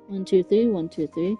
1, 2, 3, 1, 2, 3.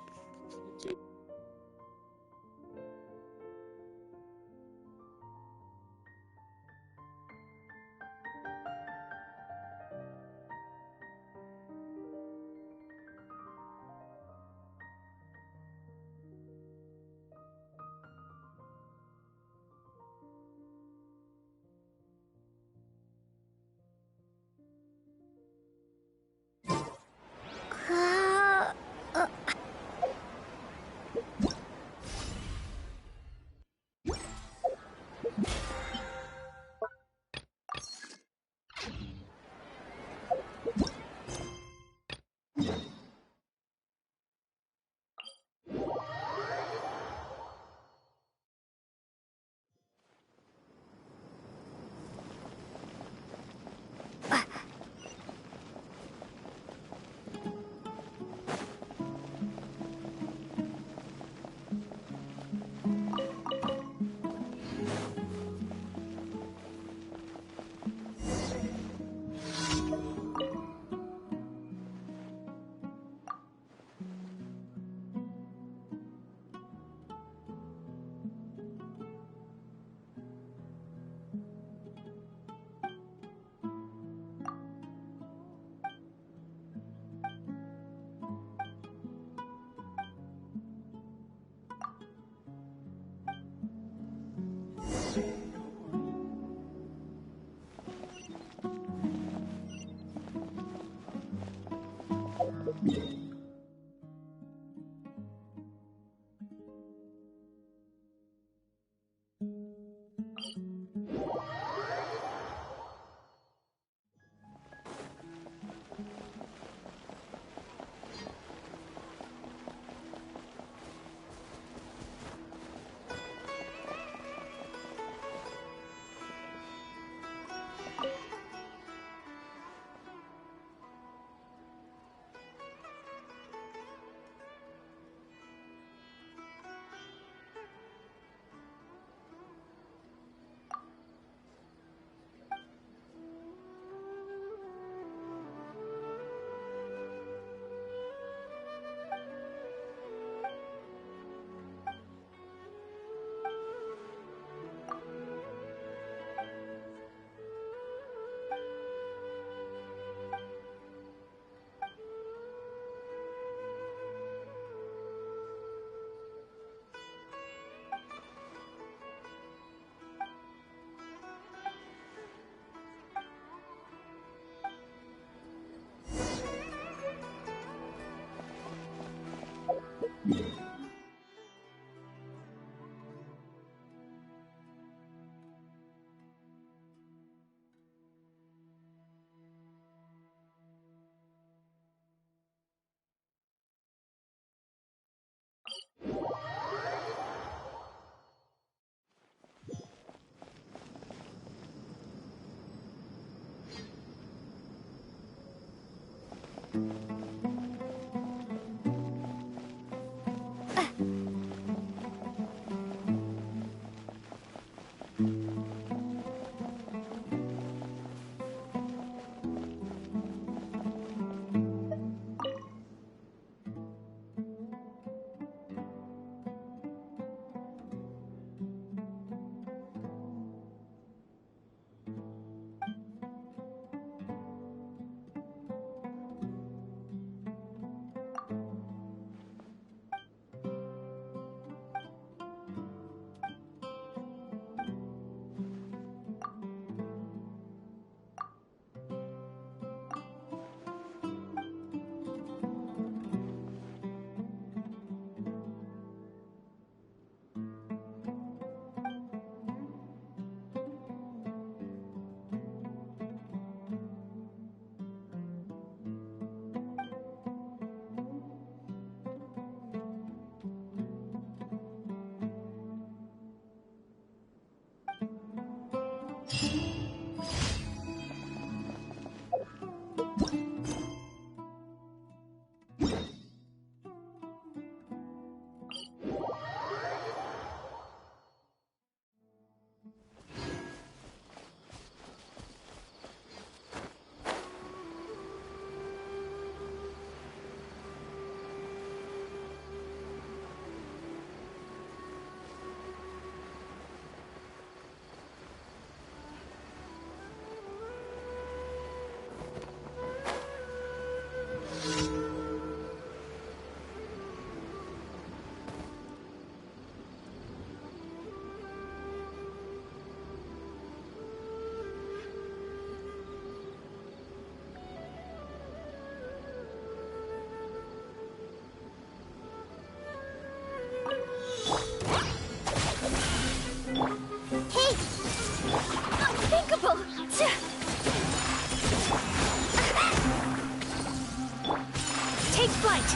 flight!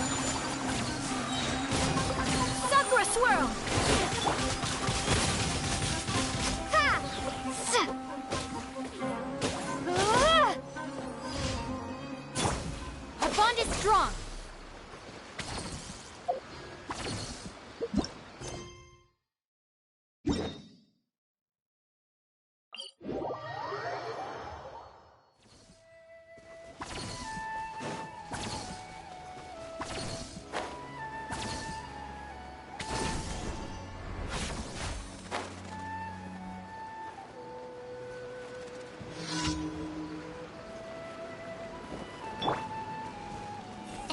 Sakura swirl! Ha! Our bond is strong!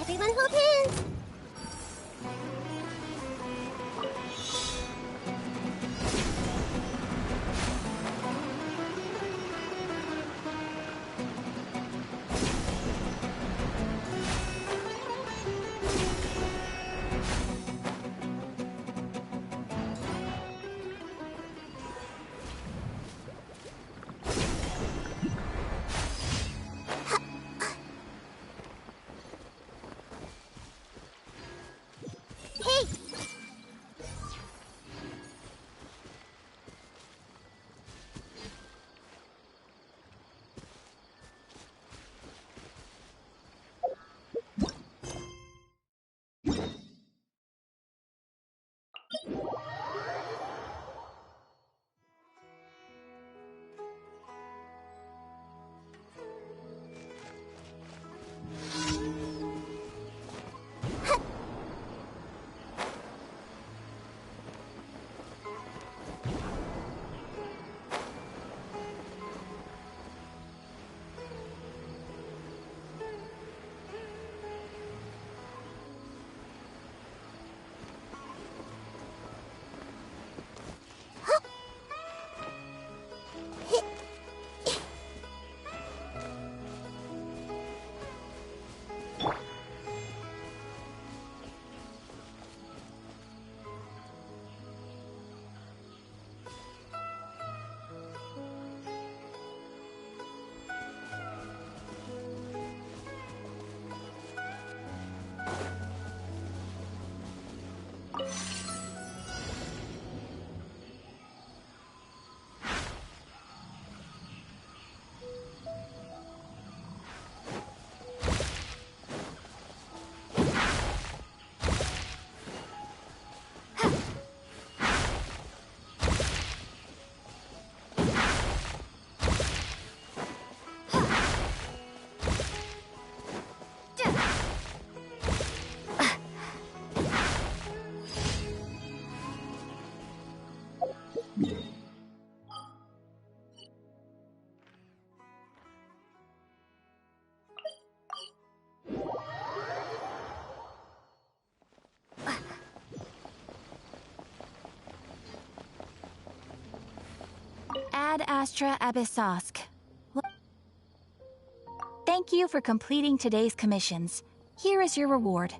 Everyone hold hands! Hey! Ad Astra Abyssosk. Thank you for completing today's commissions. Here is your reward.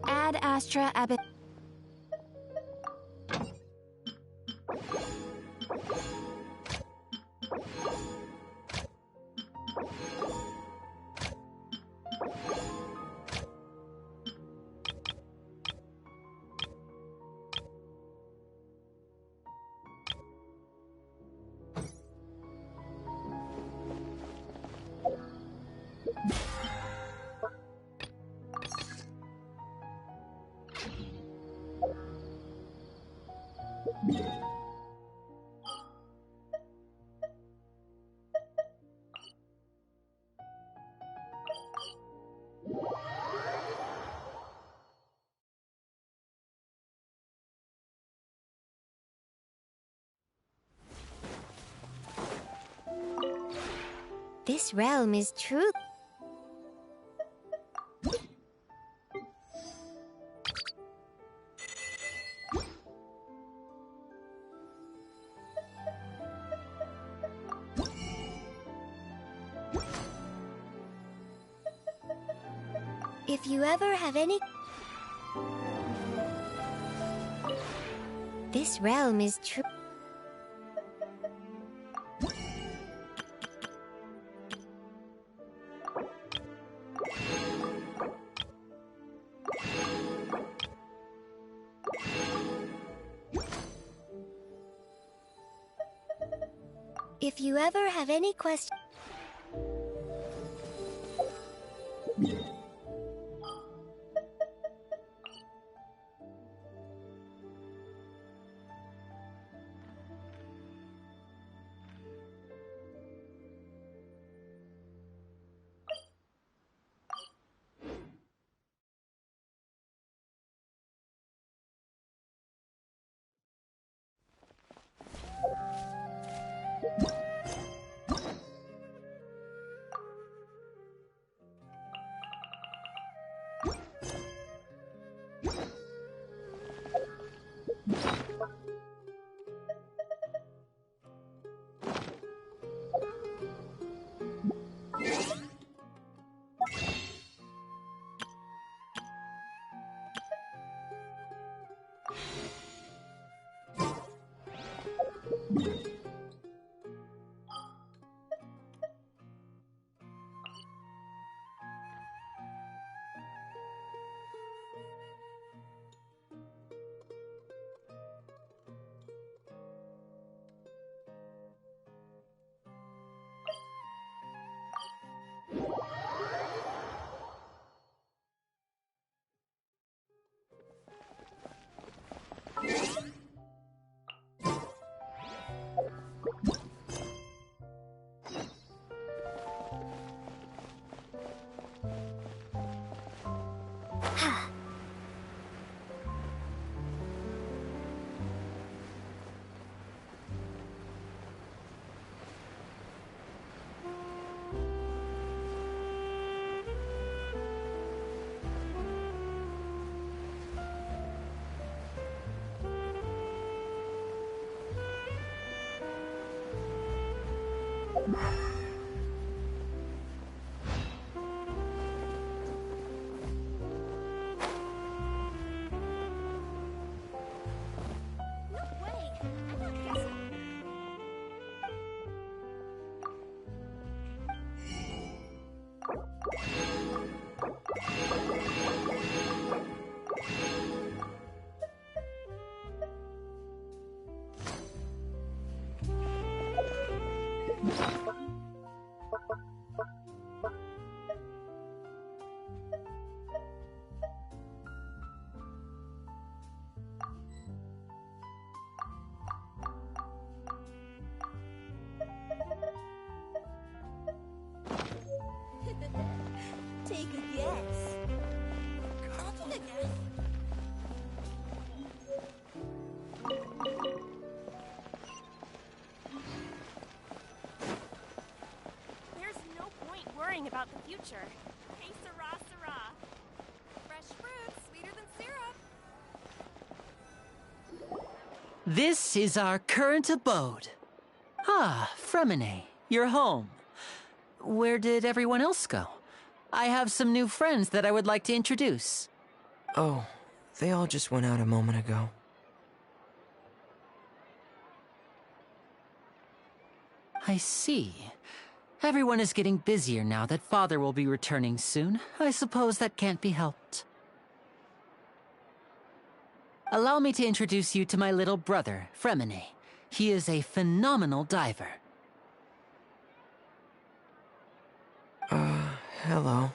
Ad Astra Abyssosk. This realm is true. If you ever have any... This realm is true. If you ever have any questions... Take a guess. There's no point worrying about the future. Hey, Sarah, Sarah. Fresh fruit, sweeter than syrup. This is our current abode. Ah, Fremine, you're home. Where did everyone else go? I have some new friends that I would like to introduce. Oh, they all just went out a moment ago. I see. Everyone is getting busier now that Father will be returning soon. I suppose that can't be helped. Allow me to introduce you to my little brother, Fremine. He is a phenomenal diver. Hello.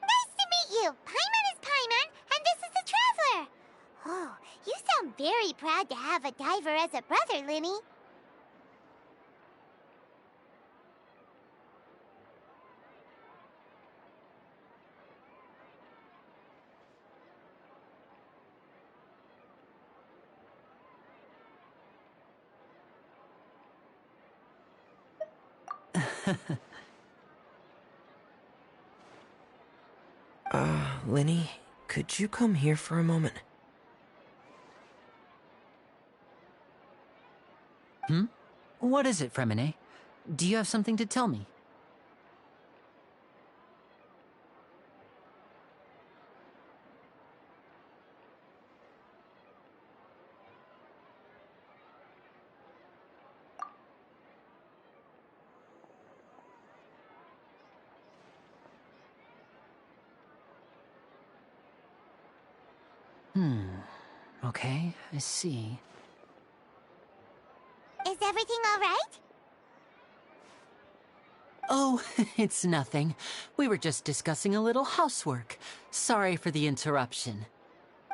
Nice to meet you! Paimon is Paimon, and this is the Traveler! Oh, you sound very proud to have a diver as a brother, Linny. Linny, could you come here for a moment? What is it, Fremine? Do you have something to tell me? Okay, I see. everything all right? Oh, it's nothing. We were just discussing a little housework. Sorry for the interruption.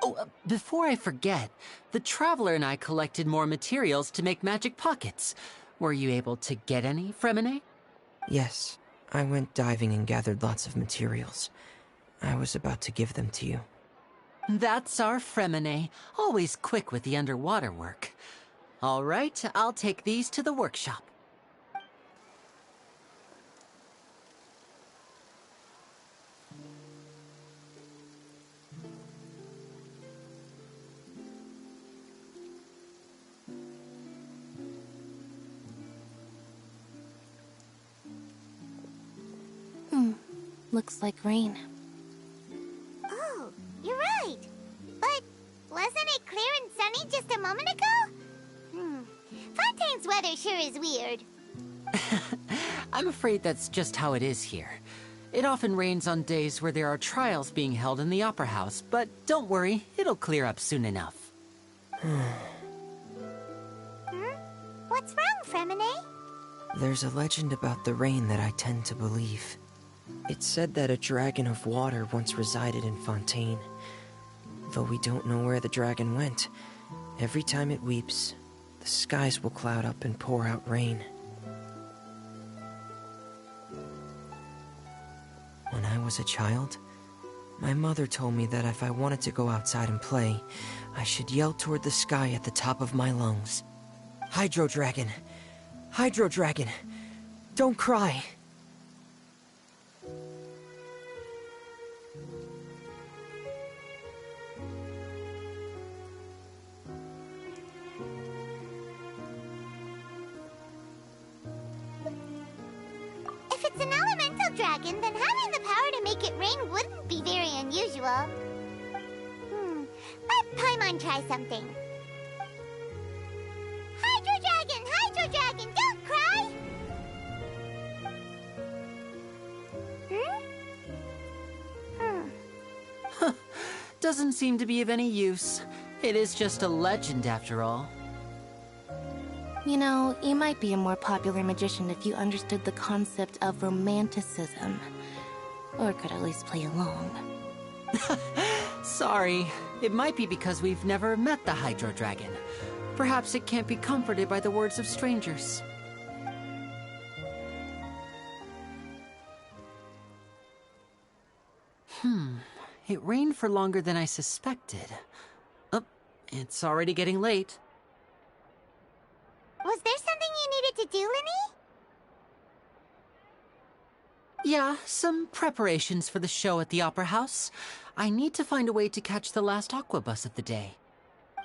Oh, before I forget, the Traveler and I collected more materials to make magic pockets. Were you able to get any, Fremine? Yes, I went diving and gathered lots of materials. I was about to give them to you. That's our Fremine, always quick with the underwater work. All right, I'll take these to the workshop. Looks like rain. Oh, you're right. But wasn't it clear and sunny just a moment ago? Fontaine's weather sure is weird. I'm afraid that's just how it is here. It often rains on days where there are trials being held in the Opera House, but don't worry, it'll clear up soon enough. What's wrong, Fremine? There's a legend about the rain that I tend to believe. It's said that a dragon of water once resided in Fontaine. Though we don't know where the dragon went, every time it weeps, the skies will cloud up and pour out rain. When I was a child, my mother told me that if I wanted to go outside and play, I should yell toward the sky at the top of my lungs. Hydro Dragon! Hydro Dragon! Don't cry! If it's an elemental dragon, then having the power to make it rain wouldn't be very unusual. Let Paimon try something. Hydro Dragon, don't cry! Doesn't seem to be of any use. It is just a legend after all. You know, you might be a more popular magician if you understood the concept of romanticism. Or could at least play along. Sorry. It might be because we've never met the Hydro Dragon. Perhaps it can't be comforted by the words of strangers. It rained for longer than I suspected. Oh, it's already getting late. Was there something you needed to do, Linny? Yeah, some preparations for the show at the Opera House. I need to find a way to catch the last aqua bus of the day.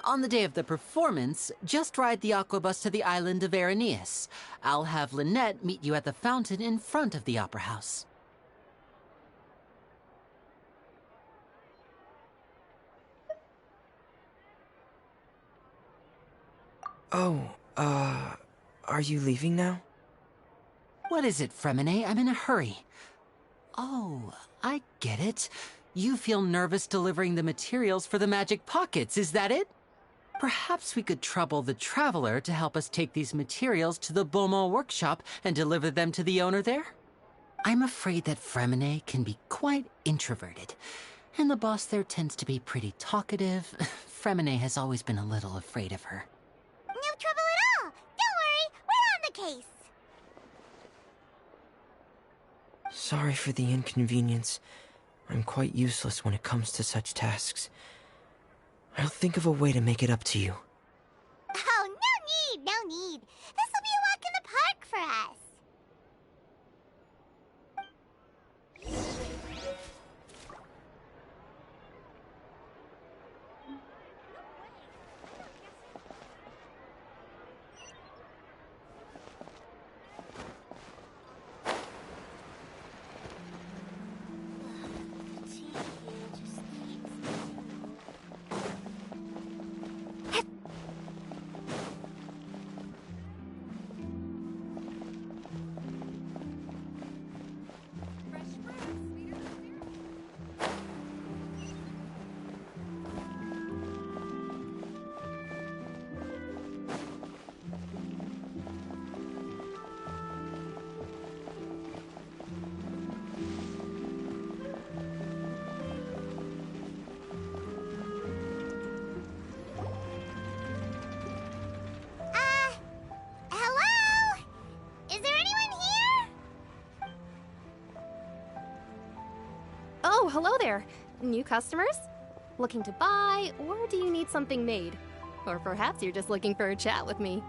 On the day of the performance, just ride the aqua bus to the island of Araneus. I'll have Lynette meet you at the fountain in front of the Opera House. Oh, are you leaving now? What is it, Fremine? I'm in a hurry. Oh, I get it. You feel nervous delivering the materials for the magic pockets, is that it? Perhaps we could trouble the Traveler to help us take these materials to the Beaumont workshop and deliver them to the owner there? I'm afraid that Fremine can be quite introverted, and the boss there tends to be pretty talkative. Fremine has always been a little afraid of her. No trouble at all! Don't worry, we're on the case! Sorry for the inconvenience. I'm quite useless when it comes to such tasks. I'll think of a way to make it up to you. Oh, no need! This'll be a walk in the park for us! Oh, hello there. New customers? Looking to buy, or do you need something made? Or perhaps you're just looking for a chat with me.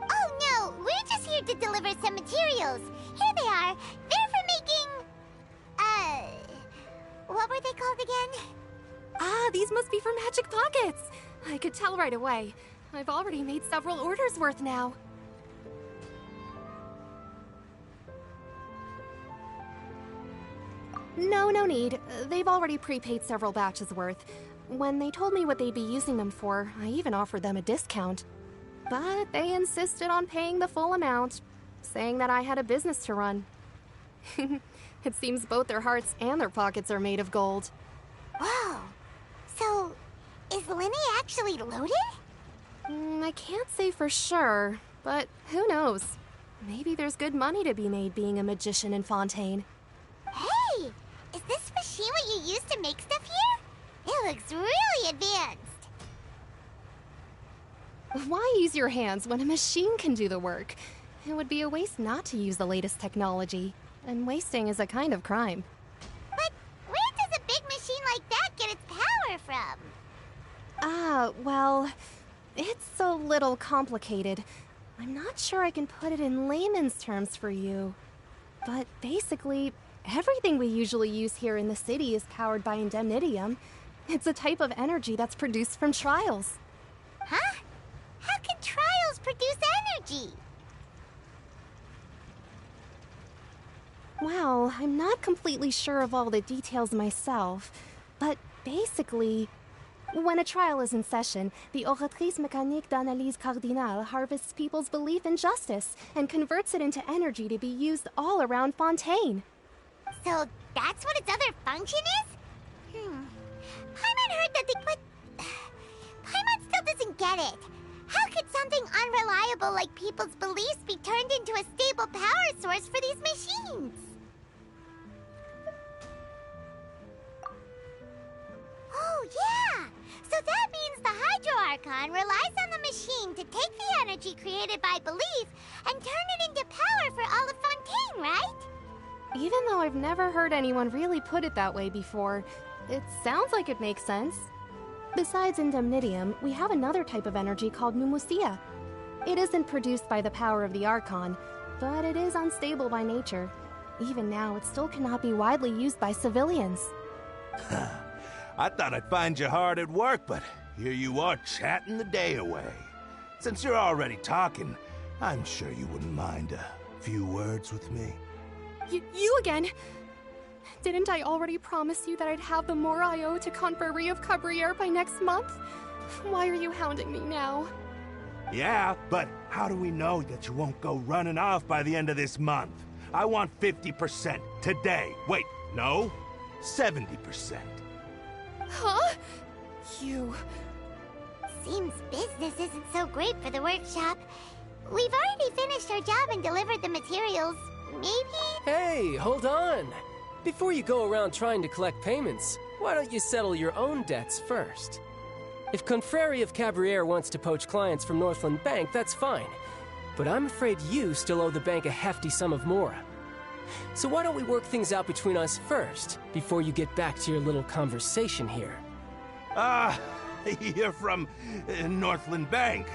Oh no, we're just here to deliver some materials. Here they are. They're for making... what were they called again? Ah, these must be for Magic Pockets. I could tell right away. I've already made several orders worth now. No need. They've already prepaid several batches worth. When they told me what they'd be using them for, I even offered them a discount. But they insisted on paying the full amount, saying that I had a business to run. It seems both their hearts and their pockets are made of gold. Whoa. So, is Linny actually loaded? I can't say for sure, but who knows? Maybe there's good money to be made being a magician in Fontaine. Hey! Is this machine what you use to make stuff here? It looks really advanced. Why use your hands when a machine can do the work? It would be a waste not to use the latest technology, and wasting is a kind of crime. But where does a big machine like that get its power from? Well, it's a little complicated. I'm not sure I can put it in layman's terms for you. But basically, everything we usually use here in the city is powered by indemnitium. It's a type of energy that's produced from trials. Huh? How can trials produce energy? Well, I'm not completely sure of all the details myself, but basically, when a trial is in session, the Oratrice Mécanique d'Analyse Cardinale harvests people's belief in justice and converts it into energy to be used all around Fontaine. So that's what its other function is? Paimon heard that but... Paimon still doesn't get it. How could something unreliable like people's beliefs be turned into a stable power source for these machines? Oh, yeah! So that means the Hydro Archon relies on the machine to take the energy created by belief and turn it into power for all of Fontaine, right? Even though I've never heard anyone really put it that way before, it sounds like it makes sense. Besides indemnitium, we have another type of energy called pneumosia. It isn't produced by the power of the Archon, but it is unstable by nature. Even now, it still cannot be widely used by civilians. I thought I'd find you hard at work, but here you are chatting the day away. Since you're already talking, I'm sure you wouldn't mind a few words with me. You again? Didn't I already promise you that I'd have the more I owe to Confrérie of Cabriere by next month? Why are you hounding me now? Yeah, but how do we know that you won't go running off by the end of this month? I want 50% today. Wait, no, 70%. Huh? You... Seems business isn't so great for the workshop. We've already finished our job and delivered the materials. Maybe? Hey, hold on! Before you go around trying to collect payments, why don't you settle your own debts first? If Confrérie of Cabriere wants to poach clients from Northland Bank, that's fine. But I'm afraid you still owe the bank a hefty sum of mora. So why don't we work things out between us first, before you get back to your little conversation here? You're from Northland Bank.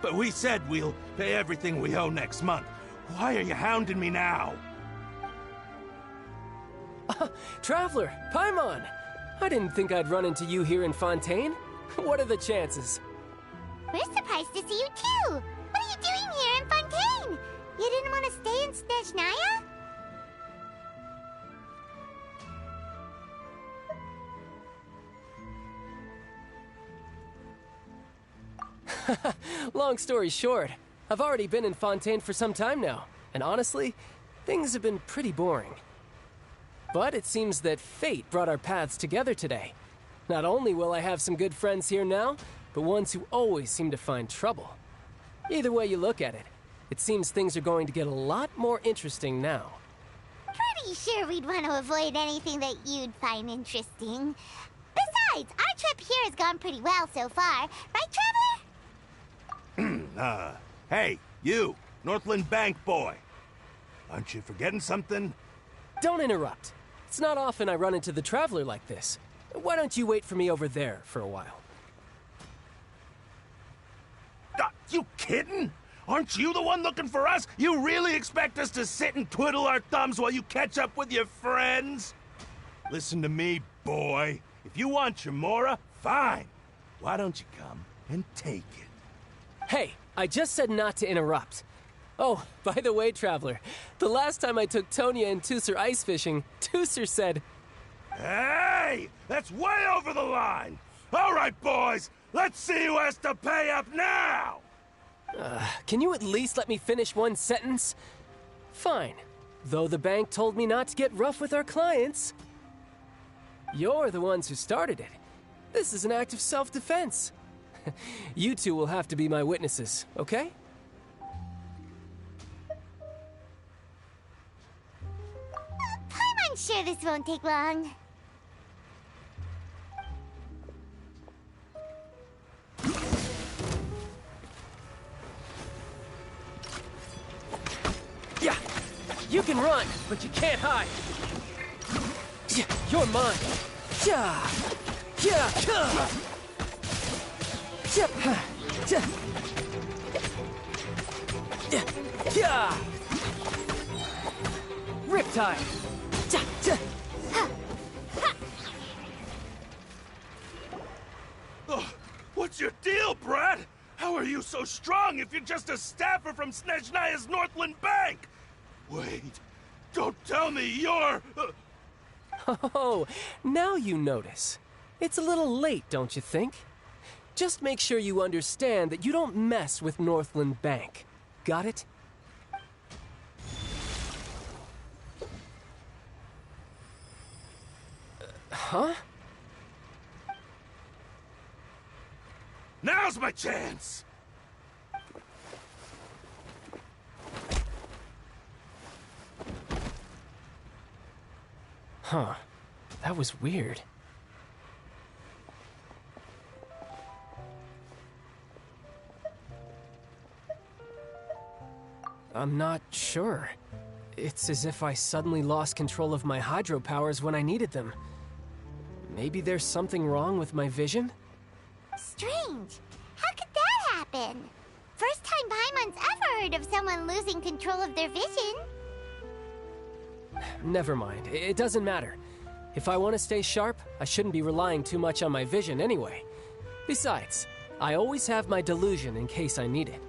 But we said we'll pay everything we owe next month. Why are you hounding me now? Traveler, Paimon! I didn't think I'd run into you here in Fontaine. What are the chances? We're surprised to see you too! What are you doing here in Fontaine? You didn't want to stay in Snezhnaya? Long story short, I've already been in Fontaine for some time now, and honestly, things have been pretty boring. But it seems that fate brought our paths together today. Not only will I have some good friends here now, but ones who always seem to find trouble. Either way you look at it, it seems things are going to get a lot more interesting now. Pretty sure we'd want to avoid anything that you'd find interesting. Besides, our trip here has gone pretty well so far. Right, Traveler? Hey, you, Northland Bank boy. Aren't you forgetting something? Don't interrupt. It's not often I run into the Traveler like this. Why don't you wait for me over there for a while? You kidding? Aren't you the one looking for us? You really expect us to sit and twiddle our thumbs while you catch up with your friends? Listen to me, boy. If you want Chamora, fine. Why don't you come and take it? Hey, I just said not to interrupt. Oh, by the way, Traveler, the last time I took Tonya and Tusser ice fishing, Tusser said... Hey! That's way over the line! All right, boys, let's see who has to pay up now! Can you at least let me finish one sentence? Fine. Though the bank told me not to get rough with our clients. You're the ones who started it. This is an act of self-defense. You two will have to be my witnesses, okay? I'm sure this won't take long. Yeah, you can run, but you can't hide. Yeah, you're mine. Yeah, yeah, yeah. Yeah, yeah. Riptide. Oh, what's your deal, Brad? How are you so strong if you're just a staffer from Snezhnaya's Northland Bank? Wait, don't tell me you're... Oh, now you notice. It's a little late, don't you think? Just make sure you understand that you don't mess with Northland Bank. Got it? Huh? Now's my chance! Huh. That was weird. I'm not sure. It's as if I suddenly lost control of my hydro powers when I needed them. Maybe there's something wrong with my vision? Strange. How could that happen? First time Paimon's ever heard of someone losing control of their vision. Never mind. It doesn't matter. If I want to stay sharp, I shouldn't be relying too much on my vision anyway. Besides, I always have my delusion in case I need it.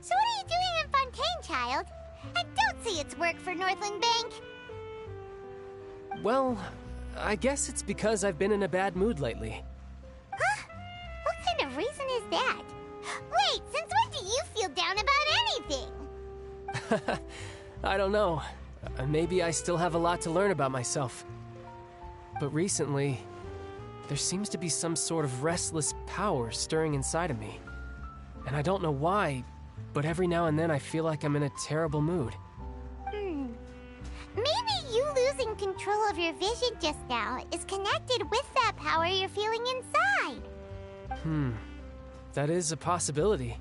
So what are you doing in Fontaine, child? I don't see its work for Northland Bank. Well, I guess it's because I've been in a bad mood lately. Huh? What kind of reason is that? Wait, since when do you feel down about anything? I don't know. Maybe I still have a lot to learn about myself. But recently, there seems to be some sort of restless power stirring inside of me. And I don't know why, but every now and then I feel like I'm in a terrible mood. Maybe you losing control of your vision just now is connected with that power you're feeling inside. That is a possibility.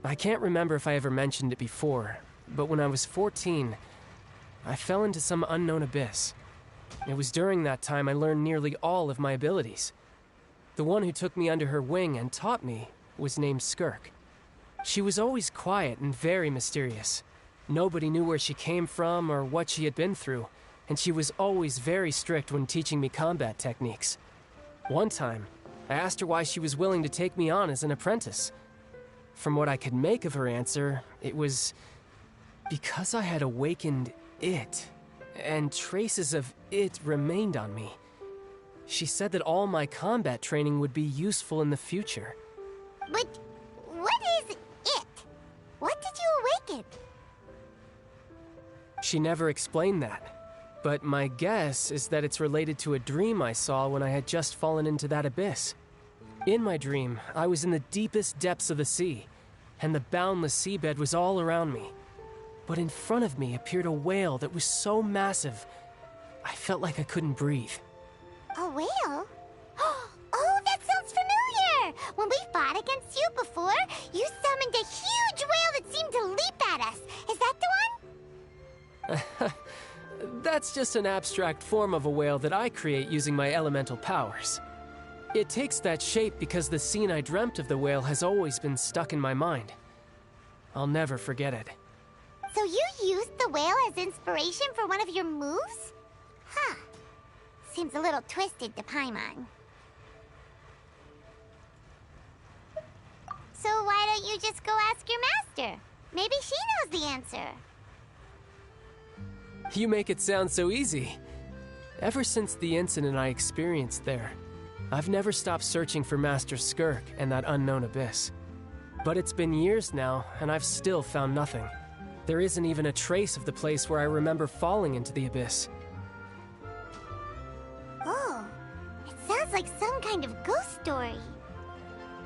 I can't remember if I ever mentioned it before, but when I was 14, I fell into some unknown abyss. It was during that time I learned nearly all of my abilities. The one who took me under her wing and taught me was named Skirk. She was always quiet and very mysterious. Nobody knew where she came from or what she had been through, and she was always very strict when teaching me combat techniques. One time, I asked her why she was willing to take me on as an apprentice. From what I could make of her answer, it was because I had awakened it, and traces of it remained on me. She said that all my combat training would be useful in the future. But what is it? What did you awaken? She never explained that, but my guess is that it's related to a dream I saw when I had just fallen into that abyss. In my dream, I was in the deepest depths of the sea, and the boundless seabed was all around me. But in front of me appeared a whale that was so massive, I felt like I couldn't breathe. A whale? Oh, that sounds When we fought against you before, you summoned a huge whale that seemed to leap at us. Is that the one? That's just an abstract form of a whale that I create using my elemental powers. It takes that shape because the scene I dreamt of the whale has always been stuck in my mind. I'll never forget it. So you used the whale as inspiration for one of your moves? Huh. Seems a little twisted to Paimon. So why don't you just go ask your master? Maybe she knows the answer. You make it sound so easy. Ever since the incident I experienced there, I've never stopped searching for Master Skirk and that unknown abyss. But it's been years now, and I've still found nothing. There isn't even a trace of the place where I remember falling into the abyss. Oh, it sounds like some kind of ghost story.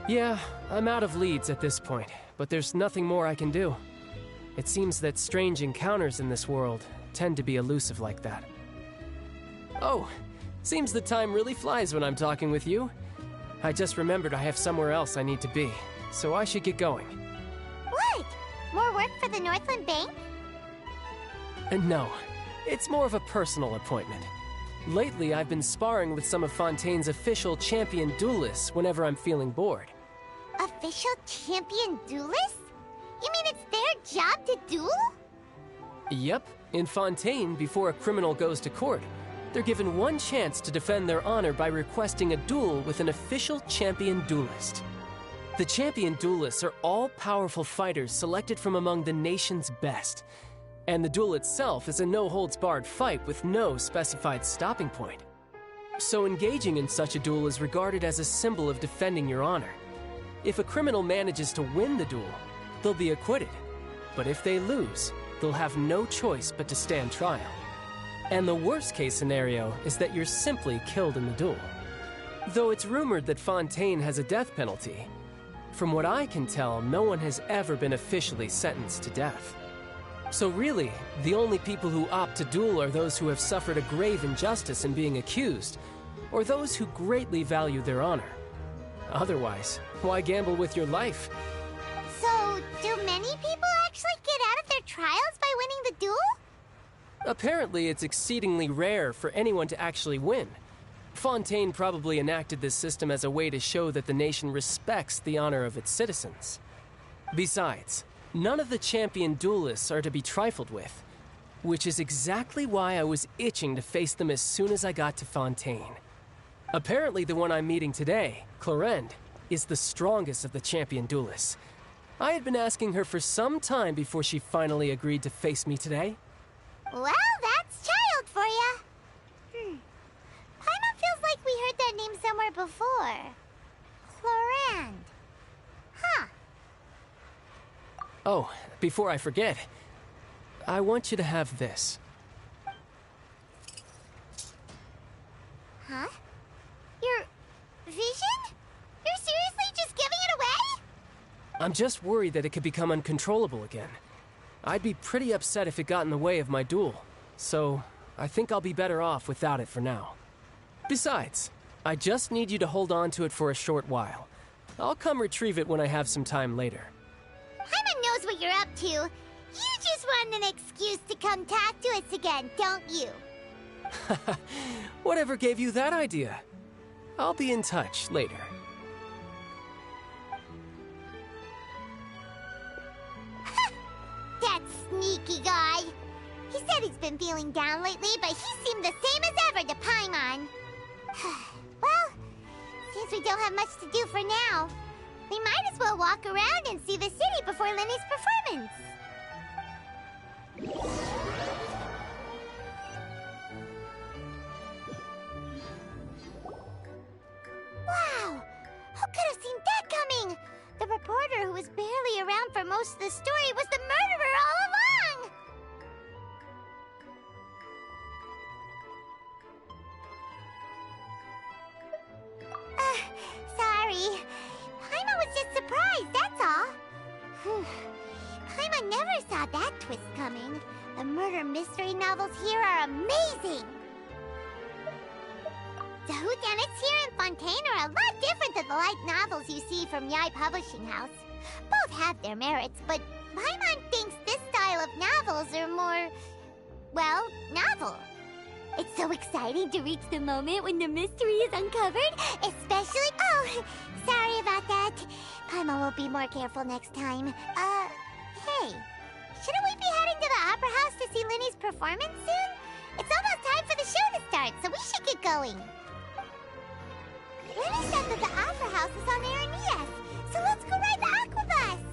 Yeah, I'm out of leads at this point, but there's nothing more I can do. It seems that strange encounters in this world tend to be elusive like that. Oh, seems the time really flies when I'm talking with you. I just remembered I have somewhere else I need to be, so I should get going. What? More work for the Northland Bank? No, it's more of a personal appointment. Lately, I've been sparring with some of Fontaine's official champion duelists whenever I'm feeling bored. Official champion duelists? You mean it's their job to duel? Yep. In Fontaine, before a criminal goes to court, they're given one chance to defend their honor by requesting a duel with an official champion duelist. The champion duelists are all-powerful fighters selected from among the nation's best. And the duel itself is a no-holds-barred fight with no specified stopping point. So engaging in such a duel is regarded as a symbol of defending your honor. If a criminal manages to win the duel, they'll be acquitted. But if they lose, they'll have no choice but to stand trial. And the worst-case scenario is that you're simply killed in the duel. Though it's rumored that Fontaine has a death penalty, from what I can tell, no one has ever been officially sentenced to death. So really, the only people who opt to duel are those who have suffered a grave injustice in being accused, or those who greatly value their honor. Otherwise, why gamble with your life? So, do many people actually get out of their trials by winning the duel? Apparently, it's exceedingly rare for anyone to actually win. Fontaine probably enacted this system as a way to show that the nation respects the honor of its citizens. Besides, none of the champion duelists are to be trifled with, which is exactly why I was itching to face them as soon as I got to Fontaine. Apparently, the one I'm meeting today, Clorinde, is the strongest of the champion duelists. I had been asking her for some time before she finally agreed to face me today. Well, that's child for ya. Paimon feels like we heard that name somewhere before. Clorinde. Huh. Oh, before I forget, I want you to have this. Huh? Your vision? You're seriously just giving it away? I'm just worried that it could become uncontrollable again. I'd be pretty upset if it got in the way of my duel, so I think I'll be better off without it for now. Besides, I just need you to hold on to it for a short while. I'll come retrieve it when I have some time later. Paimon knows what you're up to. You just want an excuse to come talk to us again, don't you? Whatever gave you that idea? I'll be in touch later. That sneaky guy. He said he's been feeling down lately, but he seemed the same as ever to Paimon. Well, since we don't have much to do for now, we might as well walk around and see the city before Lenny's performance. Wow! Who could have seen that coming? The reporter who was barely around for most of the story was the murderer all along! Sorry. Paimon was just surprised, that's all. Paimon never saw that twist coming. The murder mystery novels here are amazing! The whodunits here in Fontaine are a lot different than the light novels you see from Yai Publishing House. Both have their merits, but Paimon thinks this style of novels are more, well, novel. It's so exciting to reach the moment when the mystery is uncovered, especially— Oh, sorry about that. Paimon will be more careful next time. Hey, shouldn't we be heading to the Opera House to see Linny's performance soon? It's almost time for the show to start, so we should get going. Linny said that the Opera House is on Aranias, so let's go ride the Aquabus!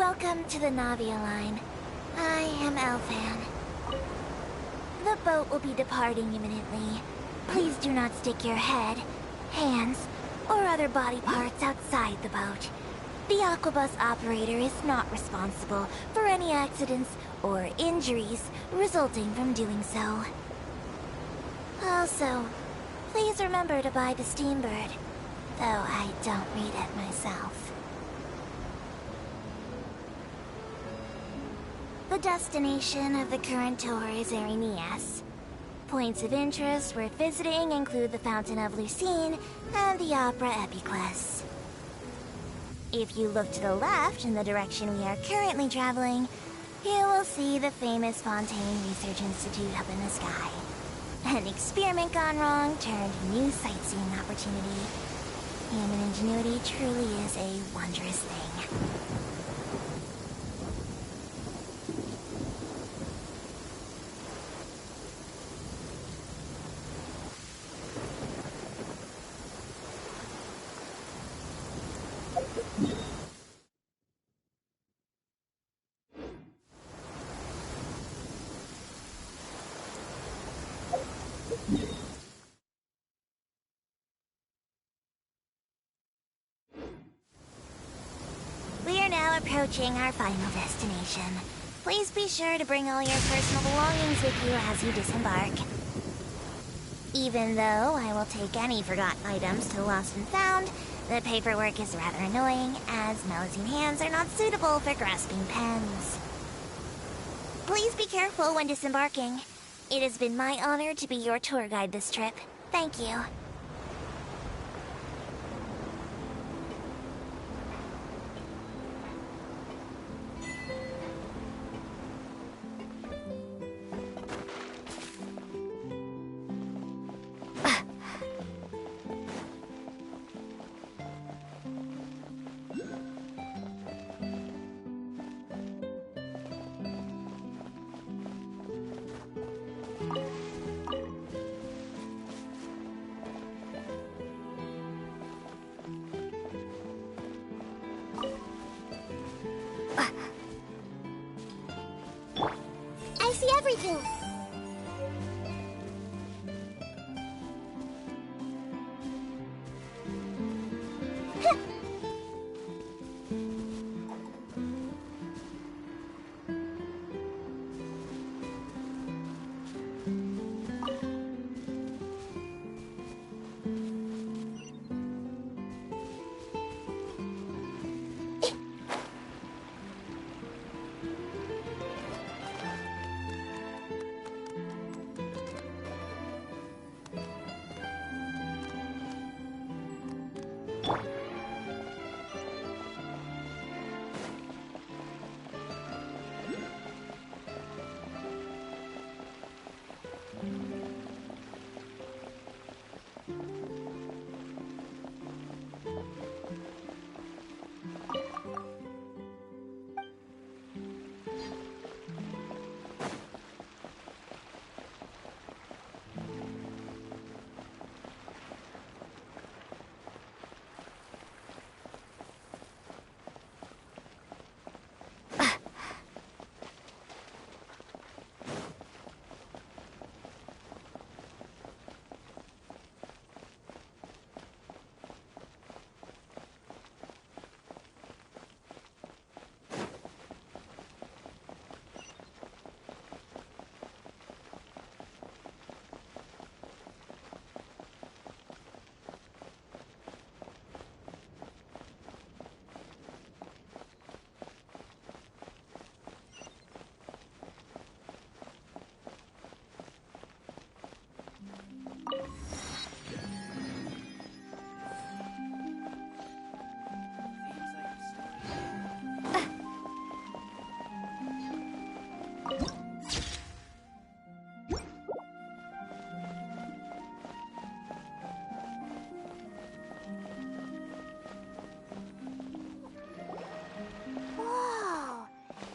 Welcome to the Navia line. I am Elfan. The boat will be departing imminently. Please do not stick your head, hands, or other body parts outside the boat. The Aquabus operator is not responsible for any accidents or injuries resulting from doing so. Also, please remember to buy the Steambird, though I don't read it myself. The destination of the current tour is Arenias. Points of interest worth visiting include the Fountain of Lucine and the Opera Epiclese. If you look to the left in the direction we are currently traveling, you will see the famous Fontaine Research Institute up in the sky. An experiment gone wrong turned new sightseeing opportunity. Human ingenuity truly is a wondrous thing. We are now approaching our final destination. Please be sure to bring all your personal belongings with you as you disembark. Even though I will take any forgotten items to the Lost and Found, the paperwork is rather annoying, as Melusine hands are not suitable for grasping pens. Please be careful when disembarking. It has been my honor to be your tour guide this trip. Thank you. I see everything.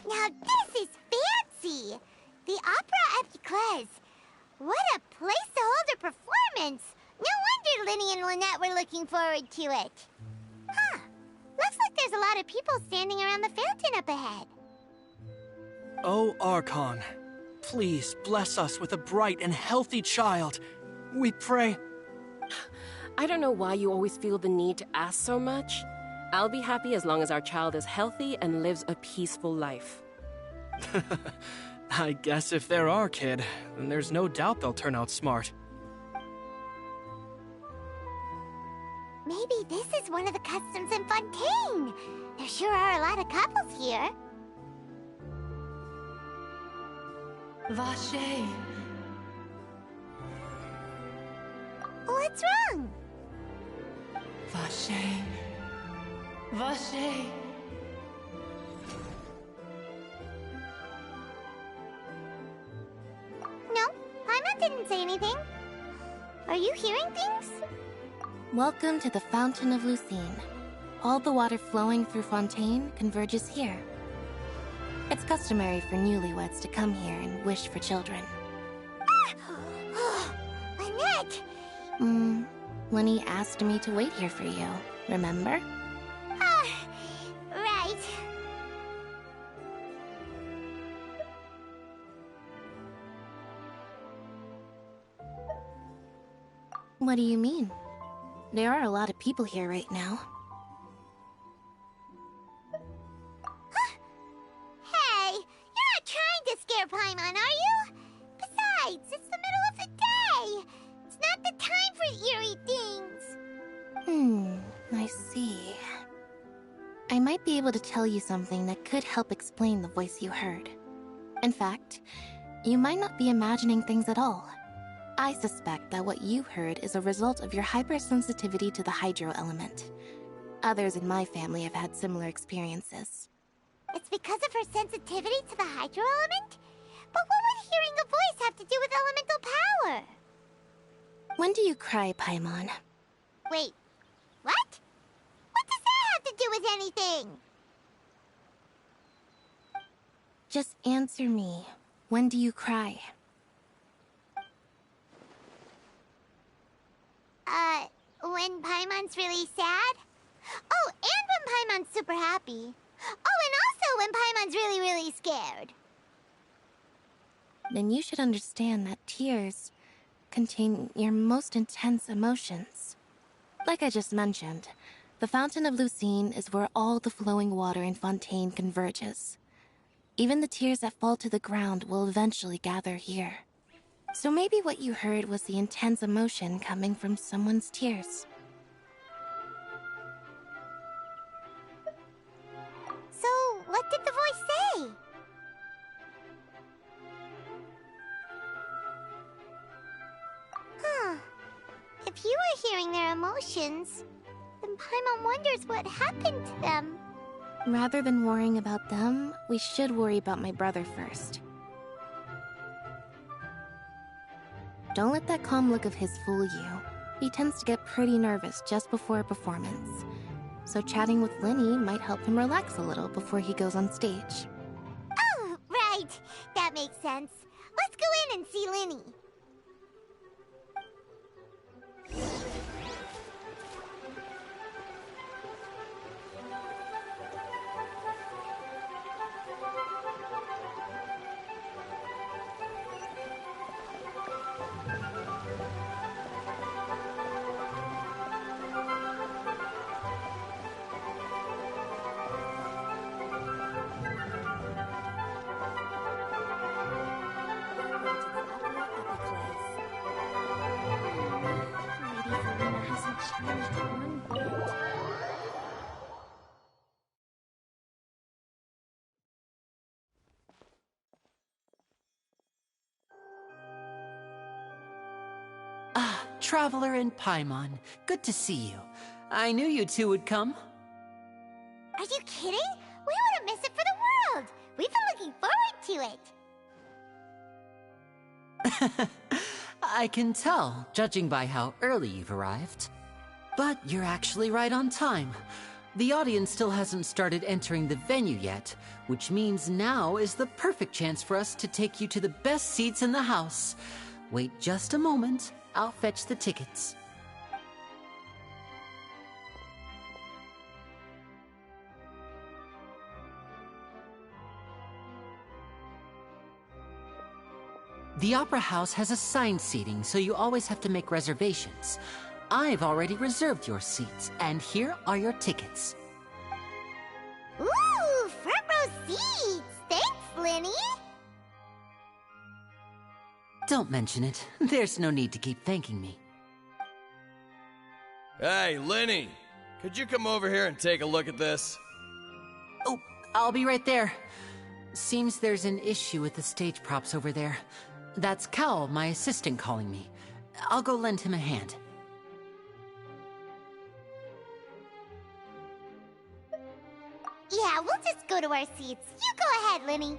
Now this is fancy! The Opera Epiclese. What a place to hold a performance! No wonder Linny and Lynette were looking forward to it. Huh. Looks like there's a lot of people standing around the fountain up ahead. Oh, Archon, please bless us with a bright and healthy child. We pray. I don't know why you always feel the need to ask so much. I'll be happy as long as our child is healthy and lives a peaceful life. I guess if they're our kid, then there's no doubt they'll turn out smart. Maybe this is one of the customs in Fontaine. There sure are a lot of couples here. Vache. What's wrong? Vache. Vache. No, Paimon didn't say anything. Are you hearing things? Welcome to the Fountain of Lucine. All the water flowing through Fontaine converges here. It's customary for newlyweds to come here and wish for children. Annette! Lenny asked me to wait here for you, remember? Right. What do you mean? There are a lot of people here right now. Hey, you're not trying to scare Paimon, are you? Besides, it's the middle of the day. It's not the time for eerie things. I see. I might be able to tell you something that could help explain the voice you heard. In fact, you might not be imagining things at all. I suspect that what you heard is a result of your hypersensitivity to the hydro element. Others in my family have had similar experiences. It's because of her sensitivity to the hydro element? But what would hearing a voice have to do with elemental power? When do you cry, Paimon? Wait, what? What does that have to do with anything? Just answer me. When do you cry? When Paimon's really sad? Oh, and when Paimon's super happy. Oh, and also when Paimon's really, really scared. Then you should understand that tears contain your most intense emotions. Like I just mentioned, the Fountain of Lucine is where all the flowing water in Fontaine converges. Even the tears that fall to the ground will eventually gather here. So maybe what you heard was the intense emotion coming from someone's tears. So, what did the voice say? If you were hearing their emotions, then Paimon wonders what happened to them. Rather than worrying about them, we should worry about my brother first. Don't let that calm look of his fool you. He tends to get pretty nervous just before a performance. So chatting with Lenny might help him relax a little before he goes on stage. Oh, right. That makes sense. Let's go in and see Lenny. Traveler and Paimon, good to see you. I knew you two would come. Are you kidding? We wouldn't miss it for the world. We've been looking forward to it. I can tell, judging by how early you've arrived. But you're actually right on time. The audience still hasn't started entering the venue yet, which means now is the perfect chance for us to take you to the best seats in the house. Wait just a moment. I'll fetch the tickets. The Opera House has assigned seating, so you always have to make reservations. I've already reserved your seats, and here are your tickets. Ooh, front row seats! Thanks, Lenny! Don't mention it. There's no need to keep thanking me. Hey, Lenny! Could you come over here and take a look at this? Oh, I'll be right there. Seems there's an issue with the stage props over there. That's Cal, my assistant, calling me. I'll go lend him a hand. Yeah, we'll just go to our seats. You go ahead, Lenny.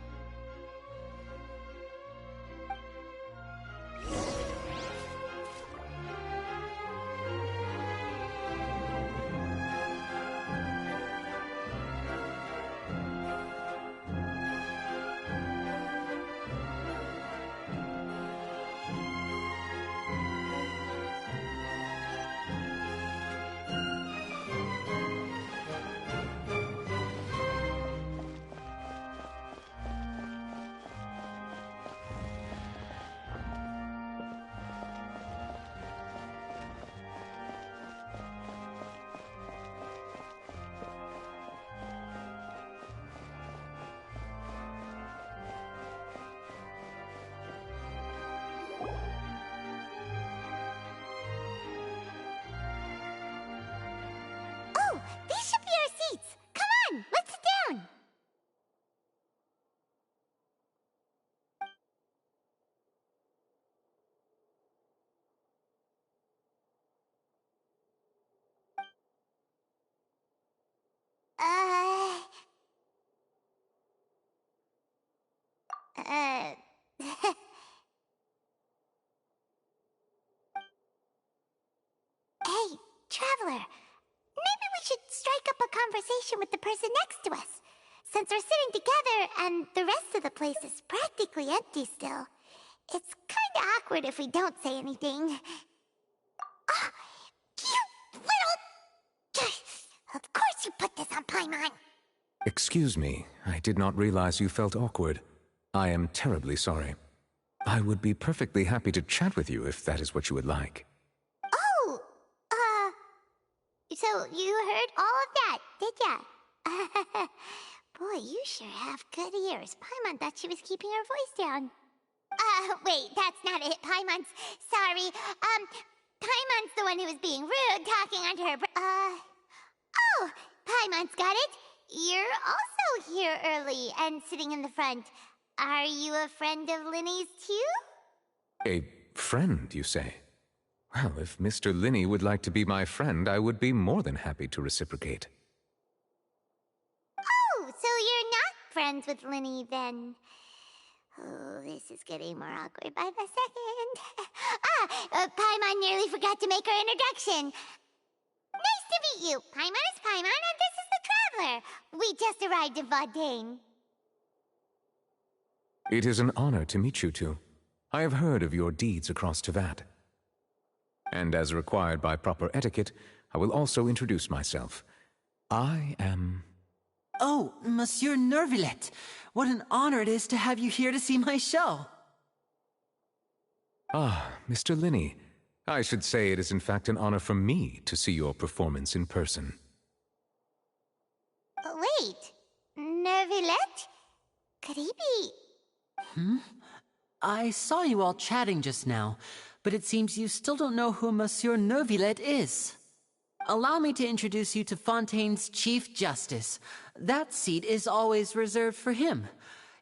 These should be our seats. Come on, let's sit down. Hey, Traveler. Maybe we should strike up a conversation with the person next to us. Since we're sitting together and the rest of the place is practically empty still, it's kinda awkward if we don't say anything. Oh, you little... Of course you put this on Paimon! Excuse me, I did not realize you felt awkward. I am terribly sorry. I would be perfectly happy to chat with you if that is what you would like. Oh, so you heard all of that, did ya? Boy, you sure have good ears. Paimon thought she was keeping her voice down. Wait, that's not it. Paimon's sorry. Paimon's the one who was being rude, talking under her oh, Paimon's got it. You're also here early and sitting in the front. Are you a friend of Linny's too? A friend, you say? Well, if Mr. Linney would like to be my friend, I would be more than happy to reciprocate. Oh, so you're not friends with Linny then? Oh, this is getting more awkward by the second. Paimon nearly forgot to make her introduction. Nice to meet you. Paimon is Paimon, and this is the Traveler. We just arrived in Fontaine. It is an honor to meet you two. I have heard of your deeds across Tevat. And as required by proper etiquette, I will also introduce myself. I am... Oh, Monsieur Nervillet. What an honor it is to have you here to see my show. Ah, Mr. Linney. I should say it is in fact an honor for me to see your performance in person. Wait, Nervillet? Could he be... I saw you all chatting just now, but it seems you still don't know who Monsieur Nervillet is. Allow me to introduce you to Fontaine's Chief Justice. That seat is always reserved for him.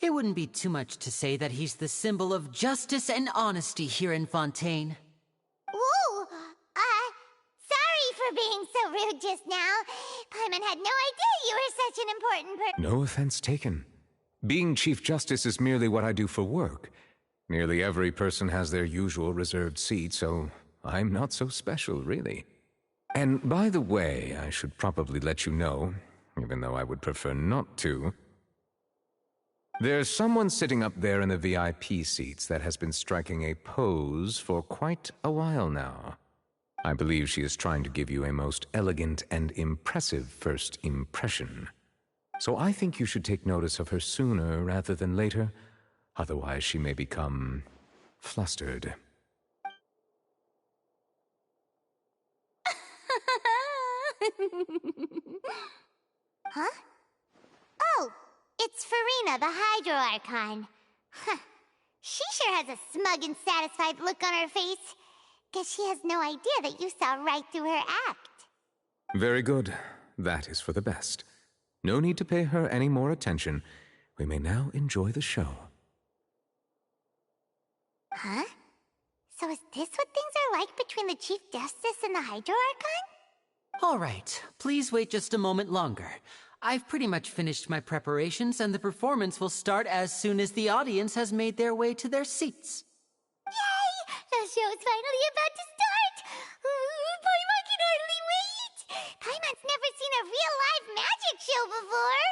It wouldn't be too much to say that he's the symbol of justice and honesty here in Fontaine. Whoa! Sorry for being so rude just now. Paimon had no idea you were such an important person. No offense taken. Being Chief Justice is merely what I do for work. Nearly every person has their usual reserved seat, so I'm not so special, really. And by the way, I should probably let you know, even though I would prefer not to. There's someone sitting up there in the VIP seats that has been striking a pose for quite a while now. I believe she is trying to give you a most elegant and impressive first impression. So I think you should take notice of her sooner rather than later. Otherwise she may become flustered. Huh? Oh, it's Farina, the Hydro Archon. Huh. She sure has a smug and satisfied look on her face. Guess she has no idea that you saw right through her act. Very good. That is for the best. No need to pay her any more attention. We may now enjoy the show. Huh? So is this what things are like between the Chief Justice and the Hydro Archon? All right, please wait just a moment longer. I've pretty much finished my preparations, and the performance will start as soon as the audience has made their way to their seats. Yay! The show's finally about to start! Paimon can hardly wait! Paimon's never seen a real live magic show before!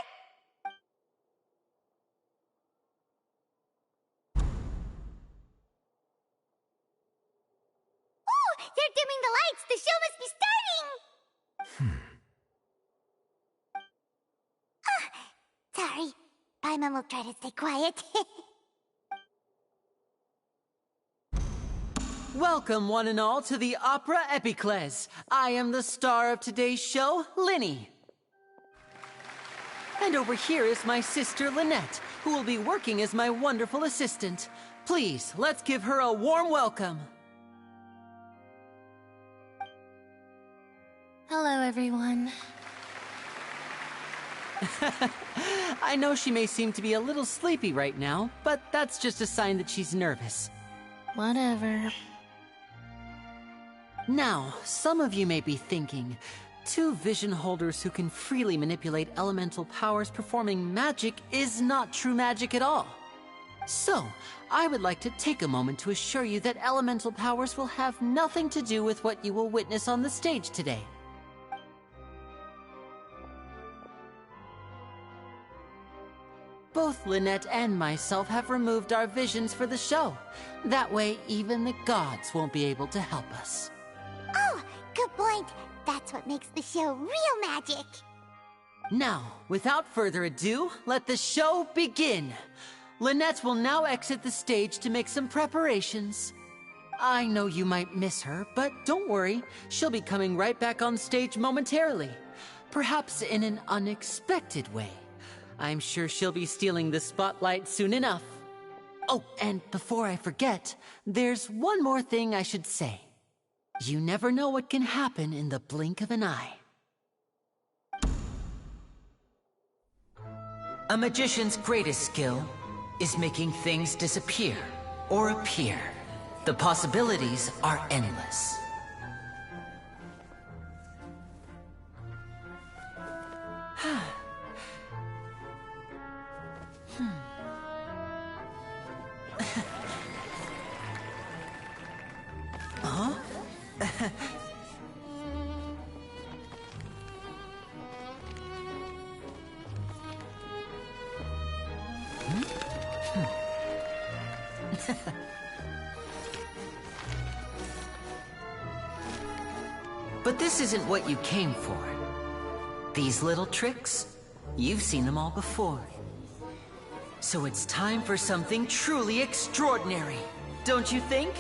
Oh! They're dimming the lights! The show must be starting! Sorry. Paimon will try to stay quiet. Welcome, one and all, to the Opera Epiclese. I am the star of today's show, Linny. And over here is my sister, Lynette, who will be working as my wonderful assistant. Please, let's give her a warm welcome. Hello, everyone. I know she may seem to be a little sleepy right now, but that's just a sign that she's nervous. Whatever. Now, some of you may be thinking, two vision holders who can freely manipulate elemental powers performing magic is not true magic at all. So, I would like to take a moment to assure you that elemental powers will have nothing to do with what you will witness on the stage today. Both Lynette and myself have removed our visions for the show. That way, even the gods won't be able to help us. Oh, good point. That's what makes the show real magic. Now, without further ado, let the show begin. Lynette will now exit the stage to make some preparations. I know you might miss her, but don't worry. She'll be coming right back on stage momentarily. Perhaps in an unexpected way. I'm sure she'll be stealing the spotlight soon enough. Oh, and before I forget, there's one more thing I should say. You never know what can happen in the blink of an eye. A magician's greatest skill is making things disappear or appear. The possibilities are endless. Huh? But this isn't what you came for. These little tricks, you've seen them all before. So it's time for something truly extraordinary, don't you think?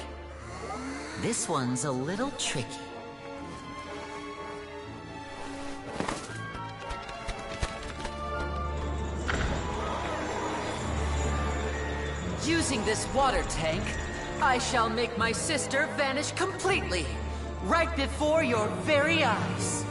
This one's a little tricky. Using this water tank, I shall make my sister vanish completely, right before your very eyes.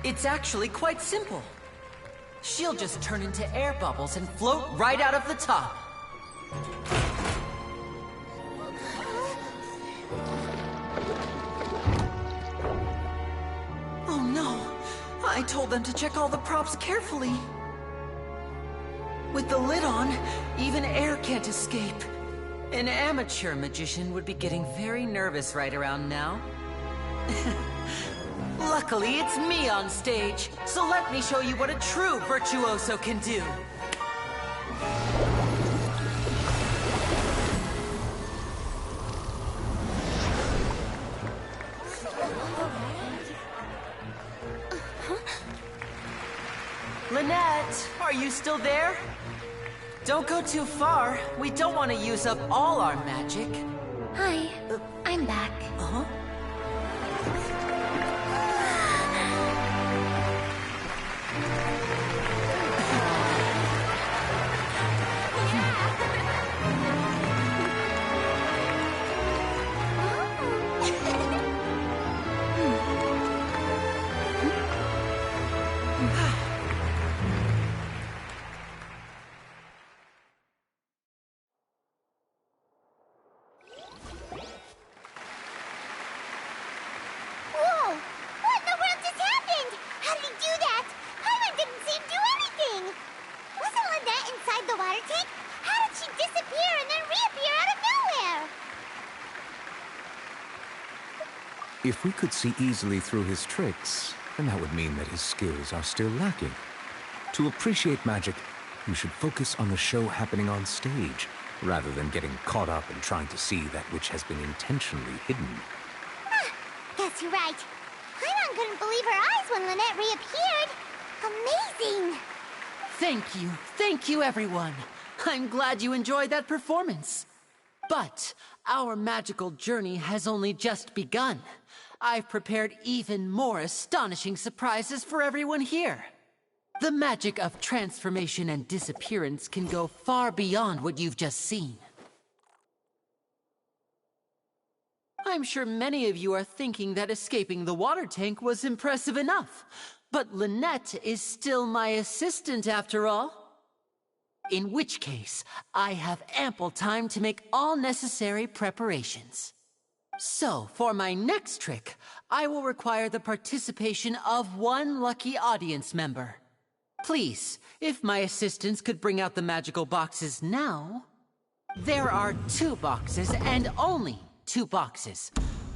It's actually quite simple. She'll just turn into air bubbles and float right out of the top. Oh no! I told them to check all the props carefully. With the lid on, even air can't escape. An amateur magician would be getting very nervous right around now. Luckily, it's me on stage, so let me show you what a true virtuoso can do. Lynette, are you still there? Don't go too far. We don't want to use up all our magic. Hi, I'm back. Uh-huh. Whoa! What in the world just happened? How did he do that? Paimon didn't see him do anything! Wasn't Lynette inside the water tank? How did she disappear and then reappear out of nowhere? If we could see easily through his tricks, then that would mean that his skills are still lacking. To appreciate magic, you should focus on the show happening on stage, rather than getting caught up in trying to see that which has been intentionally hidden. Guess you're right. Paimon couldn't believe her eyes when Lynette reappeared. Amazing! Thank you everyone. I'm glad you enjoyed that performance. But our magical journey has only just begun. I've prepared even more astonishing surprises for everyone here. The magic of transformation and disappearance can go far beyond what you've just seen. I'm sure many of you are thinking that escaping the water tank was impressive enough, but Lynette is still my assistant after all. In which case, I have ample time to make all necessary preparations. So, for my next trick, I will require the participation of one lucky audience member. Please, if my assistants could bring out the magical boxes now. There are 2 boxes and only 2 boxes.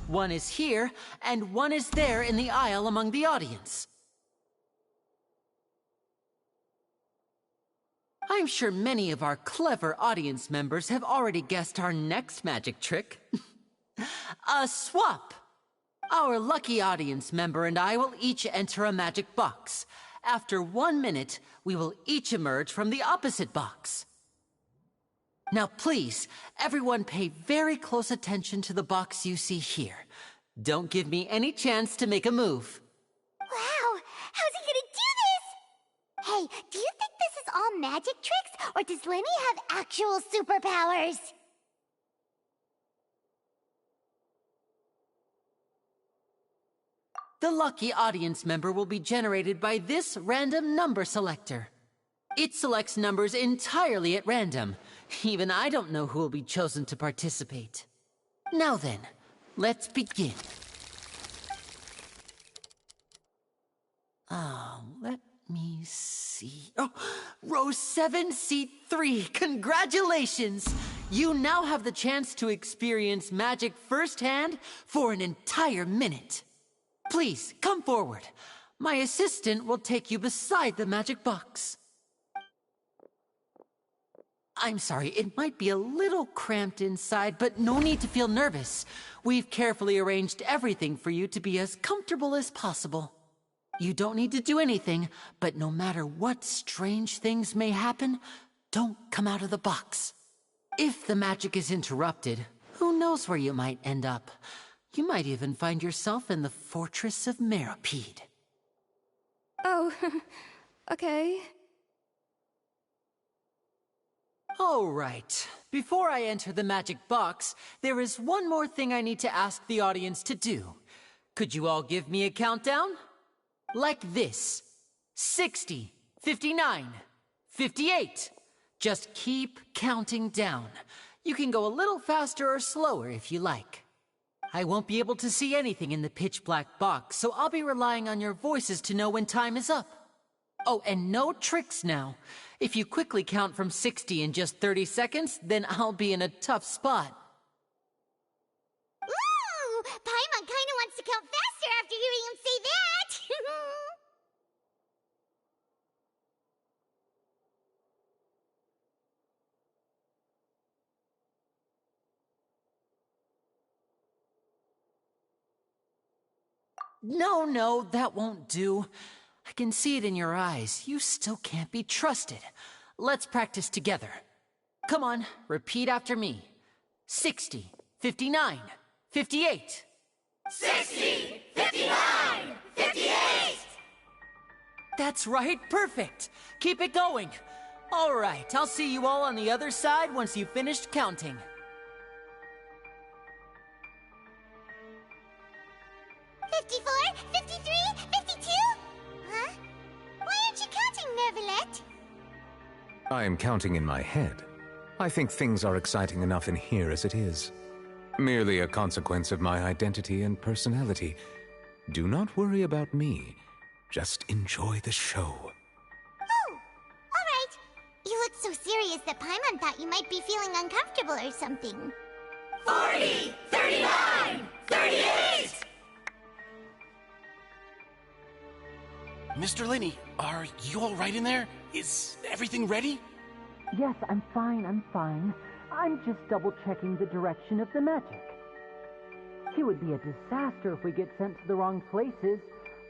One is here, and one is there in the aisle among the audience. I'm sure many of our clever audience members have already guessed our next magic trick. A swap! Our lucky audience member and I will each enter a magic box. After 1 minute, we will each emerge from the opposite box. Now please, everyone pay very close attention to the box you see here. Don't give me any chance to make a move. Wow! How's he gonna do this? Hey, do you think this is all magic tricks, or does Lenny have actual superpowers? The lucky audience member will be generated by this random number selector. It selects numbers entirely at random. Even I don't know who will be chosen to participate. Now then, let's begin. Let me see. Oh, row 7, seat 3. Congratulations! You now have the chance to experience magic firsthand for an entire minute. Please, come forward. My assistant will take you beside the magic box. I'm sorry, it might be a little cramped inside, but no need to feel nervous. We've carefully arranged everything for you to be as comfortable as possible. You don't need to do anything, but no matter what strange things may happen, don't come out of the box. If the magic is interrupted, who knows where you might end up? You might even find yourself in the Fortress of Meropide. Oh, okay. All right. Before I enter the magic box, there is one more thing I need to ask the audience to do. Could you all give me a countdown? Like this. 60, 59, 58. Just keep counting down. You can go a little faster or slower if you like. I won't be able to see anything in the pitch-black box, so I'll be relying on your voices to know when time is up. Oh, and no tricks now. If you quickly count from 60 in just 30 seconds, then I'll be in a tough spot. Ooh! Paimon kinda wants to count faster after hearing him say that! No, that won't do. I can see it in your eyes. You still can't be trusted. Let's practice together. Come on, repeat after me. 60, 59, 58. 60, 59, 58! That's right, perfect. Keep it going. All right, I'll see you all on the other side once you've finished counting. 54, 53, 52? Huh? Why aren't you counting, Nervalet? I am counting in my head. I think things are exciting enough in here as it is. Merely a consequence of my identity and personality. Do not worry about me. Just enjoy the show. Oh, all right. You look so serious that Paimon thought you might be feeling uncomfortable or something. 40, 39, 38! Mr. Linney, are you all right in there? Is everything ready? Yes, I'm fine. I'm just double-checking the direction of the magic. It would be a disaster if we get sent to the wrong places.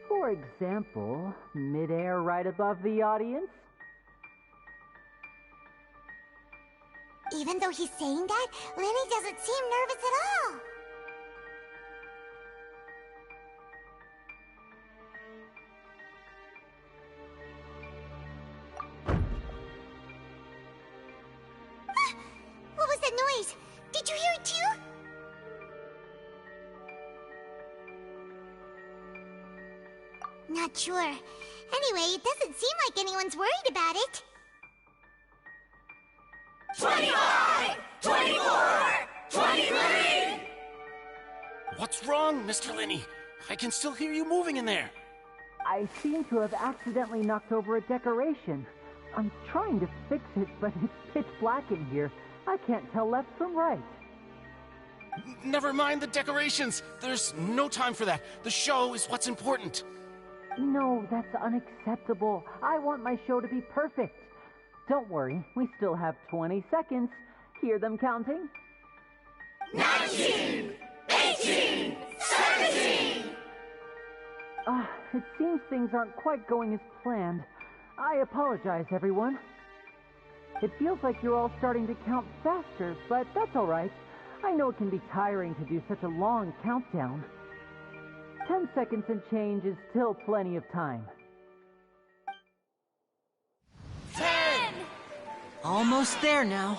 For example, mid-air right above the audience. Even though he's saying that, Lenny doesn't seem nervous at all. What was that noise? Did you hear it too? Not sure. Anyway, it doesn't seem like anyone's worried about it. 25, 24, 23! What's wrong, Mr. Linney? I can still hear you moving in there. I seem to have accidentally knocked over a decoration. I'm trying to fix it, but it's pitch black in here. I can't tell left from right. Never mind the decorations. There's no time for that. The show is what's important. No, that's unacceptable. I want my show to be perfect. Don't worry, we still have 20 seconds. Hear them counting? 19, 18, 17! It seems things aren't quite going as planned. I apologize, everyone. It feels like you're all starting to count faster, but that's all right. I know it can be tiring to do such a long countdown. 10 seconds and change is still plenty of time. 10! Almost there now.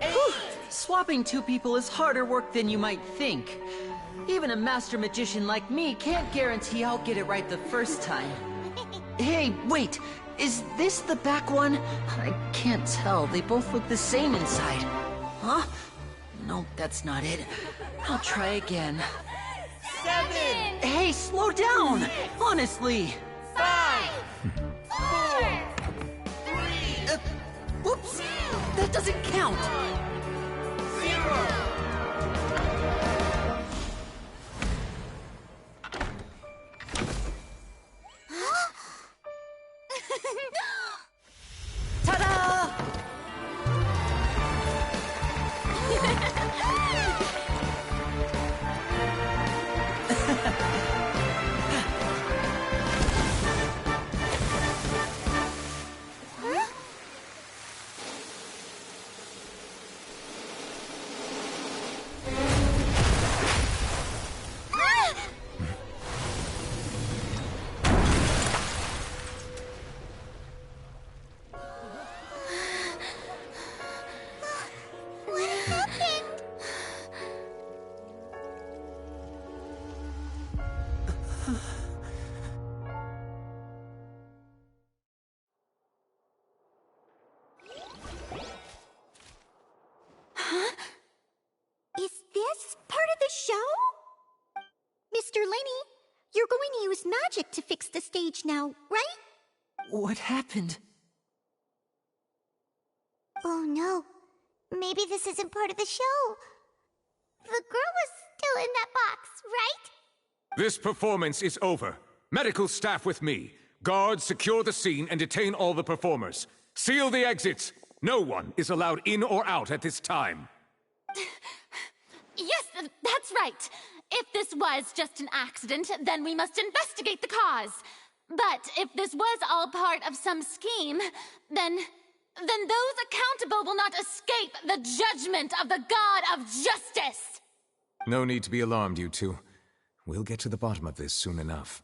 Whew. Swapping two people is harder work than you might think. Even a master magician like me can't guarantee I'll get it right the first time. Hey, wait! Is this the back one? I can't tell. They both look the same inside. Huh? No, that's not it. I'll try again. 7! Hey, slow down! Honestly! 5! 4! 3! Whoops! That doesn't count! 0! Ta-da! What happened? Huh? Is this part of the show? Mr. Linney, you're going to use magic to fix the stage now, right? What happened? Oh no. Maybe this isn't part of the show. The girl was still in that box, right? This performance is over. Medical staff with me. Guards, secure the scene and detain all the performers. Seal the exits. No one is allowed in or out at this time. Yes, that's right. If this was just an accident, then we must investigate the cause. But if this was all part of some scheme, then those accountable will not escape the judgment of the God of Justice! No need to be alarmed, you two. We'll get to the bottom of this soon enough.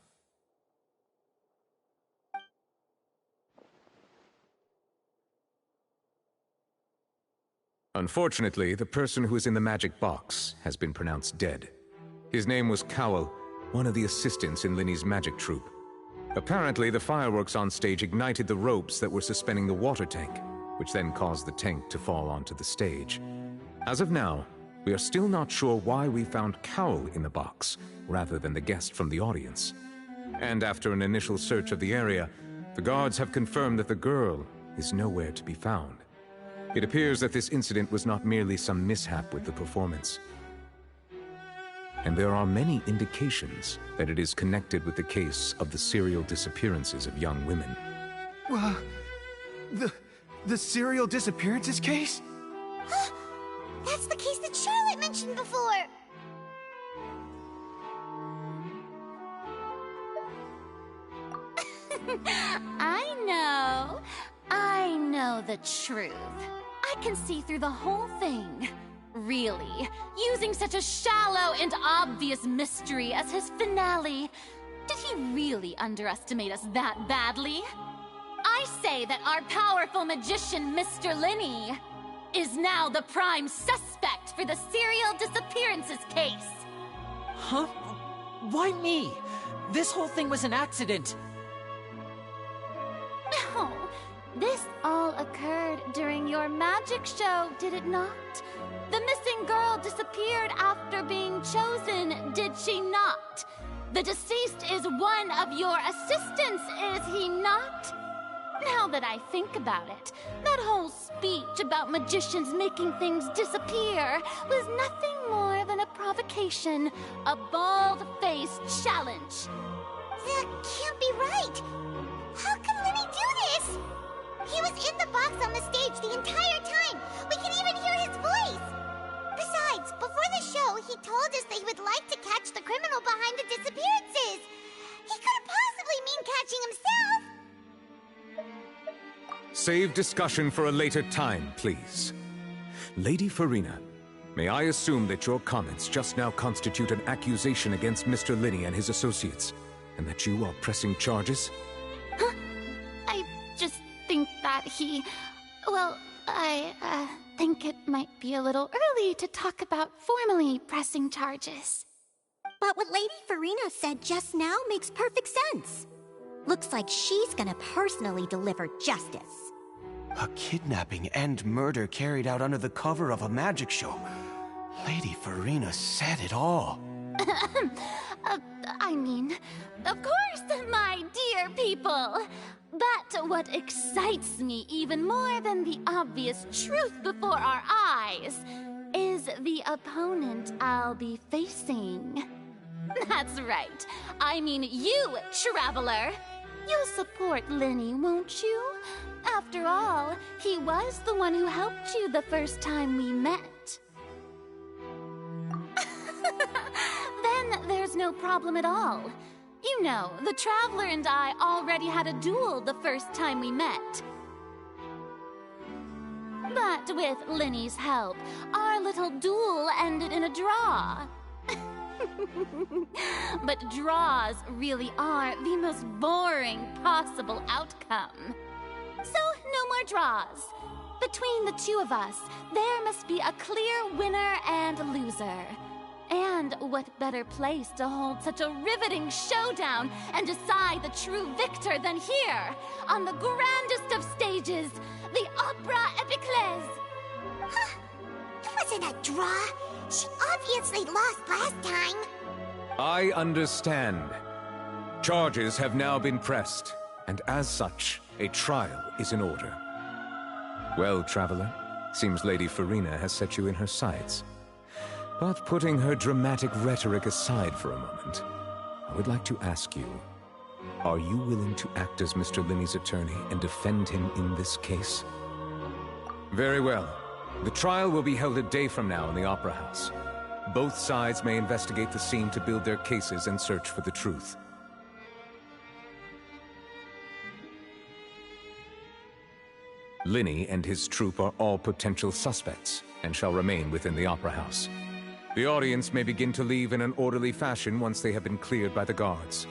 Unfortunately, the person who is in the magic box has been pronounced dead. His name was Cowell, one of the assistants in Linny's magic troupe. Apparently, the fireworks on stage ignited the ropes that were suspending the water tank, which then caused the tank to fall onto the stage. As of now, we are still not sure why we found Cowell in the box, rather than the guest from the audience. And after an initial search of the area, the guards have confirmed that the girl is nowhere to be found. It appears that this incident was not merely some mishap with the performance. And there are many indications that it is connected with the case of the serial disappearances of young women. The serial disappearances case? That's the case that Charlotte mentioned before! I know the truth. I can see through the whole thing. Really, using such a shallow and obvious mystery as his finale. Did he really underestimate us that badly? I say that our powerful magician, Mr. Linny, is now the prime suspect for the serial disappearances case. Huh? Why me? This whole thing was an accident. No, this all occurred during your magic show, did it not? The missing girl disappeared after being chosen, did she not? The deceased is one of your assistants, is he not? Now that I think about it, that whole speech about magicians making things disappear was nothing more than a provocation, a bald-faced challenge. That can't be right! How could Linny do this? He was in the box on the stage the entire time! We can even hear his voice! Besides, before the show, he told us that he would like to catch the criminal behind the disappearances! He couldn't possibly mean catching himself! Save discussion for a later time, please. Lady Farina, may I assume that your comments just now constitute an accusation against Mr. Linny and his associates, and that you are pressing charges? Huh? I just think that I think it might be a little early to talk about formally pressing charges. But what Lady Farina said just now makes perfect sense. Looks like she's gonna personally deliver justice. A kidnapping and murder carried out under the cover of a magic show. Lady Farina said it all. I mean, of course, my dear people. But what excites me even more than the obvious truth before our eyes is the opponent I'll be facing. That's right. I mean you, Traveler. You'll support Linny, won't you? After all, he was the one who helped you the first time we met. Then there's no problem at all. You know, the Traveler and I already had a duel the first time we met. But with Linny's help, our little duel ended in a draw. But draws really are the most boring possible outcome. So, no more draws. Between the two of us, there must be a clear winner and loser. And what better place to hold such a riveting showdown and decide the true victor than here, on the grandest of stages, the Opera Epiclese. Huh? It wasn't a draw. She obviously lost last time. I understand. Charges have now been pressed, and as such, a trial is in order. Well, Traveler, seems Lady Farina has set you in her sights. But putting her dramatic rhetoric aside for a moment, I would like to ask you, are you willing to act as Mr. Linny's attorney and defend him in this case? Very well. The trial will be held a day from now in the Opera House. Both sides may investigate the scene to build their cases and search for the truth. Linny and his troop are all potential suspects and shall remain within the Opera House. The audience may begin to leave in an orderly fashion once they have been cleared by the guards.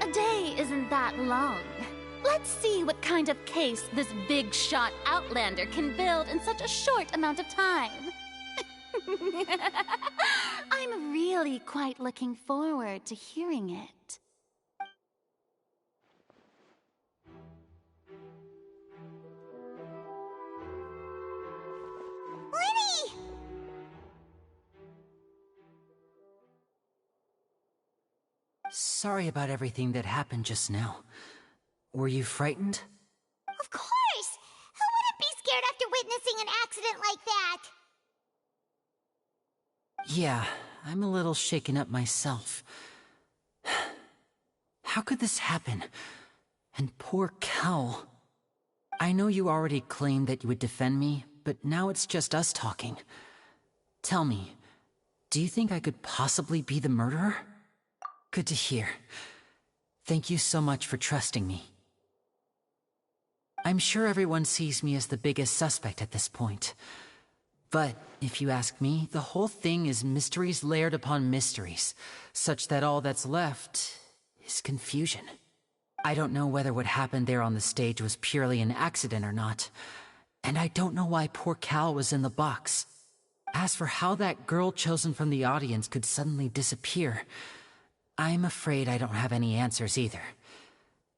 A day isn't that long. Let's see what kind of case this big-shot Outlander can build in such a short amount of time. I'm really quite looking forward to hearing it. Linny! Sorry about everything that happened just now. Were you frightened? Of course! Who wouldn't be scared after witnessing an accident like that? Yeah, I'm a little shaken up myself. How could this happen? And poor Cal. I know you already claimed that you would defend me, but now it's just us talking. Tell me, do you think I could possibly be the murderer? Good to hear. Thank you so much for trusting me. I'm sure everyone sees me as the biggest suspect at this point. But, if you ask me, the whole thing is mysteries layered upon mysteries, such that all that's left is confusion. I don't know whether what happened there on the stage was purely an accident or not, and I don't know why poor Cal was in the box. As for how that girl chosen from the audience could suddenly disappear, I'm afraid I don't have any answers either.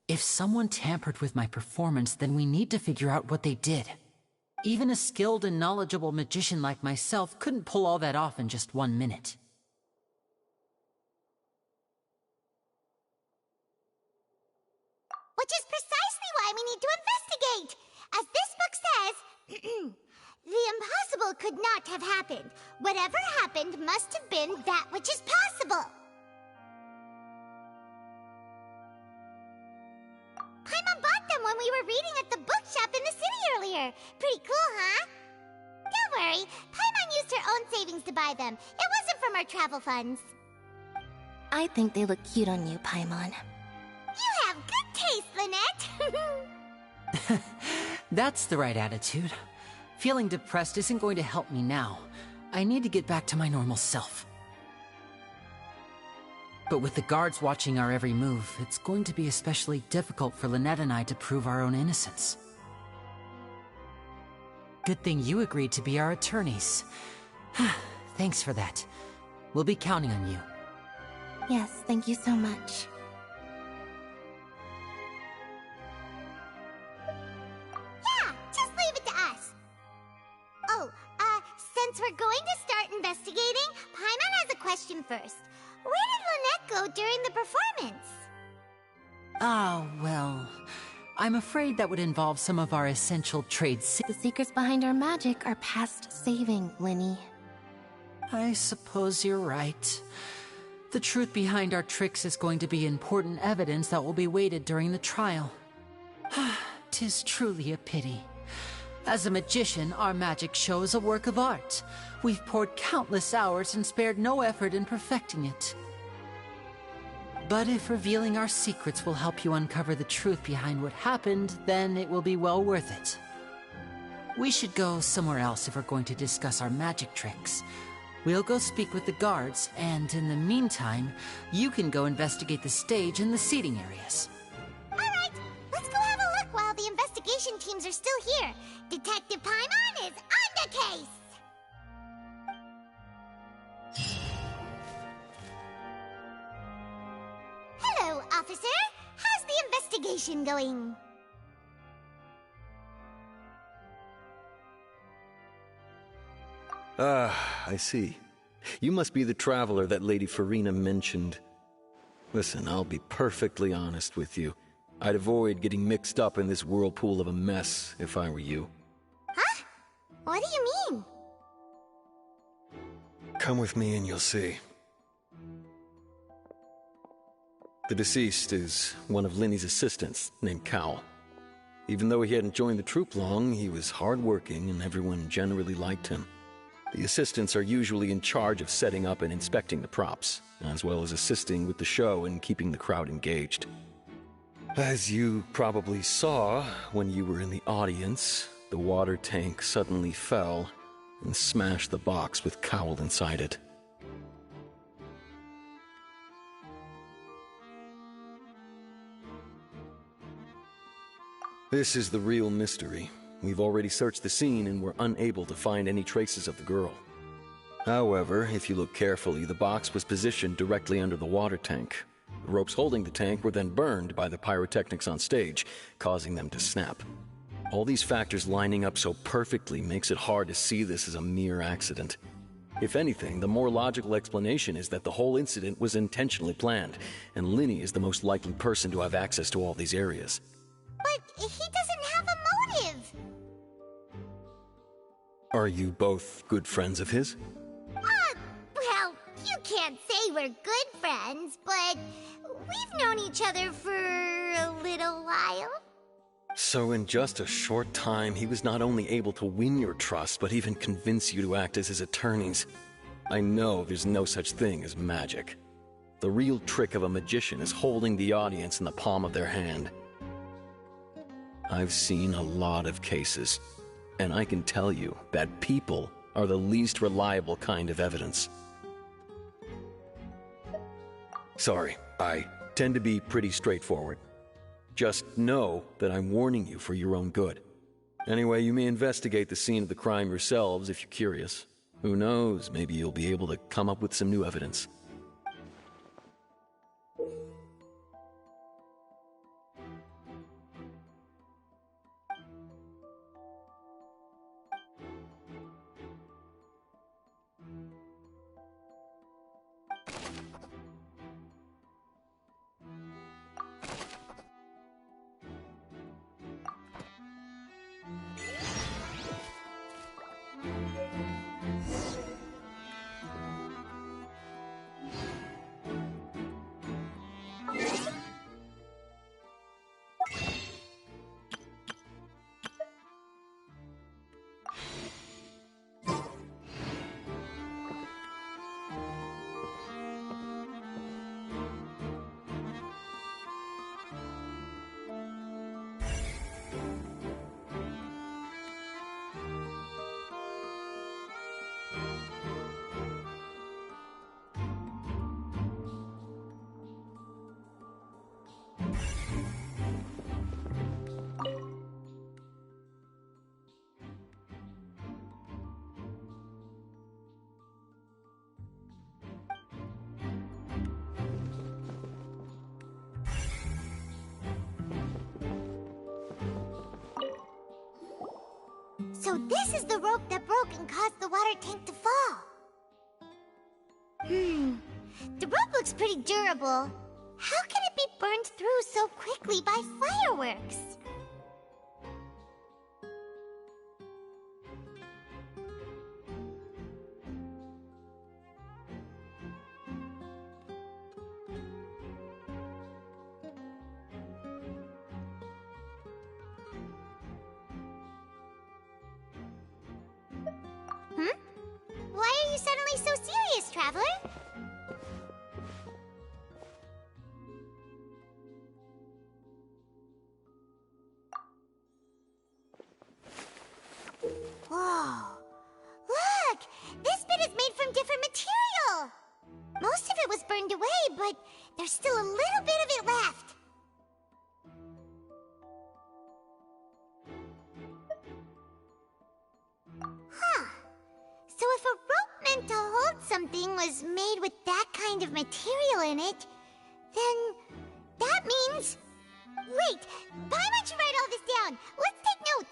If someone tampered with my performance, then we need to figure out what they did. Even a skilled and knowledgeable magician like myself couldn't pull all that off in just 1 minute. Which is precisely why we need to investigate! As this book says, the impossible could not have happened. Whatever happened must have been that which is possible. Paimon bought them when we were reading at the bookshop in the city earlier. Pretty cool, huh? Don't worry, Paimon used her own savings to buy them. It wasn't from our travel funds. I think they look cute on you, Paimon. You have good taste, Lynette. That's the right attitude. Feeling depressed isn't going to help me now. I need to get back to my normal self. But with the guards watching our every move, it's going to be especially difficult for Lynette and I to prove our own innocence. Good thing you agreed to be our attorneys. Thanks for that. We'll be counting on you. Yes, thank you so much. Yeah, just leave it to us. Oh, since we're going to start investigating, Paimon has a question first. Where did Lynette go during the performance? Oh, well, I'm afraid that would involve some of our essential trade The secrets behind our magic are past saving, Linny. I suppose you're right. The truth behind our tricks is going to be important evidence that will be weighted during the trial. 'Tis truly a pity. As a magician, our magic show is a work of art. We've poured countless hours and spared no effort in perfecting it. But if revealing our secrets will help you uncover the truth behind what happened, then it will be well worth it. We should go somewhere else if we're going to discuss our magic tricks. We'll go speak with the guards, and in the meantime, you can go investigate the stage and the seating areas. Alright, let's go have a look while the investigation teams are still here. Detective Paimon is on the case! Hello, officer. How's the investigation going? Ah, I see. You must be the traveler that Lady Farina mentioned. Listen, I'll be perfectly honest with you. I'd avoid getting mixed up in this whirlpool of a mess if I were you. Huh? What do you mean? Come with me and you'll see. The deceased is one of Linny's assistants, named Cal. Even though he hadn't joined the troupe long, he was hardworking and everyone generally liked him. The assistants are usually in charge of setting up and inspecting the props, as well as assisting with the show and keeping the crowd engaged. As you probably saw when you were in the audience, the water tank suddenly fell and smashed the box with Cowl inside it. This is the real mystery. We've already searched the scene and were unable to find any traces of the girl. However, if you look carefully, the box was positioned directly under the water tank. The ropes holding the tank were then burned by the pyrotechnics on stage, causing them to snap. All these factors lining up so perfectly makes it hard to see this as a mere accident. If anything, the more logical explanation is that the whole incident was intentionally planned, and Linny is the most likely person to have access to all these areas. But he doesn't have a motive! Are you both good friends of his? Well, you can't say we're good friends, but we've known each other for a little while. So in just a short time, he was not only able to win your trust, but even convince you to act as his attorneys. I know there's no such thing as magic. The real trick of a magician is holding the audience in the palm of their hand. I've seen a lot of cases, and I can tell you that people are the least reliable kind of evidence. Sorry, I tend to be pretty straightforward. Just know that I'm warning you for your own good. Anyway, you may investigate the scene of the crime yourselves if you're curious. Who knows, maybe you'll be able to come up with some new evidence. So this is the rope that broke and caused the water tank to fall. The rope looks pretty durable. How can it be burned through so quickly by fireworks? Why are you suddenly so serious, Traveler? Whoa! Look! This bit is made from different material! Most of it was burned away, but there's still a little bit of it left. Huh. So if a rope meant to hold something was made with that kind of material in it, then that means... Wait! Paimon should write all this down! Let's take notes!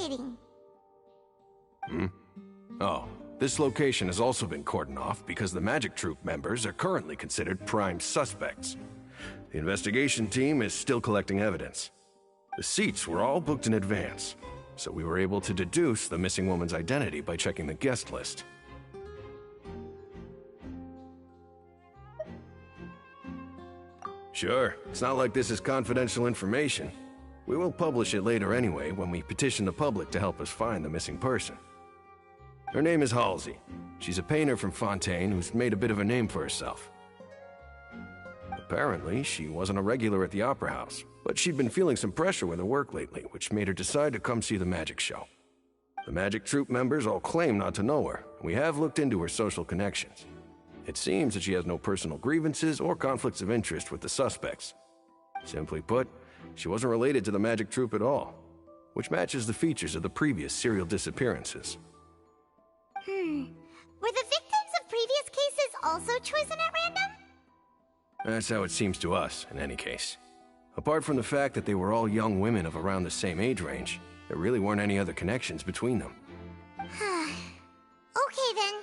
investigating? Oh, this location has also been cordoned off because the Magic Troop members are currently considered prime suspects. The investigation team is still collecting evidence. The seats were all booked in advance, so we were able to deduce the missing woman's identity by checking the guest list. Sure, it's not like this is confidential information. We will publish it later anyway when we petition the public to help us find the missing person. Her name is Halsey. She's a painter from Fontaine who's made a bit of a name for herself. Apparently, she wasn't a regular at the Opera House, but she'd been feeling some pressure with her work lately, which made her decide to come see the magic show. The Magic Troop members all claim not to know her, and we have looked into her social connections. It seems that she has no personal grievances or conflicts of interest with the suspects. Simply put, she wasn't related to the Magic Troop at all, which matches the features of the previous serial disappearances. Were the victims of previous cases also chosen at random? That's how it seems to us, in any case. Apart from the fact that they were all young women of around the same age range, there really weren't any other connections between them. Okay then.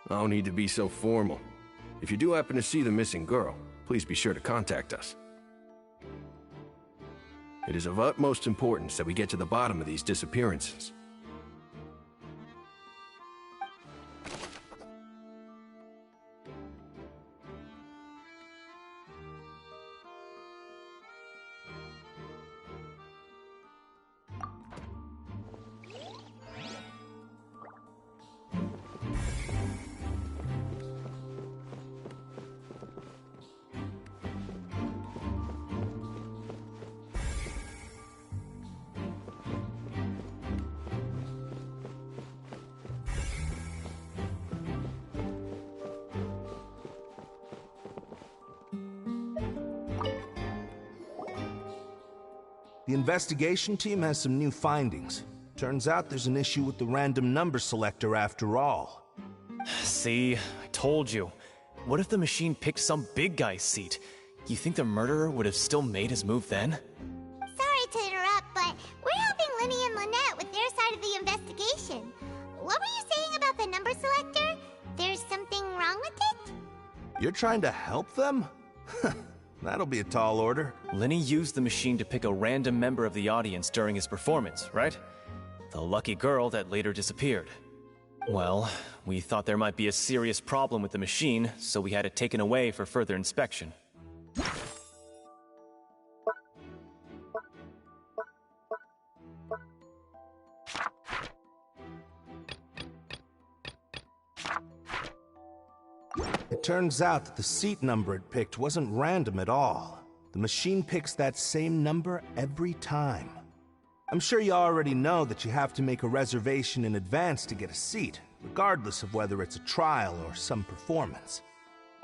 No need to be so formal. If you do happen to see the missing girl, please be sure to contact us. It is of utmost importance that we get to the bottom of these disappearances. The investigation team has some new findings. Turns out there's an issue with the random number selector after all. See, I told you. What if the machine picked some big guy's seat? You think the murderer would have still made his move then? Sorry to interrupt, but we're helping Linny and Lynette with their side of the investigation. What were you saying about the number selector? There's something wrong with it? You're trying to help them? That'll be a tall order. Linny used the machine to pick a random member of the audience during his performance, right? The lucky girl that later disappeared. Well, we thought there might be a serious problem with the machine, so we had it taken away for further inspection. It turns out that the seat number it picked wasn't random at all. The machine picks that same number every time. I'm sure you already know that you have to make a reservation in advance to get a seat, regardless of whether it's a trial or some performance.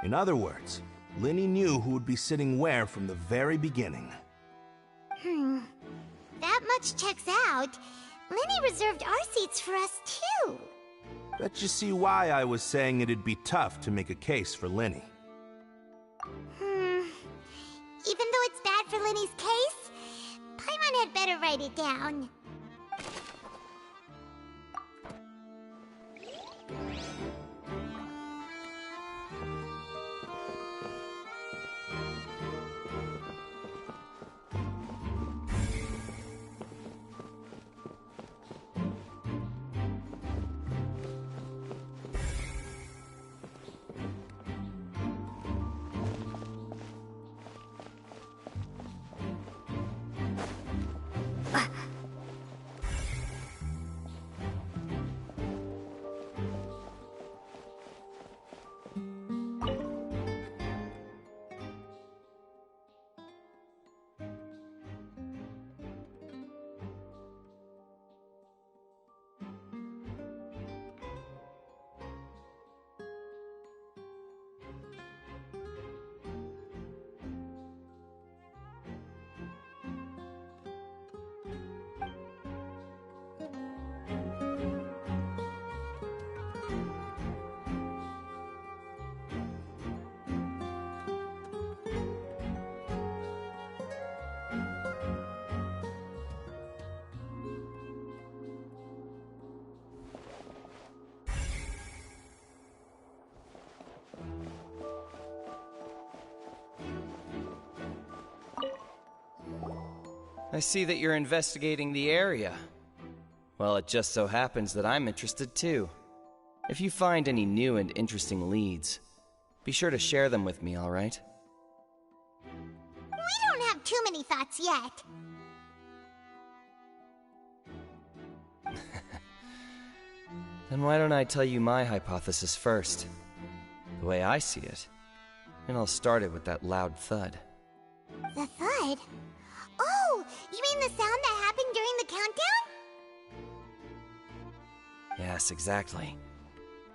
In other words, Linny knew who would be sitting where from the very beginning. That much checks out. Linny reserved our seats for us too. Bet you see why I was saying it'd be tough to make a case for Linny. Even though it's bad for Linny's case, Paimon had better write it down. I see that you're investigating the area. Well, it just so happens that I'm interested too. If you find any new and interesting leads, be sure to share them with me, alright? We don't have too many thoughts yet. Then why don't I tell you my hypothesis first? The way I see it. And I'll start it with that loud thud. The thud? Oh, you mean the sound that happened during the countdown? Yes, exactly.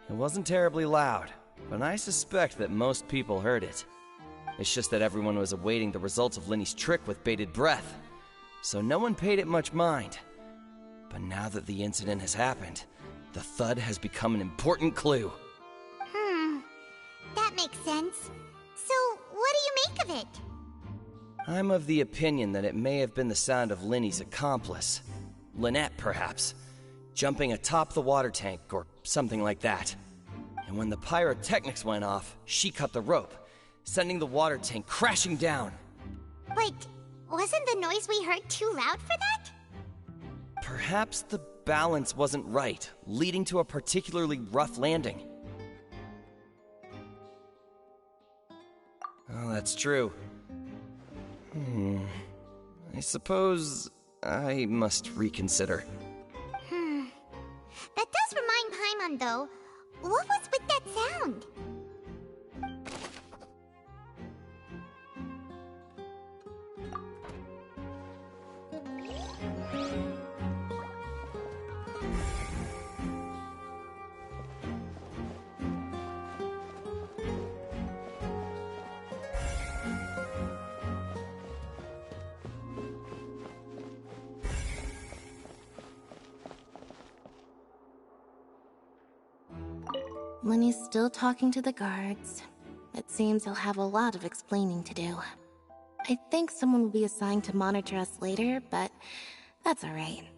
It wasn't terribly loud, but I suspect that most people heard it. It's just that everyone was awaiting the results of Linny's trick with bated breath, so no one paid it much mind. But now that the incident has happened, the thud has become an important clue. That makes sense. So, what do you make of it? I'm of the opinion that it may have been the sound of Linny's accomplice. Lynette, perhaps. Jumping atop the water tank, or something like that. And when the pyrotechnics went off, she cut the rope, sending the water tank crashing down. But wasn't the noise we heard too loud for that? Perhaps the balance wasn't right, leading to a particularly rough landing. Oh, that's true. I suppose I must reconsider. That does remind Paimon, though. What was with that sound? Linny's still talking to the guards. It seems he'll have a lot of explaining to do. I think someone will be assigned to monitor us later, but that's alright.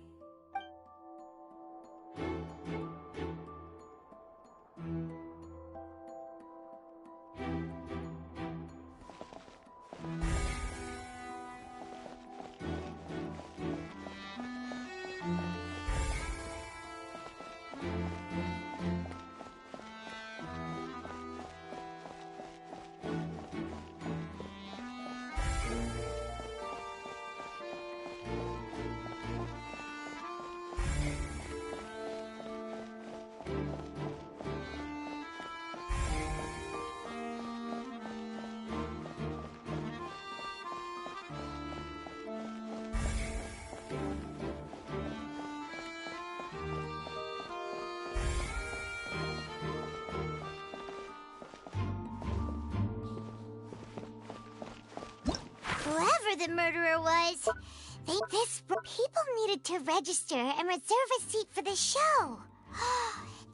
Whoever the murderer was, people needed to register and reserve a seat for the show.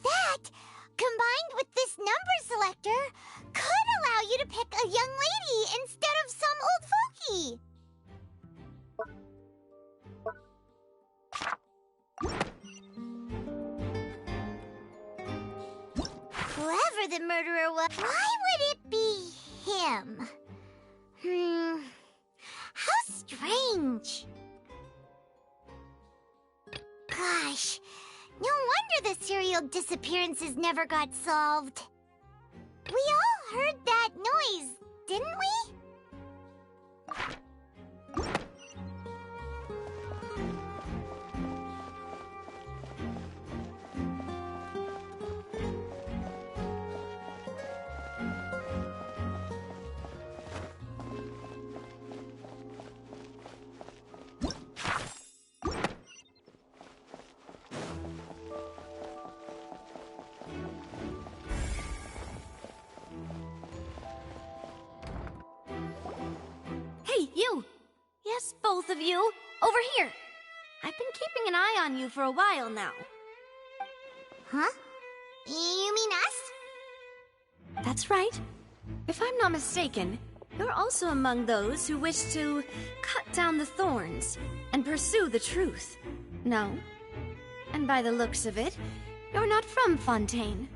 That, combined with this number selector, could allow you to pick a young lady instead of some old fogey. Whoever the murderer was, why would it be him? How strange. Gosh, no wonder the serial disappearances never got solved. We all heard that noise, didn't we? Hey, you! Yes, both of you! Over here! I've been keeping an eye on you for a while now. Huh? You mean us? That's right. If I'm not mistaken, you're also among those who wish to cut down the thorns and pursue the truth. No? And by the looks of it, you're not from Fontaine.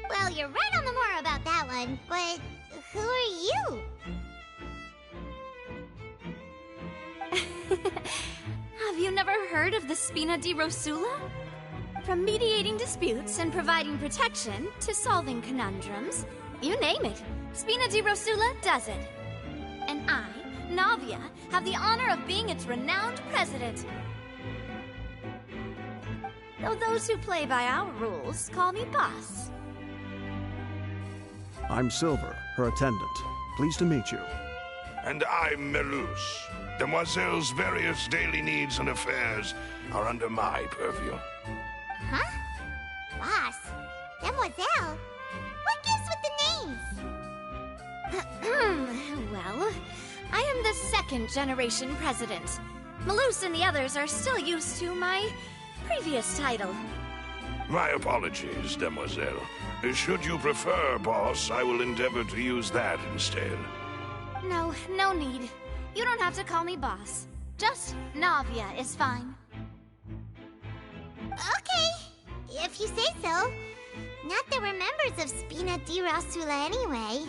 Well, you're right on the more about that one, but who are you? Have you never heard of the Spina di Rosula? From mediating disputes and providing protection to solving conundrums, you name it, Spina di Rosula does it. And I, Navia, have the honor of being its renowned president. Though those who play by our rules call me boss. I'm Silver, her attendant. Pleased to meet you. And I'm Melus. Demoiselle's various daily needs and affairs are under my purview. Huh? Boss? Demoiselle? What gives with the names? Well, I am the second generation president. Melus and the others are still used to my previous title. My apologies, Demoiselle. Should you prefer, boss, I will endeavor to use that instead. No, no need. You don't have to call me boss. Just Navia is fine. Okay, if you say so. Not that we're members of Spina di Rosula anyway.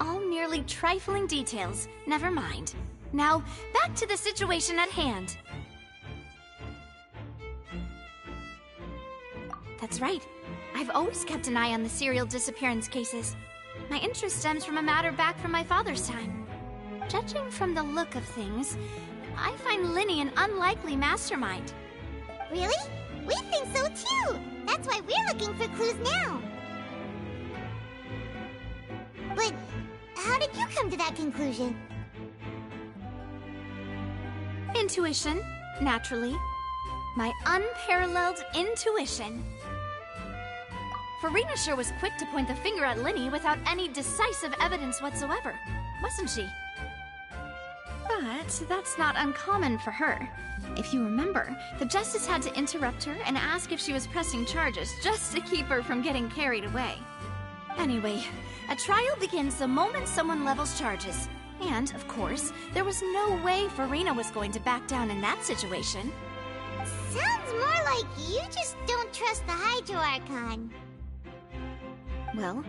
All merely trifling details. Never mind. Now, back to the situation at hand. That's right. I've always kept an eye on the serial disappearance cases. My interest stems from a matter back from my father's time. Judging from the look of things, I find Linny an unlikely mastermind. Really? We think so too! That's why we're looking for clues now. But how did you come to that conclusion? Intuition, naturally. My unparalleled intuition. Farina sure was quick to point the finger at Linny without any decisive evidence whatsoever, wasn't she? But that's not uncommon for her. If you remember, the Justice had to interrupt her and ask if she was pressing charges just to keep her from getting carried away. Anyway, a trial begins the moment someone levels charges. And, of course, there was no way Farina was going to back down in that situation. Sounds more like you just don't trust the Hydro Archon. Well,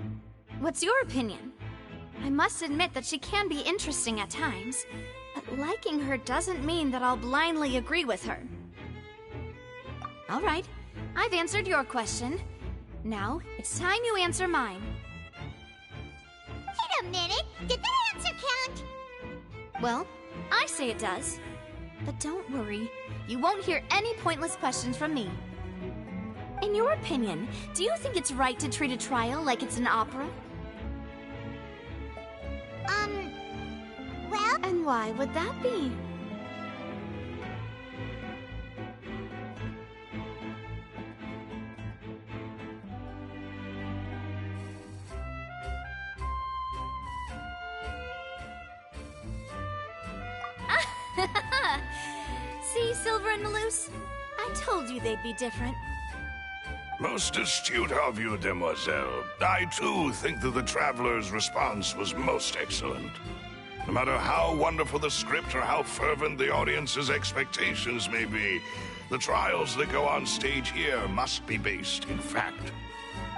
what's your opinion? I must admit that she can be interesting at times, but liking her doesn't mean that I'll blindly agree with her. All right, I've answered your question. Now, it's time you answer mine. Wait a minute! Did that answer count? Well, I say it does. But don't worry, you won't hear any pointless questions from me. In your opinion, do you think it's right to treat a trial like it's an opera? Well... And why would that be? See, Silver and Melus? I told you they'd be different. Most astute of you, Demoiselle. I, too, think that the Traveler's response was most excellent. No matter how wonderful the script or how fervent the audience's expectations may be, the trials that go on stage here must be based in fact.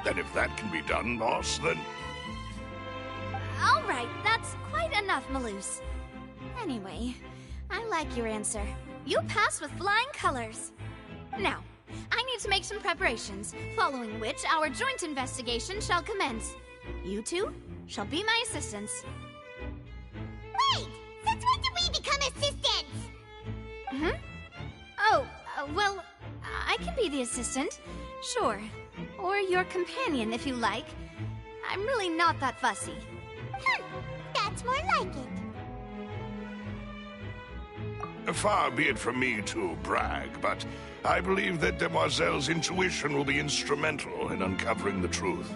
And if that can be done, boss, then... All right, that's quite enough, Melus. Anyway, I like your answer. You pass with flying colors. Now, I need to make some preparations, following which our joint investigation shall commence. You two shall be my assistants. Wait! Since when did we become assistants? Oh, well, I can be the assistant, sure. Or your companion, if you like. I'm really not that fussy. That's more like it. Far be it from me to brag, but I believe that Demoiselle's intuition will be instrumental in uncovering the truth.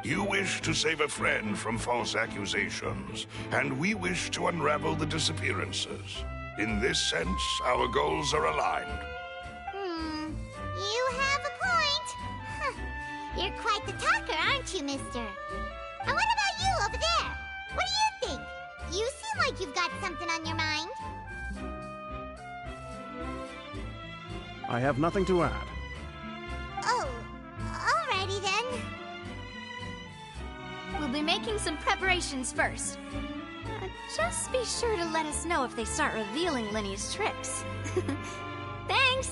You wish to save a friend from false accusations, and we wish to unravel the disappearances. In this sense, our goals are aligned. You have a point. Huh. You're quite the talker, aren't you, mister? And what about you over there? What do you think? You seem like you've got something on your mind. I have nothing to add. Oh, alrighty then. We'll be making some preparations first. Just be sure to let us know if they start revealing Linny's tricks. Thanks!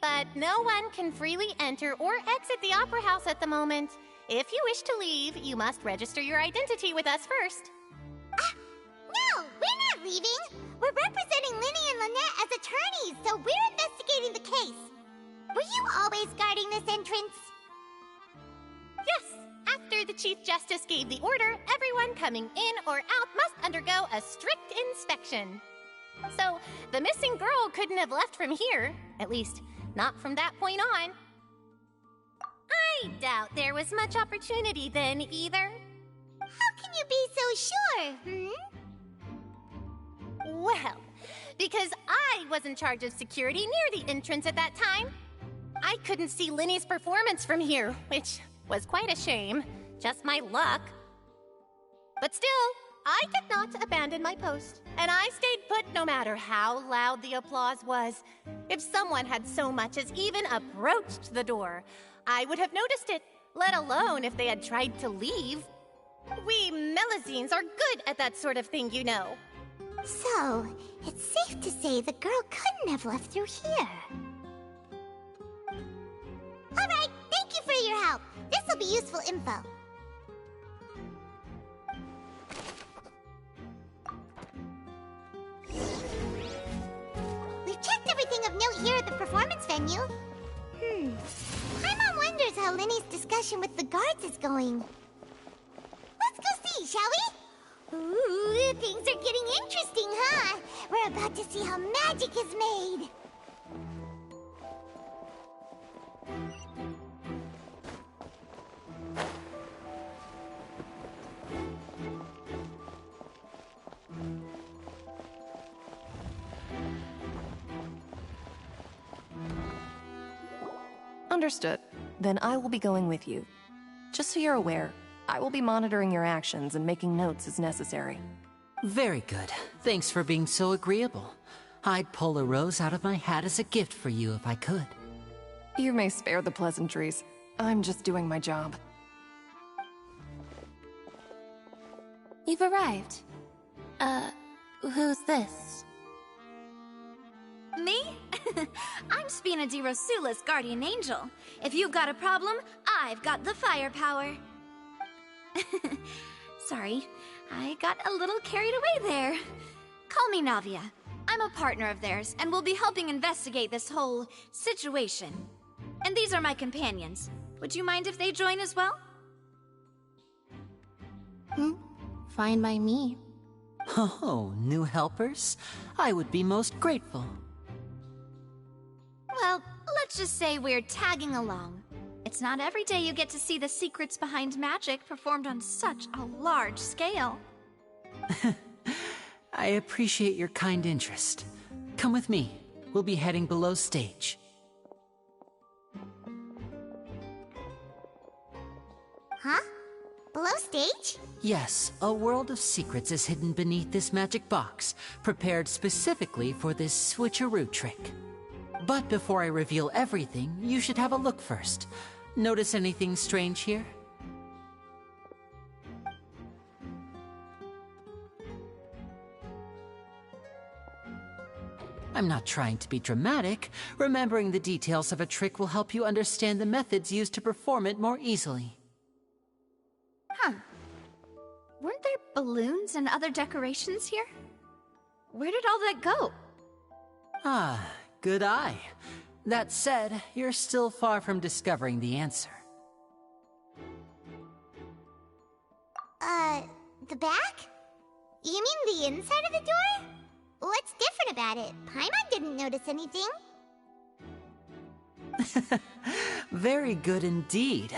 But no one can freely enter or exit the Opera House at the moment. If you wish to leave, you must register your identity with us first. No, we're not leaving. We're representing Linny and Lynette as attorneys, so we're investigating the case. Were you always guarding this entrance? Yes, after the Chief Justice gave the order, everyone coming in or out must undergo a strict inspection. So, the missing girl couldn't have left from here, at least not from that point on. I doubt there was much opportunity then, either. How can you be so sure, Well, because I was in charge of security near the entrance at that time. I couldn't see Linny's performance from here, which was quite a shame. Just my luck. But still, I did not abandon my post, and I stayed put no matter how loud the applause was. If someone had so much as even approached the door, I would have noticed it, let alone if they had tried to leave. We Melusines are good at that sort of thing, you know. So, it's safe to say the girl couldn't have left through here. Alright, thank you for your help. This'll be useful info. We've checked everything of note here at the performance venue. Paimon wonders how Linny's discussion with the guards is going. Let's go see, shall we? Ooh, things are getting interesting, huh? We're about to see how magic is made. Understood. Then I will be going with you. Just so you're aware, I will be monitoring your actions and making notes as necessary. Very good. Thanks for being so agreeable. I'd pull a rose out of my hat as a gift for you if I could. You may spare the pleasantries. I'm just doing my job. You've arrived. Who's this? Me? I'm Spina di Rosula's guardian angel. If you've got a problem, I've got the firepower. Sorry, I got a little carried away there. Call me Navia. I'm a partner of theirs, and we'll be helping investigate this whole situation. And these are my companions. Would you mind if they join as well? Fine by me. Oh, new helpers? I would be most grateful. Well, let's just say we're tagging along. It's not every day you get to see the secrets behind magic performed on such a large scale. I appreciate your kind interest. Come with me. We'll be heading below stage. Huh? Below stage? Yes, a world of secrets is hidden beneath this magic box, prepared specifically for this switcheroo trick. But before I reveal everything, you should have a look first. Notice anything strange here? I'm not trying to be dramatic. Remembering the details of a trick will help you understand the methods used to perform it more easily. Huh. Weren't there balloons and other decorations here? Where did all that go? Ah, good eye. That said, you're still far from discovering the answer. The back? You mean the inside of the door? What's different about it? Paimon didn't notice anything. Very good indeed.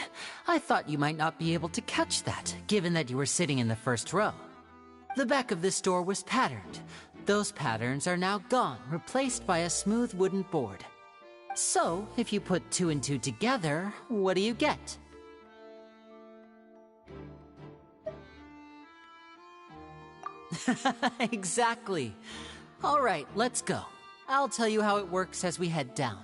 I thought you might not be able to catch that, given that you were sitting in the first row. The back of this door was patterned. Those patterns are now gone, replaced by a smooth wooden board. So, if you put 2 and 2 together, what do you get? Exactly. All right, let's go. I'll tell you how it works as we head down.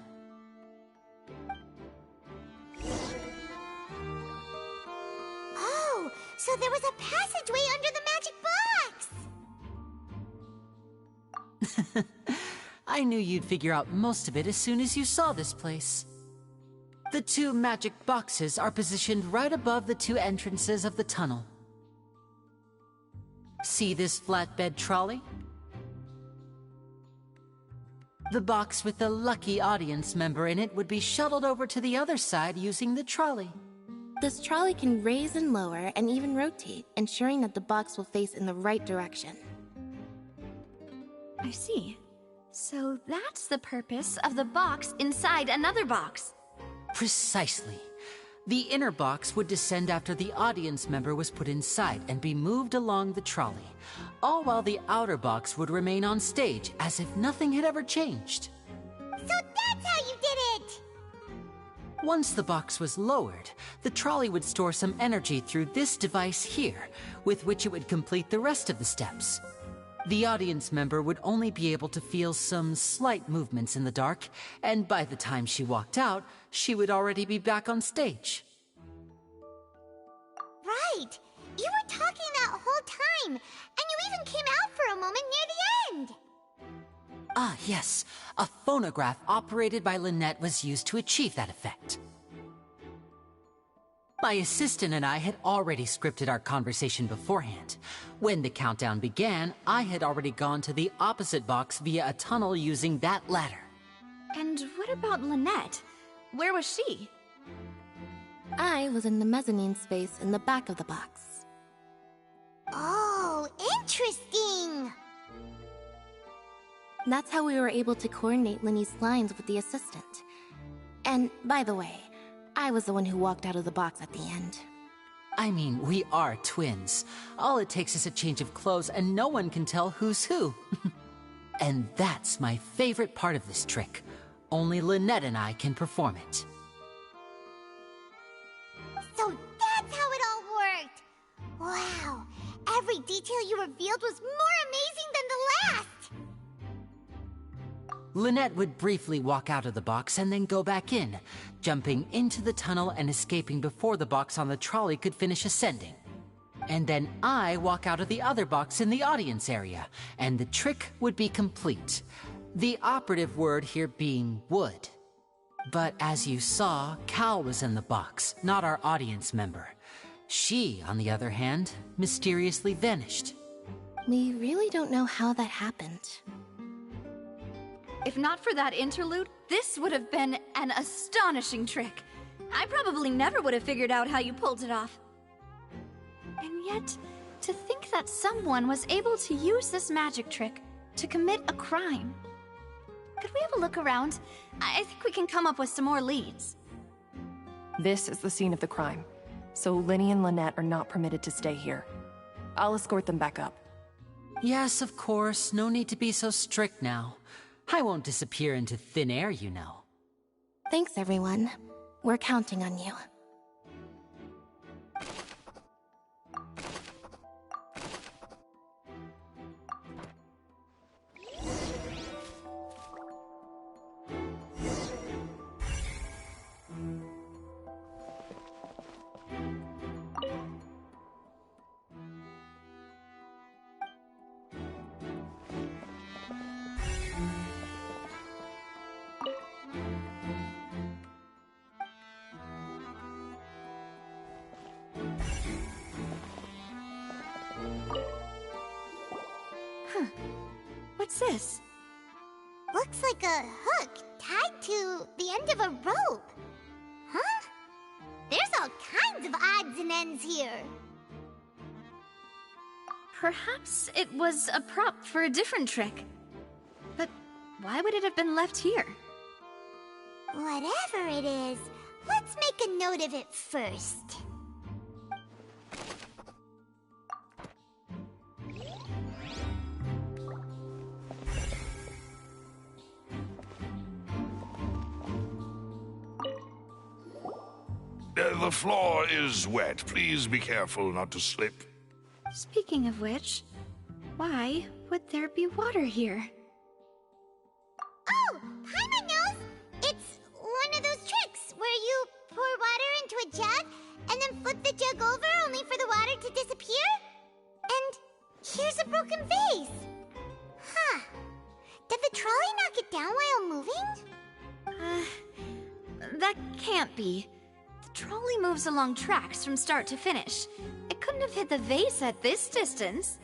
Oh, so there was a passageway under the magic box! I knew you'd figure out most of it as soon as you saw this place. The 2 magic boxes are positioned right above the 2 entrances of the tunnel. See this flatbed trolley? The box with the lucky audience member in it would be shuttled over to the other side using the trolley. This trolley can raise and lower and even rotate, ensuring that the box will face in the right direction. I see. So that's the purpose of the box inside another box. Precisely. The inner box would descend after the audience member was put inside and be moved along the trolley, all while the outer box would remain on stage as if nothing had ever changed. So that's how you did it! Once the box was lowered, the trolley would store some energy through this device here, with which it would complete the rest of the steps. The audience member would only be able to feel some slight movements in the dark, and by the time she walked out, she would already be back on stage. Right! You were talking that whole time, and you even came out for a moment near the end! Ah, yes. A phonograph operated by Lynette was used to achieve that effect. My assistant and I had already scripted our conversation beforehand. When the countdown began, I had already gone to the opposite box via a tunnel using that ladder. And what about Lynette? Where was she? I was in the mezzanine space in the back of the box. Oh, interesting! That's how we were able to coordinate Linny's lines with the assistant. And, by the way, I was the one who walked out of the box at the end. I mean, we are twins. All it takes is a change of clothes and no one can tell who's who. And that's my favorite part of this trick. Only Lynette and I can perform it. So that's how it all worked! Wow, every detail you revealed was more amazing than the last! Lynette would briefly walk out of the box and then go back in, jumping into the tunnel and escaping before the box on the trolley could finish ascending. And then I walk out of the other box in the audience area, and the trick would be complete. The operative word here being would. But as you saw, Cal was in the box, not our audience member. She, on the other hand, mysteriously vanished. We really don't know how that happened. If not for that interlude, this would have been an astonishing trick. I probably never would have figured out how you pulled it off. And yet, to think that someone was able to use this magic trick to commit a crime. Could we have a look around? I think we can come up with some more leads. This is the scene of the crime, so Linny and Lynette are not permitted to stay here. I'll escort them back up. Yes, of course. No need to be so strict now. I won't disappear into thin air, you know. Thanks, everyone. We're counting on you. What's this? Looks like a hook tied to the end of a rope. Huh? There's all kinds of odds and ends here. Perhaps it was a prop for a different trick. But why would it have been left here? Whatever it is, let's make a note of it first. The floor is wet. Please be careful not to slip. Speaking of which, why would there be water here? Oh, Paimon knows! It's one of those tricks where you pour water into a jug and then flip the jug over only for the water to disappear? And here's a broken vase. Huh. Did the trolley knock it down while moving? That can't be. The trolley moves along tracks from start to finish. It couldn't have hit the vase at this distance.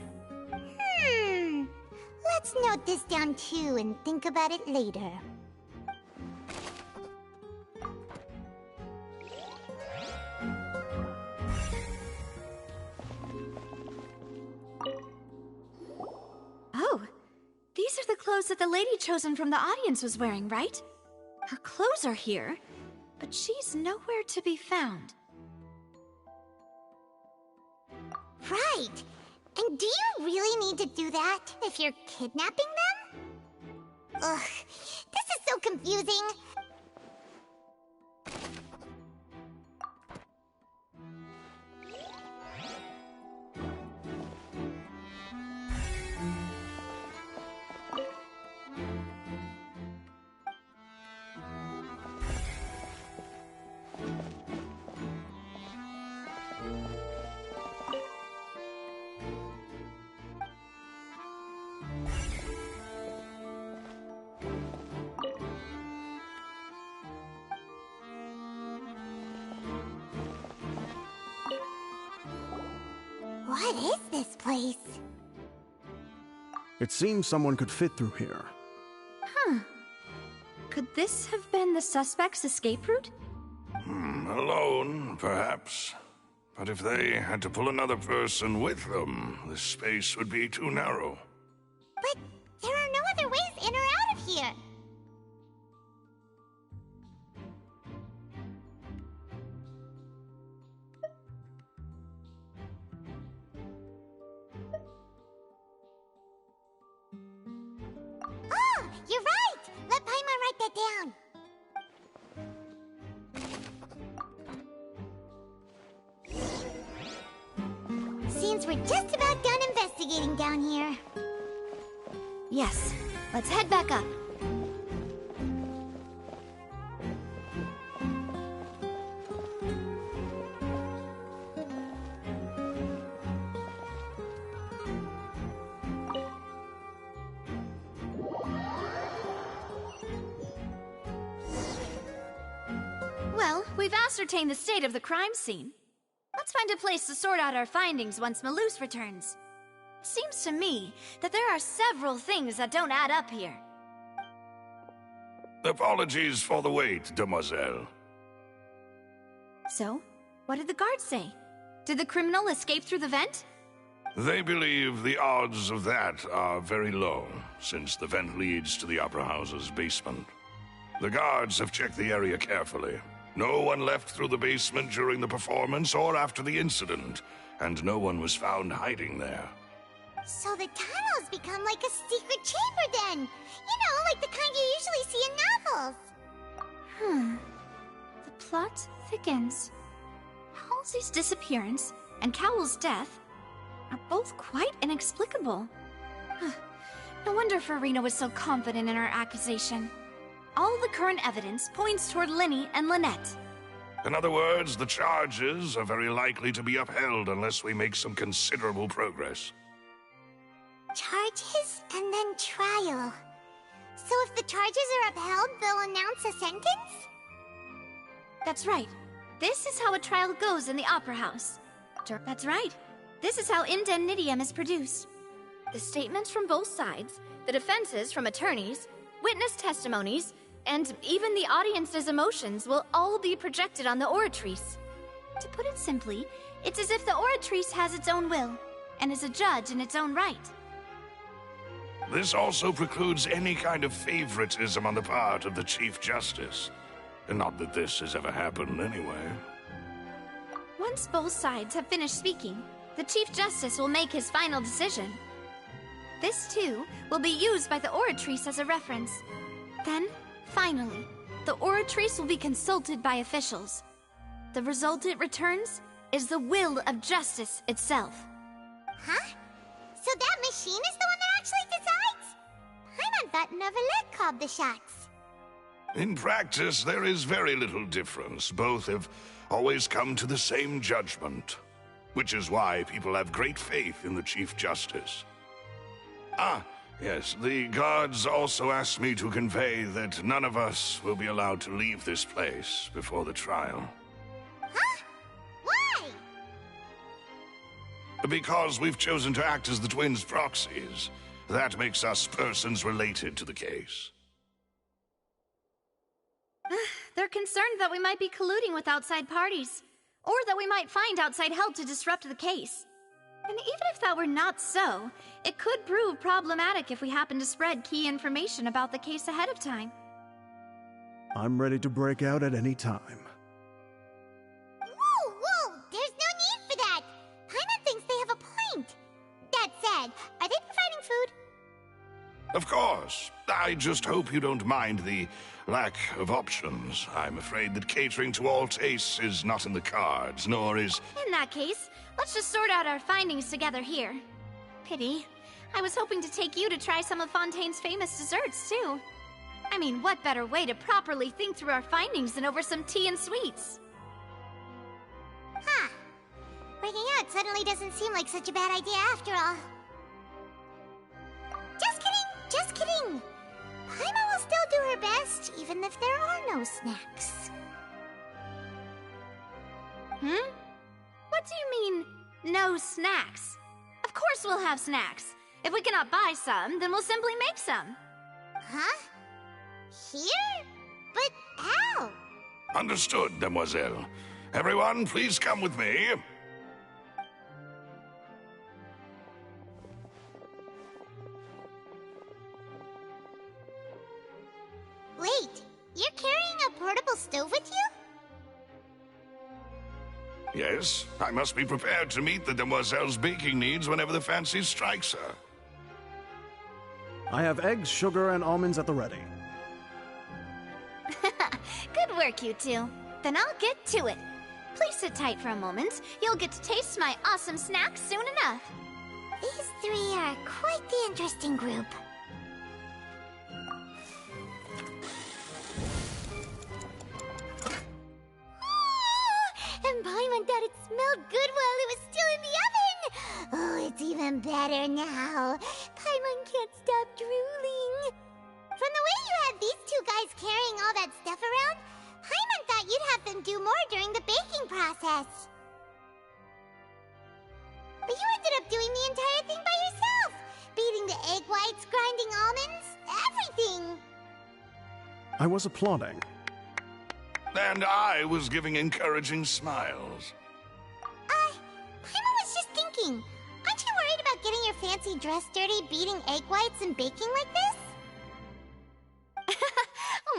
Let's note this down too and think about it later. Oh, these are the clothes that the lady chosen from the audience was wearing, right? Her clothes are here, but she's nowhere to be found. Right. And do you really need to do that if you're kidnapping them? Ugh, this is so confusing. What is this place? It seems someone could fit through here. Huh. Could this have been the suspect's escape route? Alone, perhaps. But if they had to pull another person with them, the space would be too narrow. But there are no other ways in or out of here. Oh, you're right! Let Paimon write that down. Seems we're just about done investigating down here. Yes. Let's head back up. Well, we've ascertained the state of the crime scene. Let's find a place to sort out our findings once Malus returns. It seems to me that there are several things that don't add up here. Apologies for the wait, demoiselle. So, what did the guards say? Did the criminal escape through the vent? They believe the odds of that are very low, since the vent leads to the Opera House's basement. The guards have checked the area carefully. No one left through the basement during the performance or after the incident, and no one was found hiding there. So the tunnels become like a secret chamber then! You know, like the kind you usually see in novels! The plot thickens. Halsey's disappearance and Cowell's death are both quite inexplicable. No wonder Farina was so confident in her accusation. All the current evidence points toward Linny and Lynette. In other words, the charges are very likely to be upheld unless we make some considerable progress. Charges and then trial. So if the charges are upheld, they'll announce a sentence? That's right. This is how a trial goes in the Opera House. That's right. This is how indemnitium is produced. The statements from both sides, the defenses from attorneys, witness testimonies, and even the audience's emotions will all be projected on the oratrice. To put it simply, it's as if the oratrice has its own will, and is a judge in its own right. This also precludes any kind of favoritism on the part of the Chief Justice. Not that this has ever happened anyway. Once both sides have finished speaking, the Chief Justice will make his final decision. This, too, will be used by the Oratrice as a reference. Then, finally, the Oratrice will be consulted by officials. The result it returns is the will of justice itself. Huh? So that machine is the one that actually decides? Paimon thought Neuvillette called the shots. In practice, there is very little difference. Both have always come to the same judgment, which is why people have great faith in the Chief Justice. Ah, yes, the guards also asked me to convey that none of us will be allowed to leave this place before the trial. Huh? Why? Because we've chosen to act as the twins' proxies. That makes us persons related to the case. They're concerned that we might be colluding with outside parties, or that we might find outside help to disrupt the case. And even if that were not so, it could prove problematic if we happen to spread key information about the case ahead of time. I'm ready to break out at any time. Whoa! There's no need for that! Paimon thinks they have a point. That said, are they providing food? Of course. I just hope you don't mind the lack of options. I'm afraid that catering to all tastes is not in the cards, nor is... In that case, let's just sort out our findings together here. Pity. I was hoping to take you to try some of Fontaine's famous desserts, too. I mean, what better way to properly think through our findings than over some tea and sweets? Huh. Breaking out suddenly doesn't seem like such a bad idea after all. Just kidding! Paimon will still do her best, even if there are no snacks. What do you mean, no snacks? Of course we'll have snacks. If we cannot buy some, then we'll simply make some. Huh? Here? But how? Understood, Demoiselle. Everyone, please come with me. Wait, you're carrying a portable stove with you? Yes, I must be prepared to meet the Demoiselle's baking needs whenever the fancy strikes her. I have eggs, sugar, and almonds at the ready. Good work, you two. Then I'll get to it. Please sit tight for a moment. You'll get to taste my awesome snacks soon enough. These three are quite the interesting group. And Paimon thought it smelled good while it was still in the oven! Oh, it's even better now. Paimon can't stop drooling. From the way you had these two guys carrying all that stuff around, Paimon thought you'd have them do more during the baking process. But you ended up doing the entire thing by yourself! Beating the egg whites, grinding almonds, everything! I was applauding. And I was giving encouraging smiles. Paimon was just thinking, aren't you worried about getting your fancy dress dirty beating egg whites and baking like this?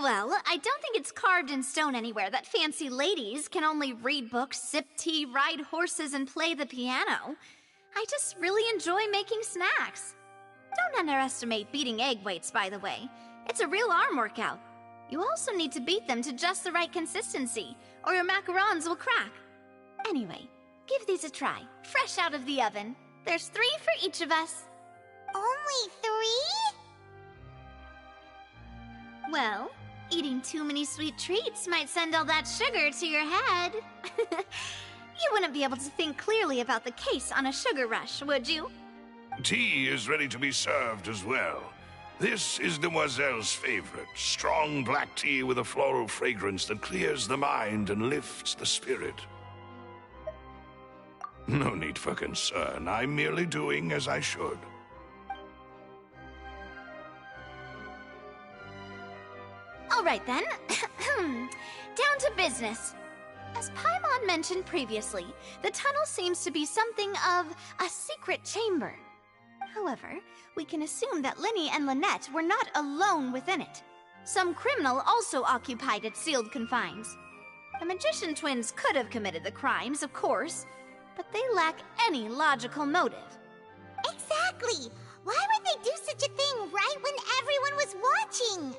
Well, I don't think it's carved in stone anywhere that fancy ladies can only read books, sip tea, ride horses, and play the piano. I just really enjoy making snacks. Don't underestimate beating egg whites, by the way. It's a real arm workout. You also need to beat them to just the right consistency, or your macarons will crack. Anyway, give these a try, fresh out of the oven. There's 3 for each of us. Only 3? Well, eating too many sweet treats might send all that sugar to your head. You wouldn't be able to think clearly about the case on a sugar rush, would you? Tea is ready to be served as well. This is Demoiselle's favorite, strong black tea with a floral fragrance that clears the mind and lifts the spirit. No need for concern. I'm merely doing as I should. All right then. Down to business. As Paimon mentioned previously, the tunnel seems to be something of a secret chamber. However, we can assume that Lyney and Lynette were not alone within it. Some criminal also occupied its sealed confines. The magician twins could have committed the crimes, of course, but they lack any logical motive. Exactly! Why would they do such a thing right when everyone was watching?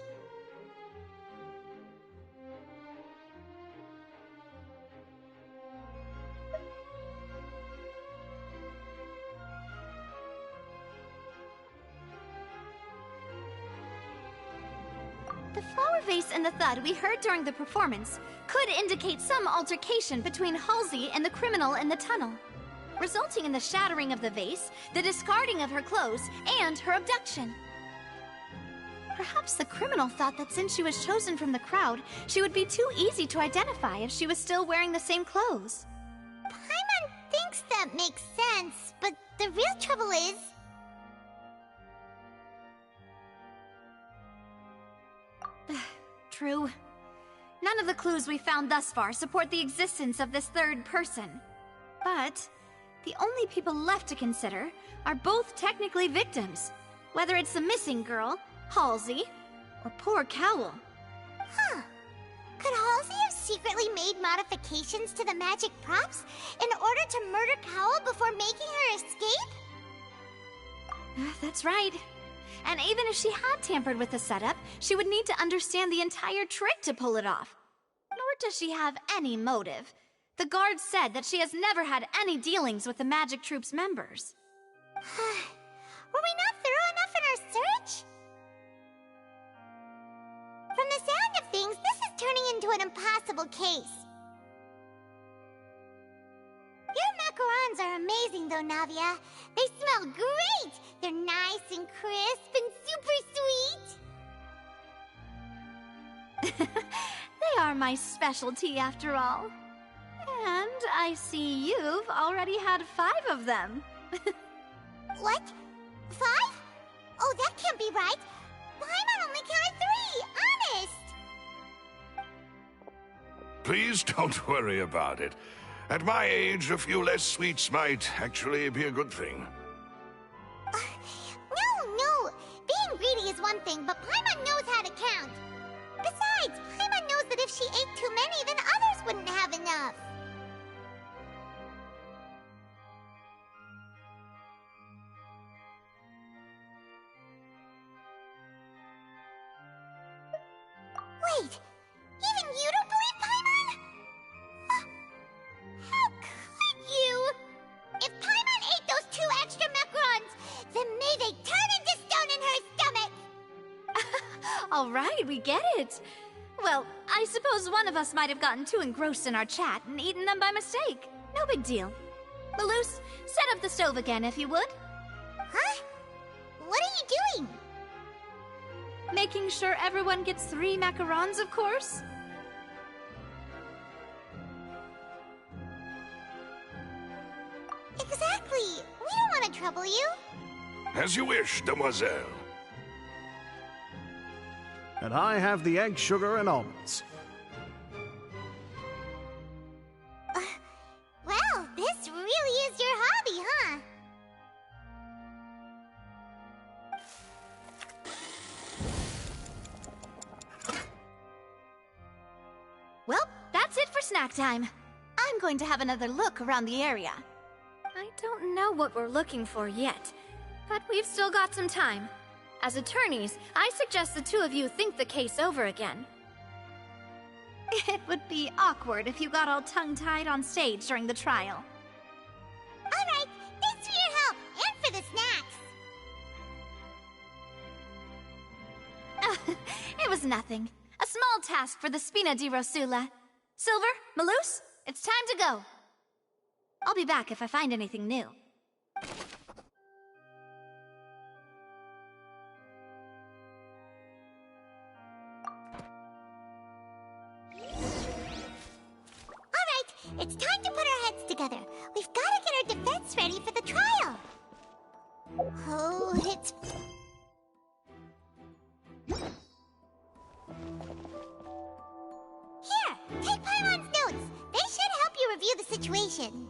The flower vase and the thud we heard during the performance could indicate some altercation between Halsey and the criminal in the tunnel, resulting in the shattering of the vase, the discarding of her clothes, and her abduction. Perhaps the criminal thought that since she was chosen from the crowd, she would be too easy to identify if she was still wearing the same clothes. Paimon thinks that makes sense, but the real trouble is... True. None of the clues we found thus far support the existence of this third person. But the only people left to consider are both technically victims, whether it's the missing girl, Halsey, or poor Cowl. Huh. Could Halsey have secretly made modifications to the magic props in order to murder Cowl before making her escape? That's right. And even if she had tampered with the setup, she would need to understand the entire trick to pull it off. Nor does she have any motive. The guard said that she has never had any dealings with the Magic Troop's members. Were we not thorough enough in our search? From the sound of things, this is turning into an impossible case. Your macarons are amazing, though, Navia. They smell great! They're nice and crisp and super sweet. They are my specialty, after all. And I see you've already had 5 of them. What? 5? Oh, that can't be right. Paimon only counted 3, honest! Please don't worry about it. At my age, a few less sweets might actually be a good thing. No. Being greedy is one thing, but Paimon knows how to count. Besides, Paimon knows that if she ate too many, then others wouldn't have enough. Wait, even you don't believe Paimon? How could you? If Paimon ate those 2 extra macarons, then may they turn into stone in her stomach! All right, we get it. Well, I suppose one of us might have gotten too engrossed in our chat and eaten them by mistake. No big deal. Maloose, set up the stove again if you would. Huh? What are you doing? Making sure everyone gets 3 macarons, of course. Exactly. We don't want to trouble you. As you wish, demoiselle. And I have the egg, sugar, and almonds. Well, this really is your hobby, huh? Well, that's it for snack time. I'm going to have another look around the area. I don't know what we're looking for yet, but we've still got some time. As attorneys, I suggest the 2 of you think the case over again. It would be awkward if you got all tongue-tied on stage during the trial. All right, thanks for your help, and for the snacks. It was nothing. A small task for the Spina di Rosula. Silver, Maloose, it's time to go. I'll be back if I find anything new. All right, it's time to put our heads together. We've got to get our defense ready for the trial. Oh, it's... Here, take Paimon's notes. They should help you review the situation.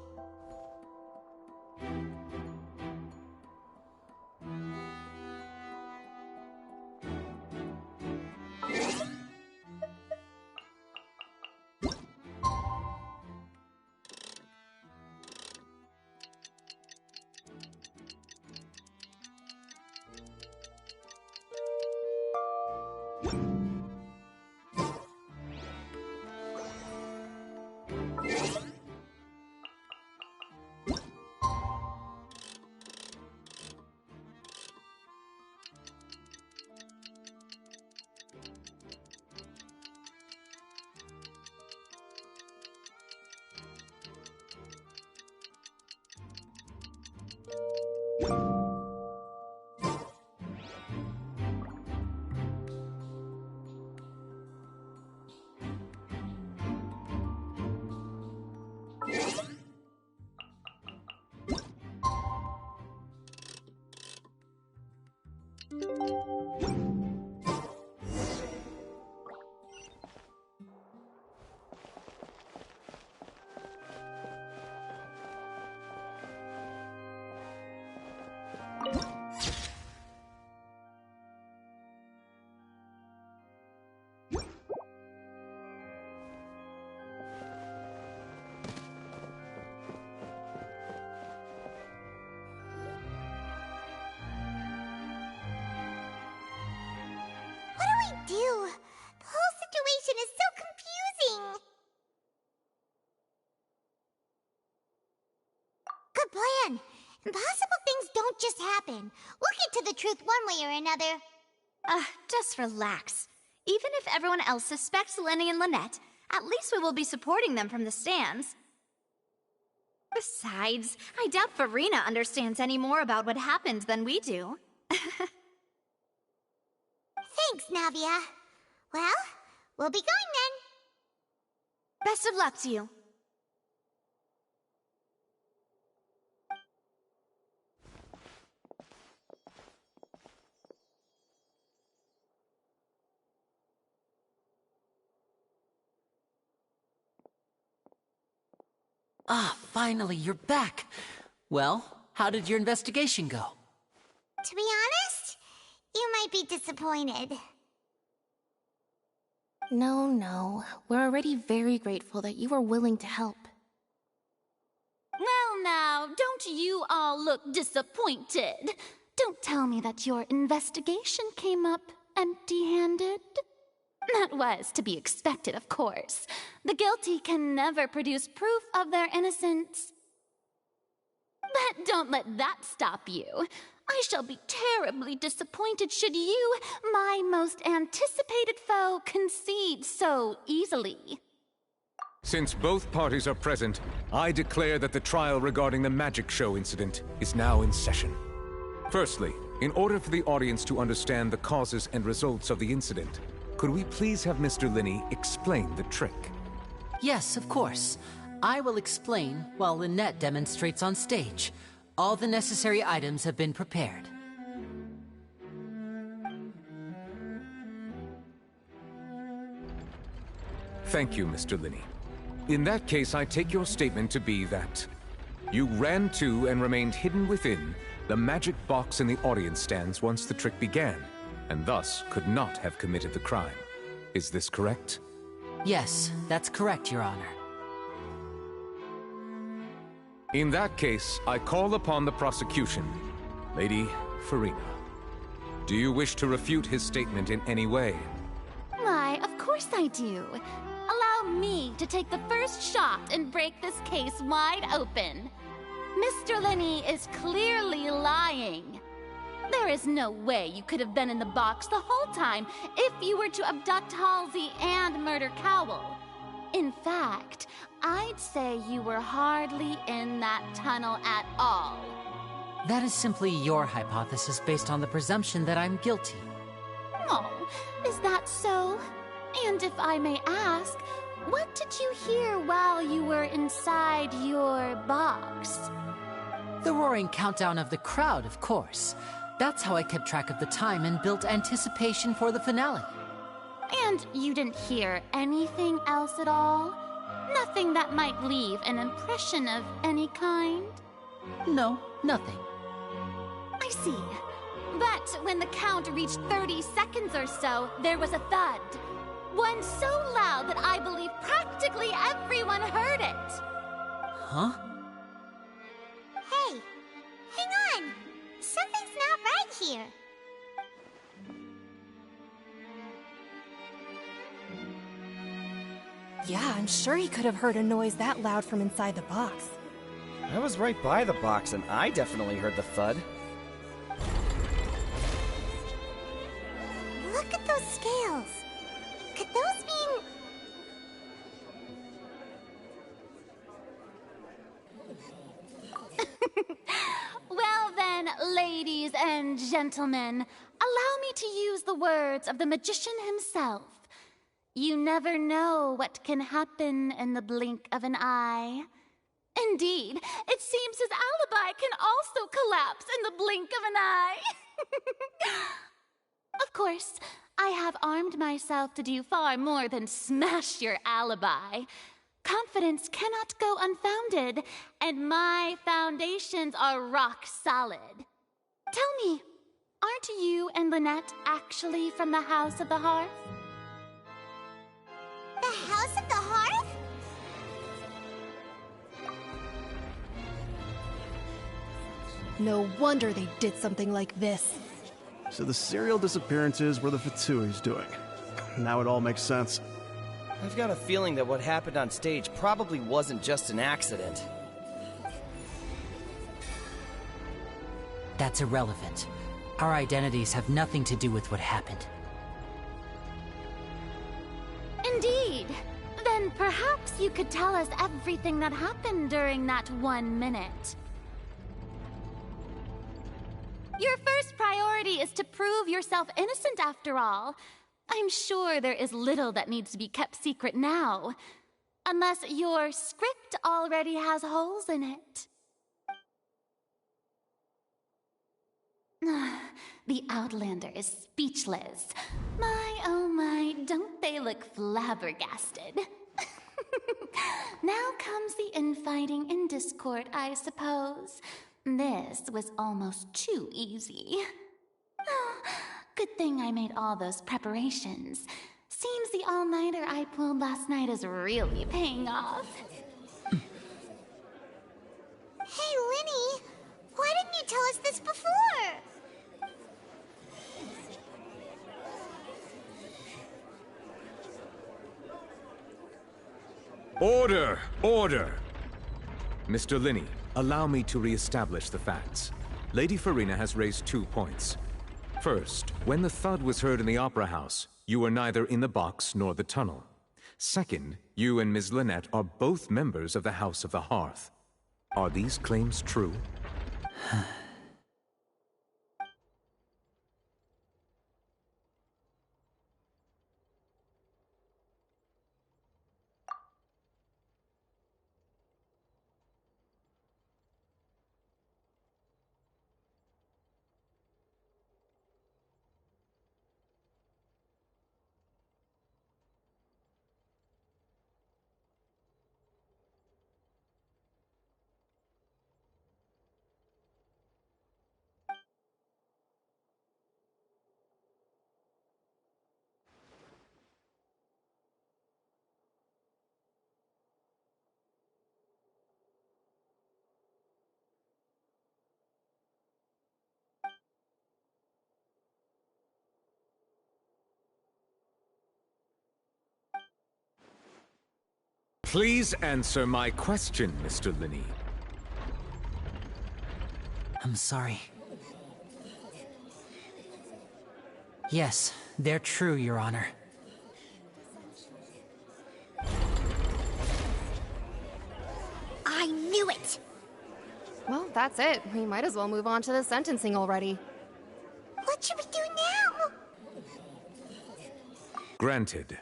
do? The whole situation is so confusing. Good plan. Impossible things don't just happen. We'll get to the truth one way or another. Just relax. Even if everyone else suspects Lenny and Lynette, at least we will be supporting them from the stands. Besides, I doubt Farina understands any more about what happened than we do. Thanks, Navia. Well, we'll be going then. Best of luck to you. Ah, finally, you're back. Well, how did your investigation go? To be honest, you might be disappointed. No. We're already very grateful that you were willing to help. Well now, don't you all look disappointed? Don't tell me that your investigation came up empty-handed. That was to be expected, of course. The guilty can never produce proof of their innocence. But don't let that stop you. I shall be terribly disappointed should you, my most anticipated foe, concede so easily. Since both parties are present, I declare that the trial regarding the magic show incident is now in session. Firstly, in order for the audience to understand the causes and results of the incident, could we please have Mr. Linney explain the trick? Yes, of course. I will explain while Lynette demonstrates on stage. All the necessary items have been prepared. Thank you, Mr. Linney. In that case, I take your statement to be that you ran to and remained hidden within the magic box in the audience stands once the trick began, and thus could not have committed the crime. Is this correct? Yes, that's correct, Your Honor. In that case, I call upon the prosecution. Lady Farina, do you wish to refute his statement in any way? Why, of course I do. Allow me to take the first shot and break this case wide open. Mr. Linney is clearly lying. There is no way you could have been in the box the whole time if you were to abduct Halsey and murder Cowell. In fact, I'd say you were hardly in that tunnel at all. That is simply your hypothesis based on the presumption that I'm guilty. Oh, is that so? And if I may ask, what did you hear while you were inside your box? The roaring countdown of the crowd, of course. That's how I kept track of the time and built anticipation for the finale. And you didn't hear anything else at all? Nothing that might leave an impression of any kind? No, nothing. I see. But when the count reached 30 seconds or so, there was a thud. One so loud that I believe practically everyone heard it. Huh? Hey, hang on. Something's not right here. Yeah, I'm sure he could have heard a noise that loud from inside the box. I was right by the box, and I definitely heard the thud. Look at those scales. Could those mean... Well then, ladies and gentlemen, allow me to use the words of the magician himself. You never know what can happen in the blink of an eye. Indeed, it seems his alibi can also collapse in the blink of an eye. Of course, I have armed myself to do far more than smash your alibi. Confidence cannot go unfounded, and my foundations are rock solid. Tell me, aren't you and Lynette actually from the House of the Hearth? The House of the Hearth? No wonder they did something like this. So the serial disappearances were the Fatsui's doing. Now it all makes sense. I've got a feeling that what happened on stage probably wasn't just an accident. That's irrelevant. Our identities have nothing to do with what happened. Indeed. Then perhaps you could tell us everything that happened during that 1 minute. Your first priority is to prove yourself innocent after all. I'm sure there is little that needs to be kept secret now. Unless your script already has holes in it. The Outlander is speechless. My, oh my, don't they look flabbergasted? Now comes the infighting and discord, I suppose. This was almost too easy. Good thing I made all those preparations. Seems the all-nighter I pulled last night is really paying off. Hey, Linny! Why didn't you tell us this before? Order! Order! Mr. Linney, allow me to re-establish the facts. Lady Farina has raised 2 points. First, when the thud was heard in the Opera House, you were neither in the box nor the tunnel. Second, you and Ms. Lynette are both members of the House of the Hearth. Are these claims true? Please answer my question, Mr. Linney. I'm sorry. Yes, they're true, Your Honor. I knew it! Well, that's it. We might as well move on to the sentencing already. What should we do now? Granted.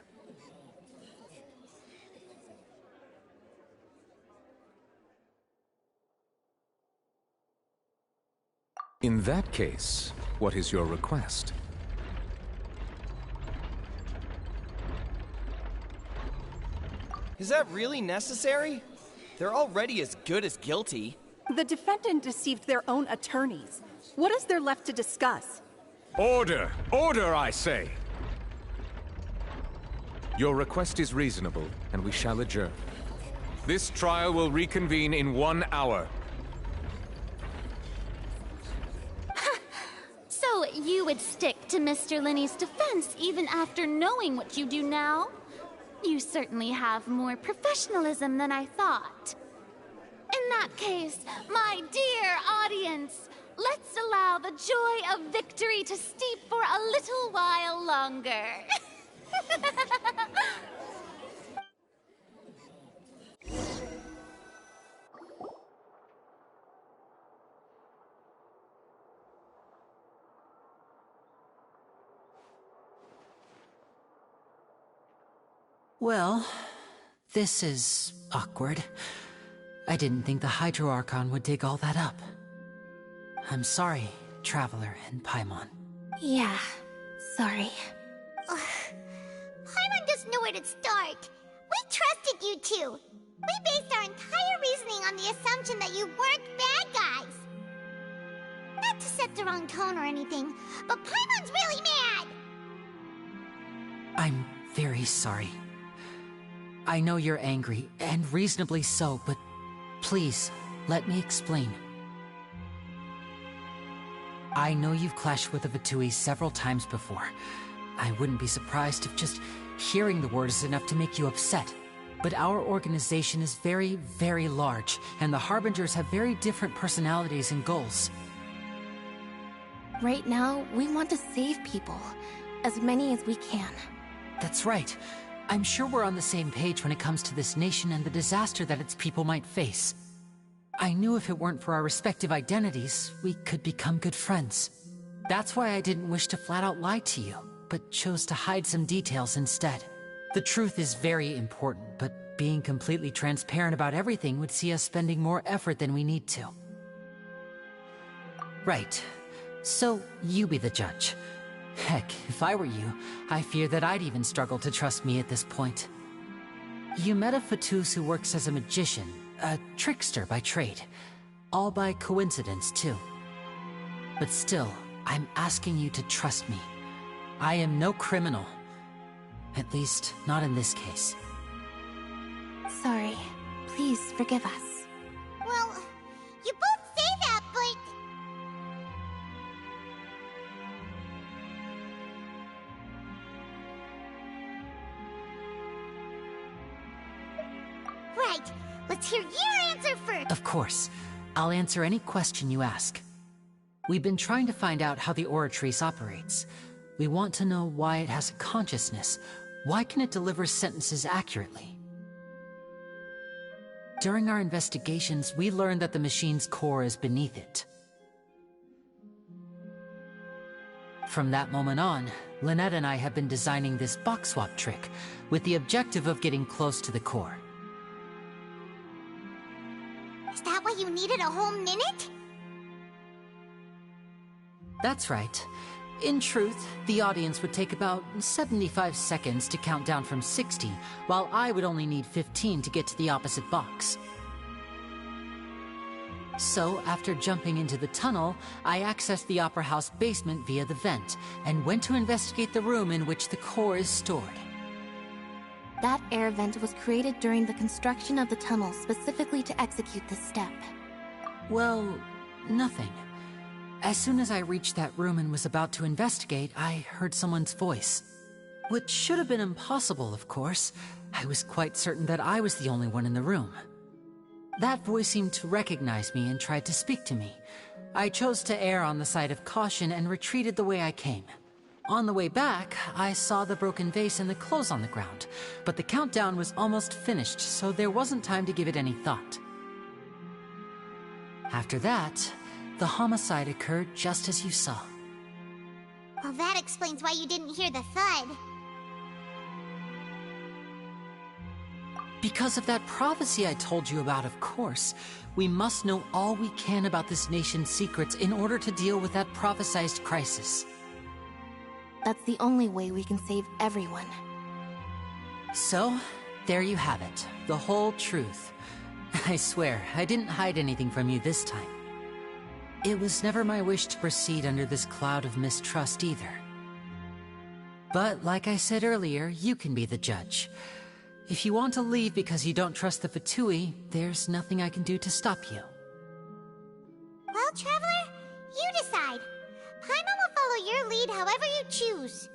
In that case, what is your request? Is that really necessary? They're already as good as guilty. The defendant deceived their own attorneys. What is there left to discuss? Order! Order, I say! Your request is reasonable, and we shall adjourn. This trial will reconvene in 1 hour. So you would stick to Mr. Linney's defense even after knowing what you do now? You certainly have more professionalism than I thought. In that case, my dear audience, let's allow the joy of victory to steep for a little while longer. Well, this is awkward. I didn't think the Hydro Archon would dig all that up. I'm sorry, Traveler and Paimon. Yeah, sorry. Paimon doesn't know where to start. We trusted you two. We based our entire reasoning on the assumption that you weren't bad guys. Not to set the wrong tone or anything, but Paimon's really mad! I'm very sorry. I know you're angry, and reasonably so, but please, let me explain. I know you've clashed with the Vitui several times before, I wouldn't be surprised if just hearing the word is enough to make you upset. But our organization is very, very large, and the Harbingers have very different personalities and goals. Right now, we want to save people. As many as we can. That's right. I'm sure we're on the same page when it comes to this nation and the disaster that its people might face. I knew if it weren't for our respective identities, we could become good friends. That's why I didn't wish to flat out lie to you, but chose to hide some details instead. The truth is very important, but being completely transparent about everything would see us spending more effort than we need to. Right. So, you be the judge. Heck, if I were you, I fear that I'd even struggle to trust me at this point. You met a Fatus who works as a magician, a trickster by trade. All by coincidence, too. But still, I'm asking you to trust me. I am no criminal. At least, not in this case. Sorry. Please forgive us. Well, you both say that, but... Right. Let's hear your answer first. Of course. I'll answer any question you ask. We've been trying to find out how the Oratrice operates. We want to know why it has a consciousness. Why can it deliver sentences accurately? During our investigations, we learned that the machine's core is beneath it. From that moment on, Lynette and I have been designing this box swap trick, with the objective of getting close to the core. Is that why you needed a whole minute? That's right. In truth, the audience would take about 75 seconds to count down from 60, while I would only need 15 to get to the opposite box. So, after jumping into the tunnel, I accessed the Opera House basement via the vent, and went to investigate the room in which the core is stored. That air vent was created during the construction of the tunnel specifically to execute this step. Well, nothing. As soon as I reached that room and was about to investigate, I heard someone's voice. Which should have been impossible, of course. I was quite certain that I was the only one in the room. That voice seemed to recognize me and tried to speak to me. I chose to err on the side of caution and retreated the way I came. On the way back, I saw the broken vase and the clothes on the ground, but the countdown was almost finished, so there wasn't time to give it any thought. After that, the homicide occurred just as you saw. Well, that explains why you didn't hear the thud. Because of that prophecy I told you about, of course. We must know all we can about this nation's secrets in order to deal with that prophesized crisis. That's the only way we can save everyone. So, there you have it. The whole truth. I swear, I didn't hide anything from you this time. It was never my wish to proceed under this cloud of mistrust either. But, like I said earlier, you can be the judge. If you want to leave because you don't trust the Fatui, there's nothing I can do to stop you. Well, Traveler, you decide. Paimon will follow your lead however you choose.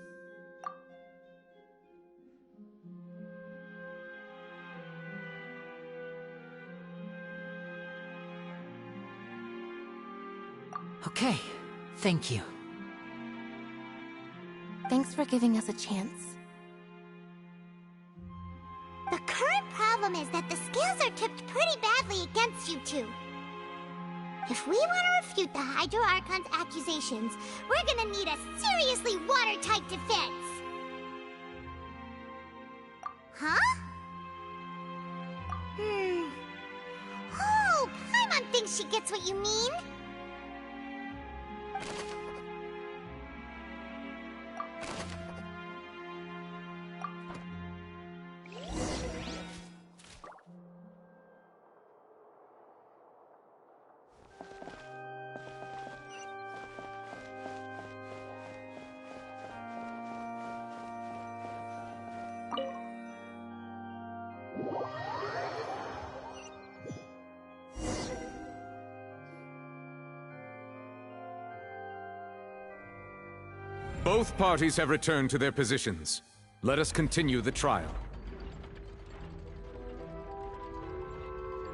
Okay, thank you. Thanks for giving us a chance. The current problem is that the scales are tipped pretty badly against you two. If we want to refute the Hydro Archon's accusations, we're gonna need a seriously watertight defense. Huh? Oh, Paimon thinks she gets what you mean. Both parties have returned to their positions. Let us continue the trial.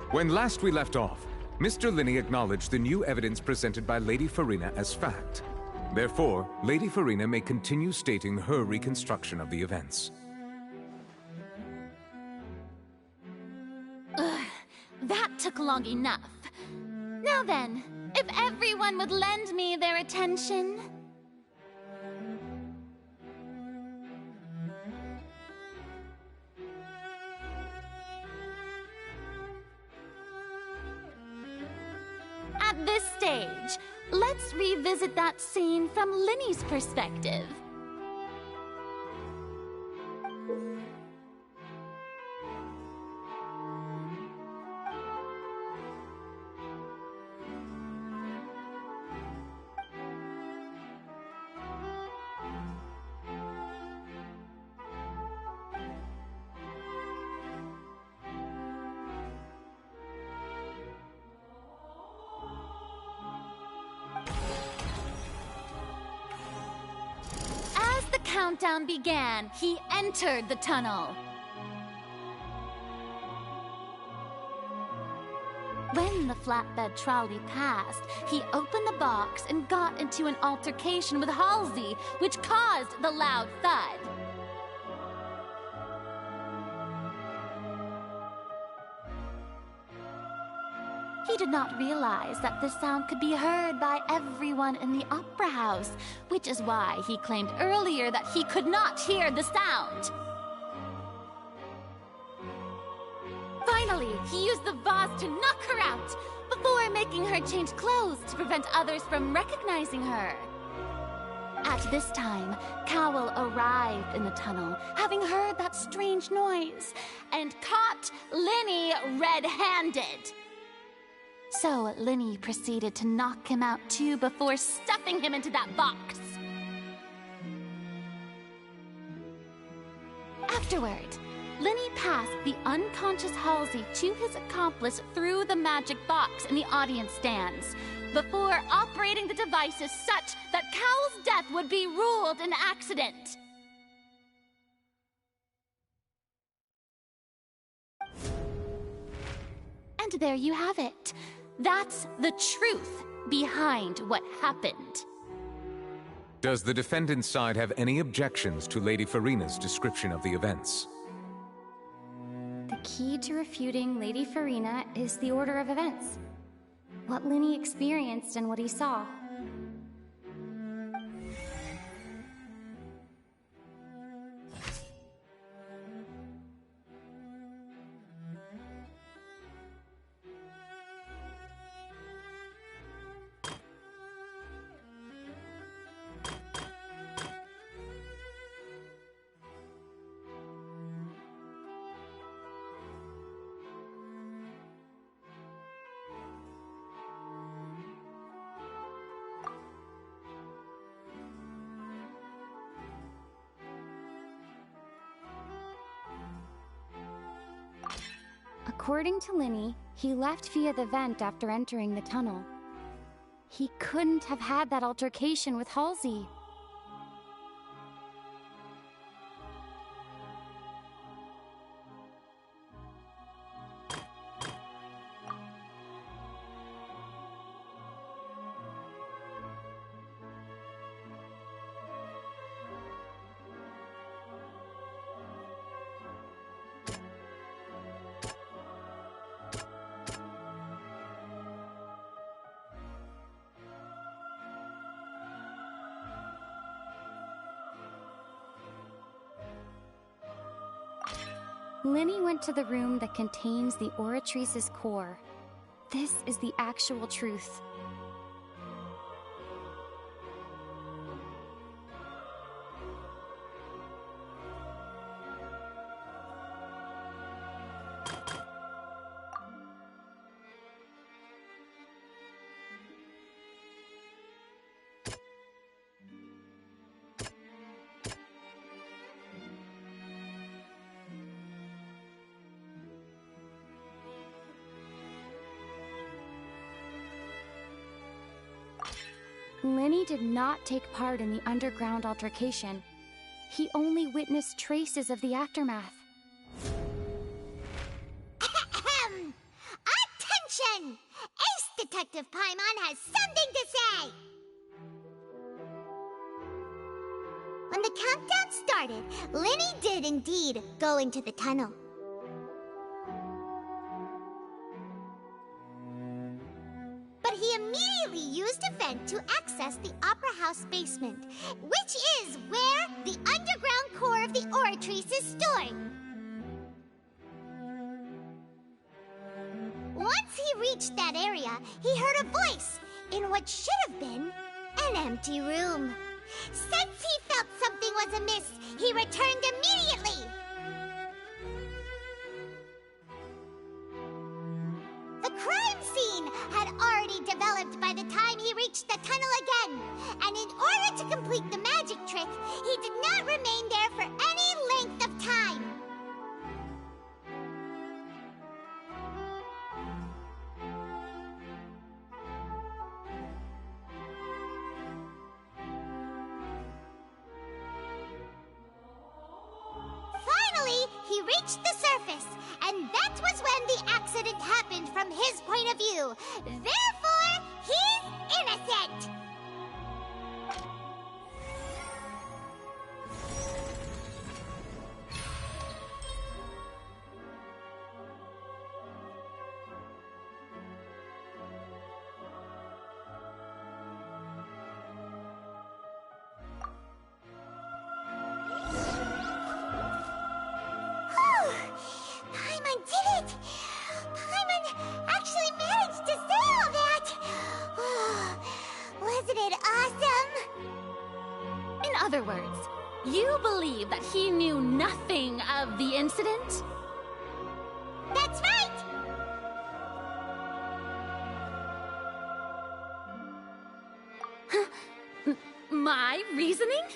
When last we left off, Mr. Linney acknowledged the new evidence presented by Lady Farina as fact. Therefore, Lady Farina may continue stating her reconstruction of the events. Ugh, that took long enough. Now then, if everyone would lend me their attention. At this stage, let's revisit that scene from Linney's perspective. Countdown began, he entered the tunnel. When the flatbed trolley passed, he opened the box and got into an altercation with Halsey, which caused the loud thud. He did not realize that the sound could be heard by everyone in the opera house, which is why he claimed earlier that he could not hear the sound. Finally, he used the vase to knock her out, before making her change clothes to prevent others from recognizing her. At this time, Cowell arrived in the tunnel, having heard that strange noise, and caught Linney red-handed. So Linney proceeded to knock him out too before stuffing him into that box. Afterward, Linney passed the unconscious Halsey to his accomplice through the magic box in the audience stands, before operating the devices such that Cowell's death would be ruled an accident. And there you have it. That's the truth behind what happened. Does the defendant's side have any objections to Lady Farina's description of the events? The key to refuting Lady Farina is the order of events. What Linney experienced and what he saw. According to Linney, he left via the vent after entering the tunnel. He couldn't have had that altercation with Halsey. Linney went to the room that contains the Oratrice's core. This is the actual truth. Lenny did not take part in the underground altercation. He only witnessed traces of the aftermath. Ahem! Attention! Ace Detective Paimon has something to say! When the countdown started, Lenny did indeed go into the tunnel. But he immediately used a vent to access the Opera House basement, which is where the underground core of the Oratrice is stored. Once he reached that area, he heard a voice in what should have been an empty room. Since he felt something was amiss, he returned immediately. The crime scene had already developed by the time he reached the tunnel again, and in order to complete the magic trick, he did not remain there for any length of time. Finally, he reached the surface, and that was when the accident happened from his point of view. Therefore, he's innocent! Paimon did it! Paimon actually managed to say all that! Wasn't it awesome? In other words, you believe that he knew nothing of the incident? That's right! My reasoning?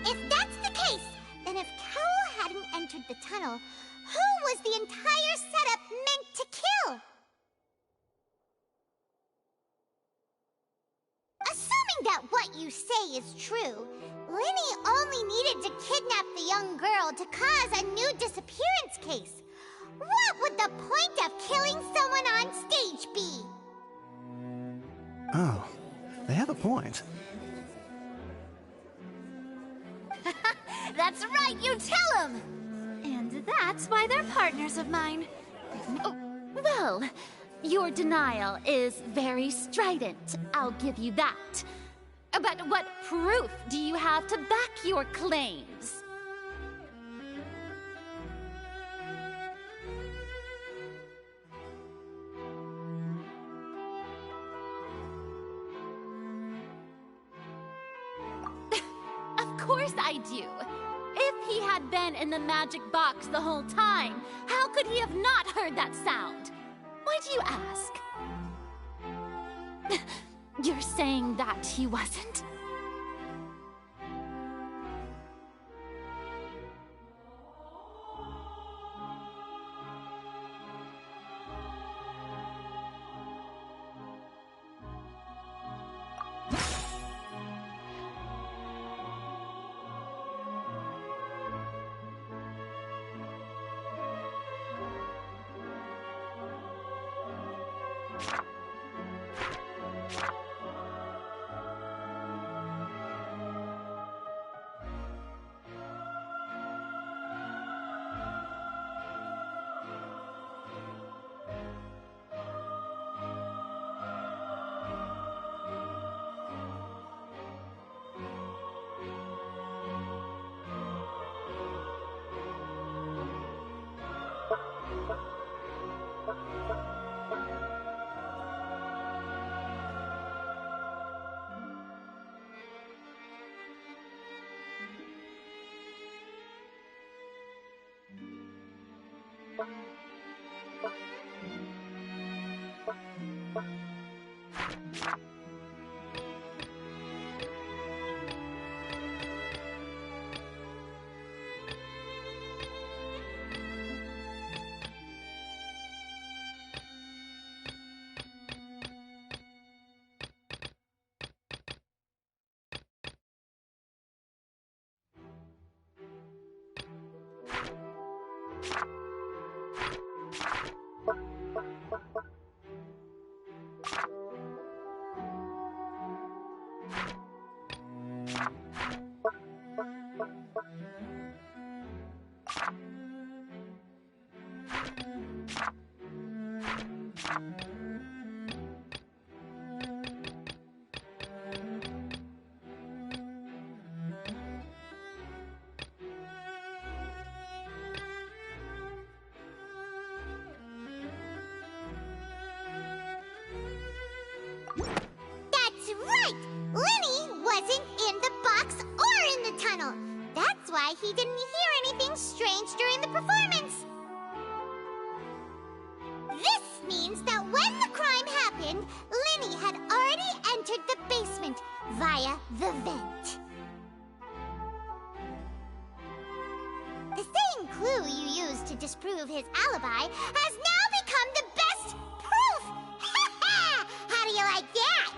If that's the case, then if Cowell hadn't entered the tunnel, who was the entire setup meant to kill? Assuming that what you say is true, Lenny only needed to kidnap the young girl to cause a new disappearance case. What would the point of killing someone on stage be? Oh, they have a point. That's right, you tell them! And that's why they're partners of mine. Oh, well, your denial is very strident, I'll give you that. But what proof do you have to back your claims? Of course I do. If he had been in the magic box the whole time, how could he have not heard that sound? Why do you ask? You're saying that he wasn't? That's right! Lenny wasn't in the box or in the tunnel. That's why he didn't hear anything strange during the performance. This means that when the crime happened, Lenny had already entered the basement via the vent. The same clue you used to disprove his alibi has now become the best proof! How do you like that?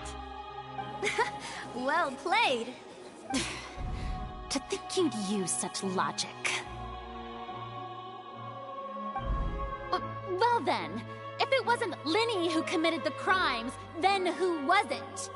Well played. To think you'd use such logic. Well then, if it wasn't Lenny who committed the crimes, then who was it?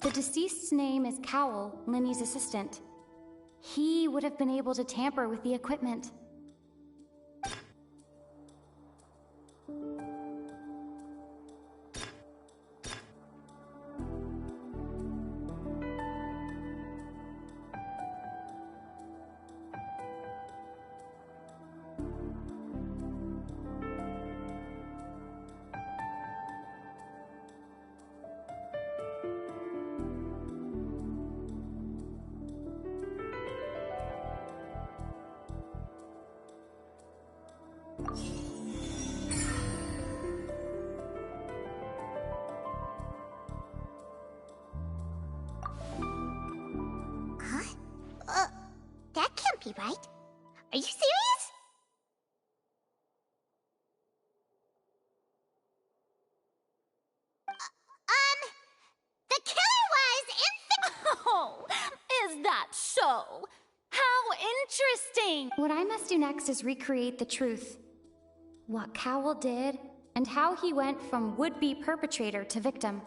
The deceased's name is Cowell, Lenny's assistant. He would have been able to tamper with the equipment. That can't be right. Are you serious? The killer was Oh, is that so? How interesting! What I must do next is recreate the truth. What Cowell did, and how he went from would-be perpetrator to victim.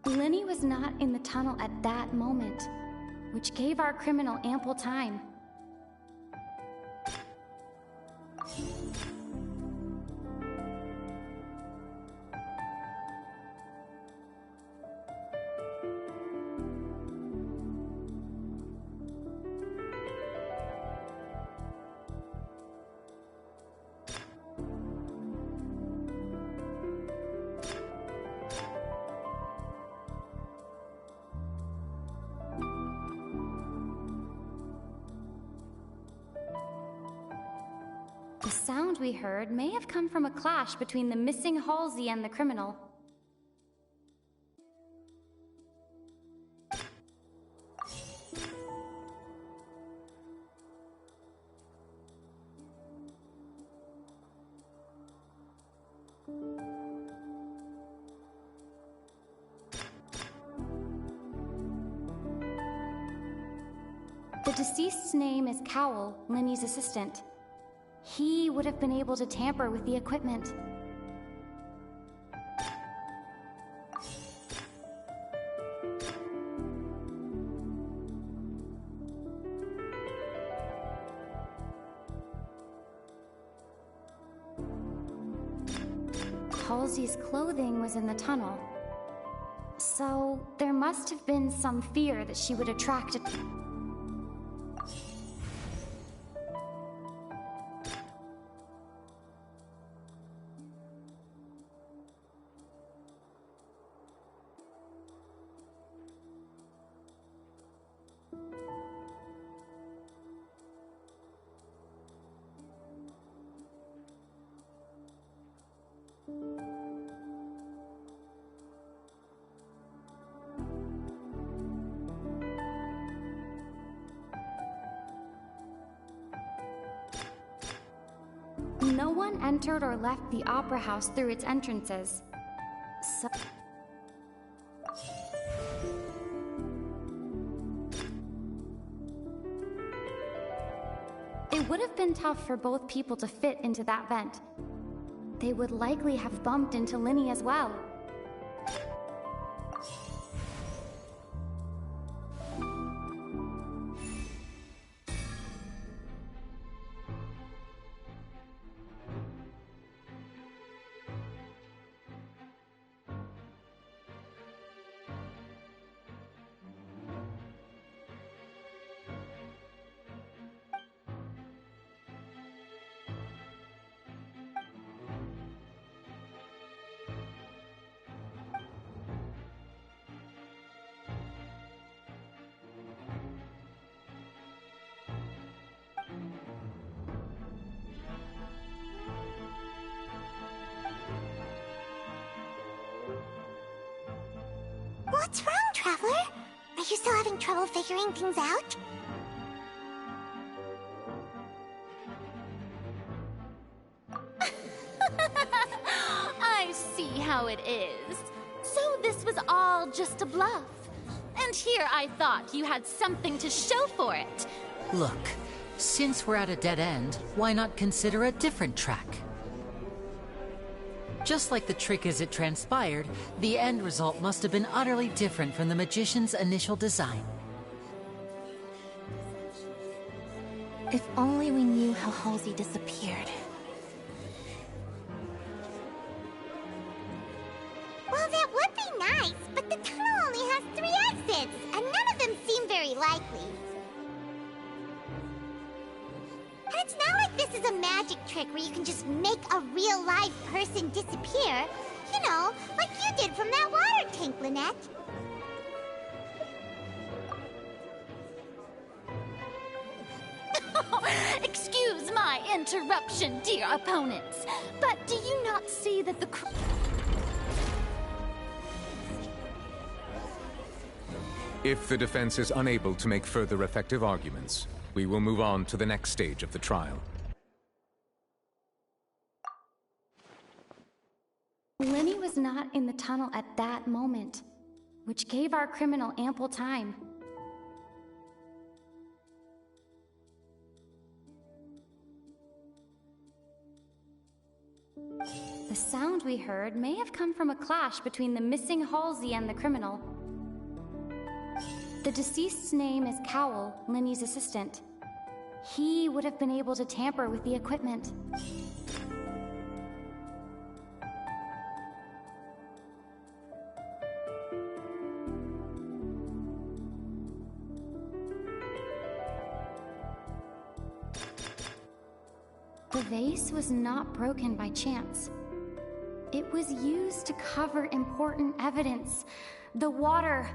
Lenny was not in the tunnel at that moment, which gave our criminal ample time. The sound we heard may have come from a clash between the missing Halsey and the criminal. deceased's name is Cowell, Linny's assistant. He would have been able to tamper with the equipment. Halsey's clothing was in the tunnel. So, there must have been some fear that she would attract a... No one entered or left the Opera House through its entrances. So... It would have been tough for both people to fit into that vent. They would likely have bumped into Linny as well. What's wrong, Traveler? Are you still having trouble figuring things out? I see how it is. So this was all just a bluff. And here I thought you had something to show for it. Look, since we're at a dead end, why not consider a different track? Just like the trick as it transpired, the end result must have been utterly different from the magician's initial design. If only we knew how Halsey disappeared. Well, that would be nice, but the tunnel only has 3 exits, and none of them seem very likely. And it's not like this is a magic trick where you can just make a real live person disappear. You know, like you did from that water tank, Lynette. Excuse my interruption, dear opponents, but do you not see that the... If the defense is unable to make further effective arguments, we will move on to the next stage of the trial. Linny was not in the tunnel at that moment, which gave our criminal ample time. The sound we heard may have come from a clash between the missing Halsey and the criminal. The deceased's name is Cowell, Linny's assistant. He would have been able to tamper with the equipment. The vase was not broken by chance. It was used to cover important evidence. The water...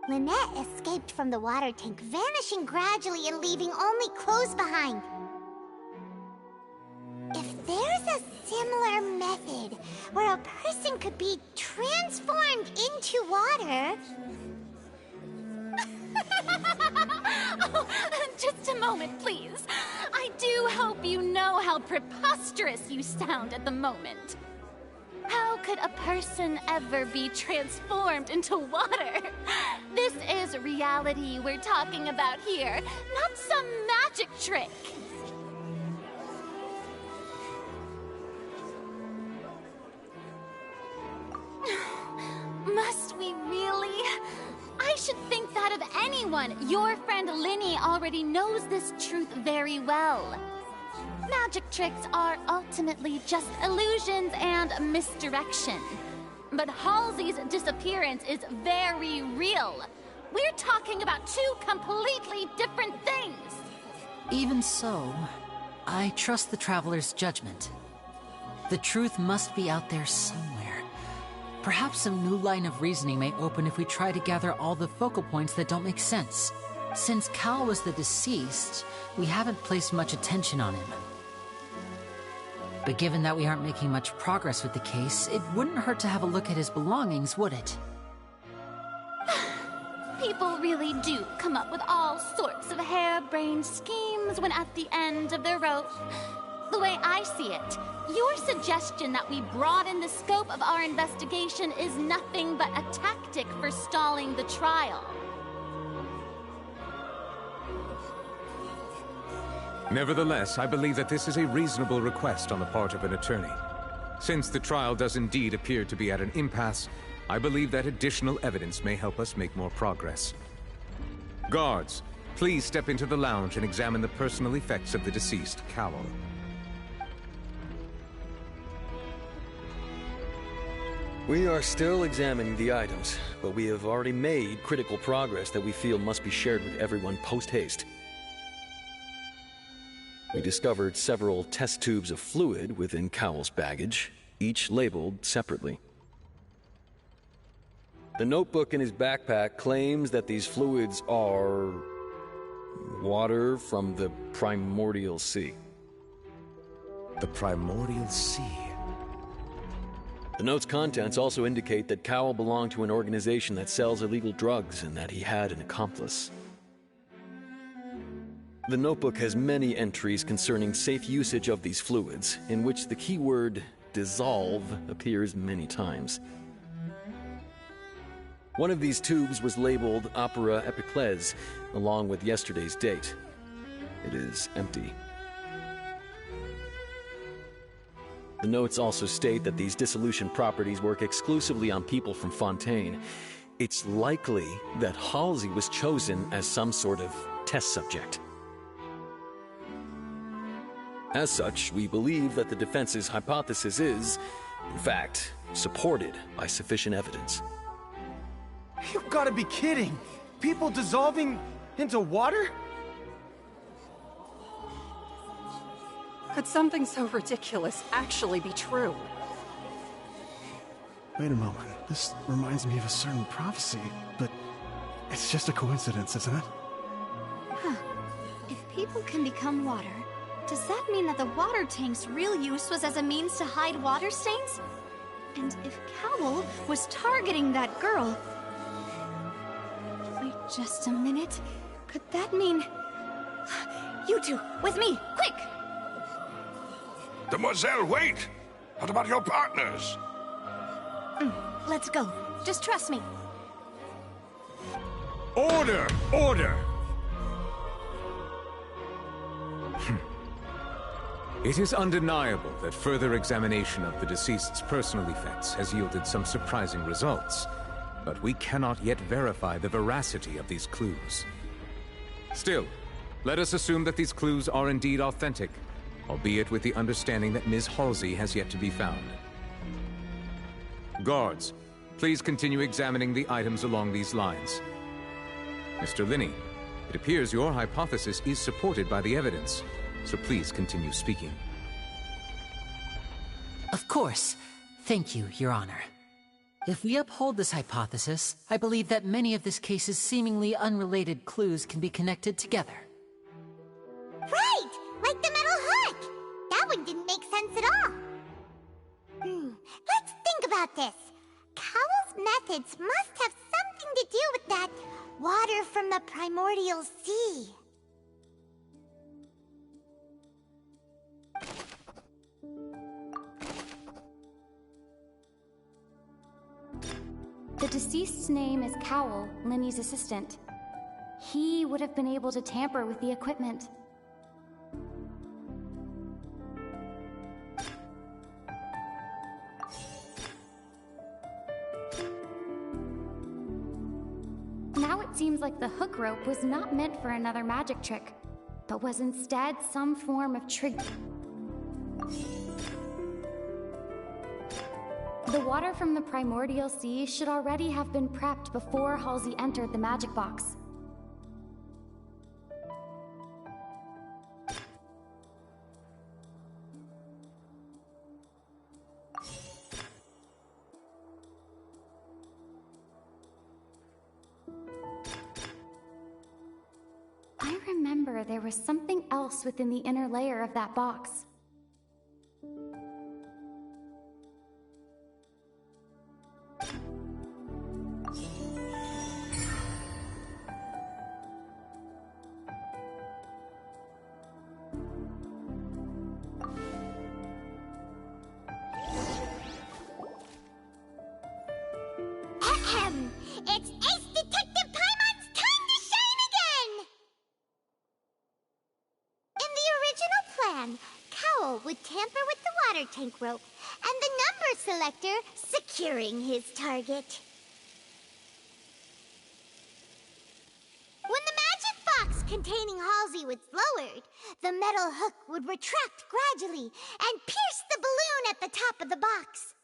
Lynette escaped from the water tank, vanishing gradually and leaving only clothes behind. where a person could be transformed into water. Oh, just a moment, please. I do hope you know how preposterous you sound at the moment. How could a person ever be transformed into water? This is reality we're talking about here, not some magic trick. Must we really? I should think that of anyone. Your friend Linny already knows this truth very well. Magic tricks are ultimately just illusions and misdirection. But Halsey's disappearance is very real. We're talking about two completely different things. Even so, I trust the Traveler's judgment. The truth must be out there somewhere. Perhaps some new line of reasoning may open if we try to gather all the focal points that don't make sense. Since Cal was the deceased, we haven't placed much attention on him. But given that we aren't making much progress with the case, it wouldn't hurt to have a look at his belongings, would it? People really do come up with all sorts of harebrained schemes when at the end of the rope. The way I see it, your suggestion that we broaden the scope of our investigation is nothing but a tactic for stalling the trial. Nevertheless, I believe that this is a reasonable request on the part of an attorney. Since the trial does indeed appear to be at an impasse, I believe that additional evidence may help us make more progress. Guards, please step into the lounge and examine the personal effects of the deceased Cowell. We are still examining the items, but we have already made critical progress that we feel must be shared with everyone post-haste. We discovered several test tubes of fluid within Cowell's baggage, each labeled separately. The notebook in his backpack claims that these fluids are water from the primordial sea. The primordial sea? The note's contents also indicate that Cowell belonged to an organization that sells illegal drugs and that he had an accomplice. The notebook has many entries concerning safe usage of these fluids, in which the keyword dissolve appears many times. One of these tubes was labeled Opera Epiclese, along with yesterday's date. It is empty. The notes also state that these dissolution properties work exclusively on people from Fontaine. It's likely that Halsey was chosen as some sort of test subject. As such, we believe that the defense's hypothesis is, in fact, supported by sufficient evidence. You've got to be kidding! People dissolving into water? Could something so ridiculous actually be true? Wait a moment. This reminds me of a certain prophecy, but it's just a coincidence, isn't it? Huh. If people can become water, does that mean that the water tank's real use was as a means to hide water stains? And if Cowell was targeting that girl... Wait just a minute. Could that mean... You two, with me, quick! Demoiselle, wait! What about your partners? Let's go. Just trust me. Order! Order! It is undeniable that further examination of the deceased's personal effects has yielded some surprising results, but we cannot yet verify the veracity of these clues. Still, let us assume that these clues are indeed authentic, albeit with the understanding that Ms. Halsey has yet to be found. Guards, please continue examining the items along these lines. Mr. Linney, it appears your hypothesis is supported by the evidence, so please continue speaking. Of course. Thank you, Your Honor. If we uphold this hypothesis, I believe that many of this case's seemingly unrelated clues can be connected together. Right! Like the metal hook! That one didn't make sense at all. Let's methods must have something to do with that water from the primordial sea. The deceased's name is Cowell, Linny's assistant. He would have been able to tamper with the equipment. Now it seems like the hook rope was not meant for another magic trick, but was instead some form of trick. The water from the primordial sea should already have been prepped before Halsey entered the magic box. I remember there was something else within the inner layer of that box. It's Ace Detective Paimon's time to shine again! In the original plan, Cowell would tamper with the water tank rope and the number selector securing his target. When the magic box containing Halsey was lowered, the metal hook would retract gradually and pierce the balloon at the top of the box.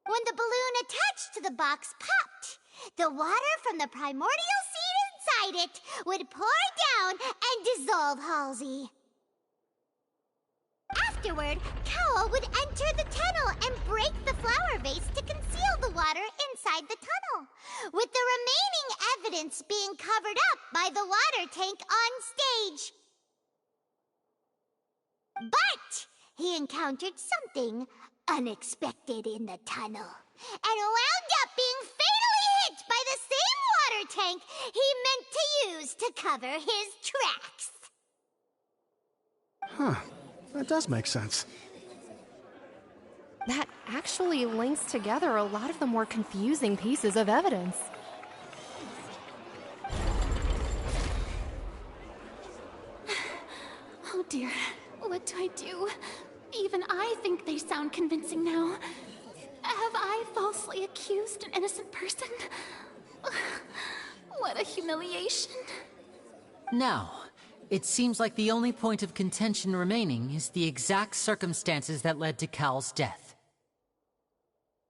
When the balloon attached to the box popped, the water from the primordial seed inside it would pour down and dissolve Halsey. Afterward, Cowell would enter the tunnel and break the flower vase to conceal the water inside the tunnel, with the remaining evidence being covered up by the water tank on stage. But he encountered something unexpected in the tunnel, and wound up being fatally hit by the same water tank he meant to use to cover his tracks. Huh. That does make sense. That actually links together a lot of the more confusing pieces of evidence. Oh dear, what do I do? Even I think they sound convincing now. Have I falsely accused an innocent person? What a humiliation. Now, it seems like the only point of contention remaining is the exact circumstances that led to Cal's death.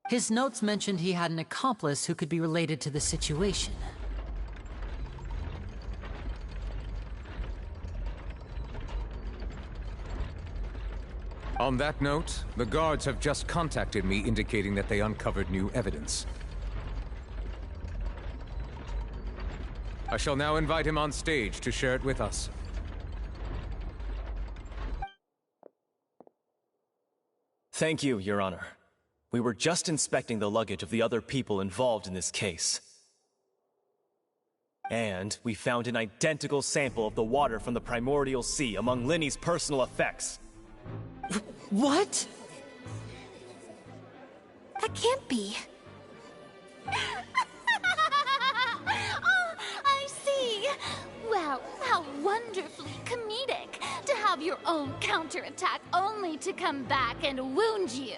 His notes mentioned he had an accomplice who could be related to the situation. On that note, the guards have just contacted me indicating that they uncovered new evidence. I shall now invite him on stage to share it with us. Thank you, Your Honor. We were just inspecting the luggage of the other people involved in this case. And we found an identical sample of the water from the primordial sea among Linny's personal effects. What? That can't be. Oh, I see. Well, how wonderfully comedic to have your own counterattack only to come back and wound you.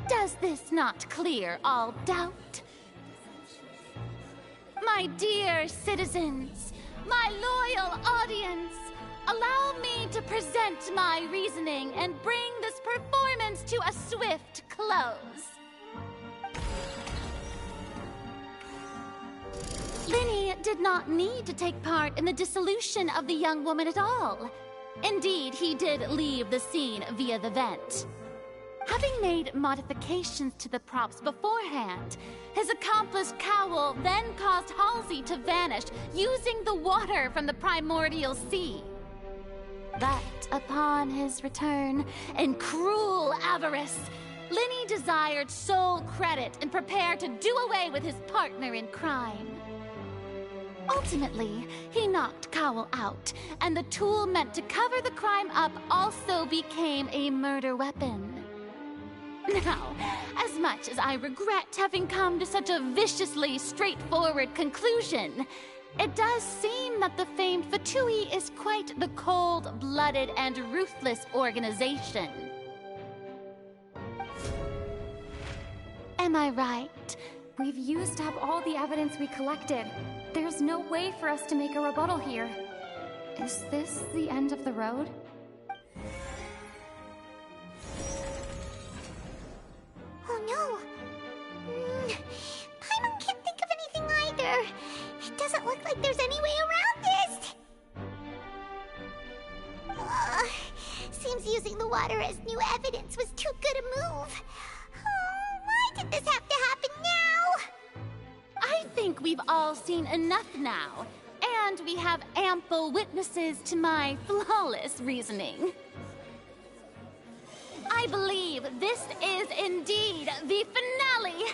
Does this not clear all doubt? My dear citizens, my loyal audience, allow me to present my reasoning and bring this performance to a swift close. Linny did not need to take part in the dissolution of the young woman at all. Indeed, he did leave the scene via the vent. Having made modifications to the props beforehand, his accomplice Cowl then caused Halsey to vanish using the water from the primordial sea. But upon his return, in cruel avarice, Linny desired sole credit and prepared to do away with his partner in crime. Ultimately, he knocked Cowl out, and the tool meant to cover the crime up also became a murder weapon. Now, as much as I regret having come to such a viciously straightforward conclusion, it does seem that the famed Fatui is quite the cold-blooded and ruthless organization. Am I right? We've used up all the evidence we collected. There's no way for us to make a rebuttal here. Is this the end of the road? Oh no! Paimon can't think of anything either. It doesn't look like there's any way around this. Seems using the water as new evidence was too good a move. Why did this have to happen now? I think we've all seen enough now, and we have ample witnesses to my flawless reasoning. I believe this is indeed the finale.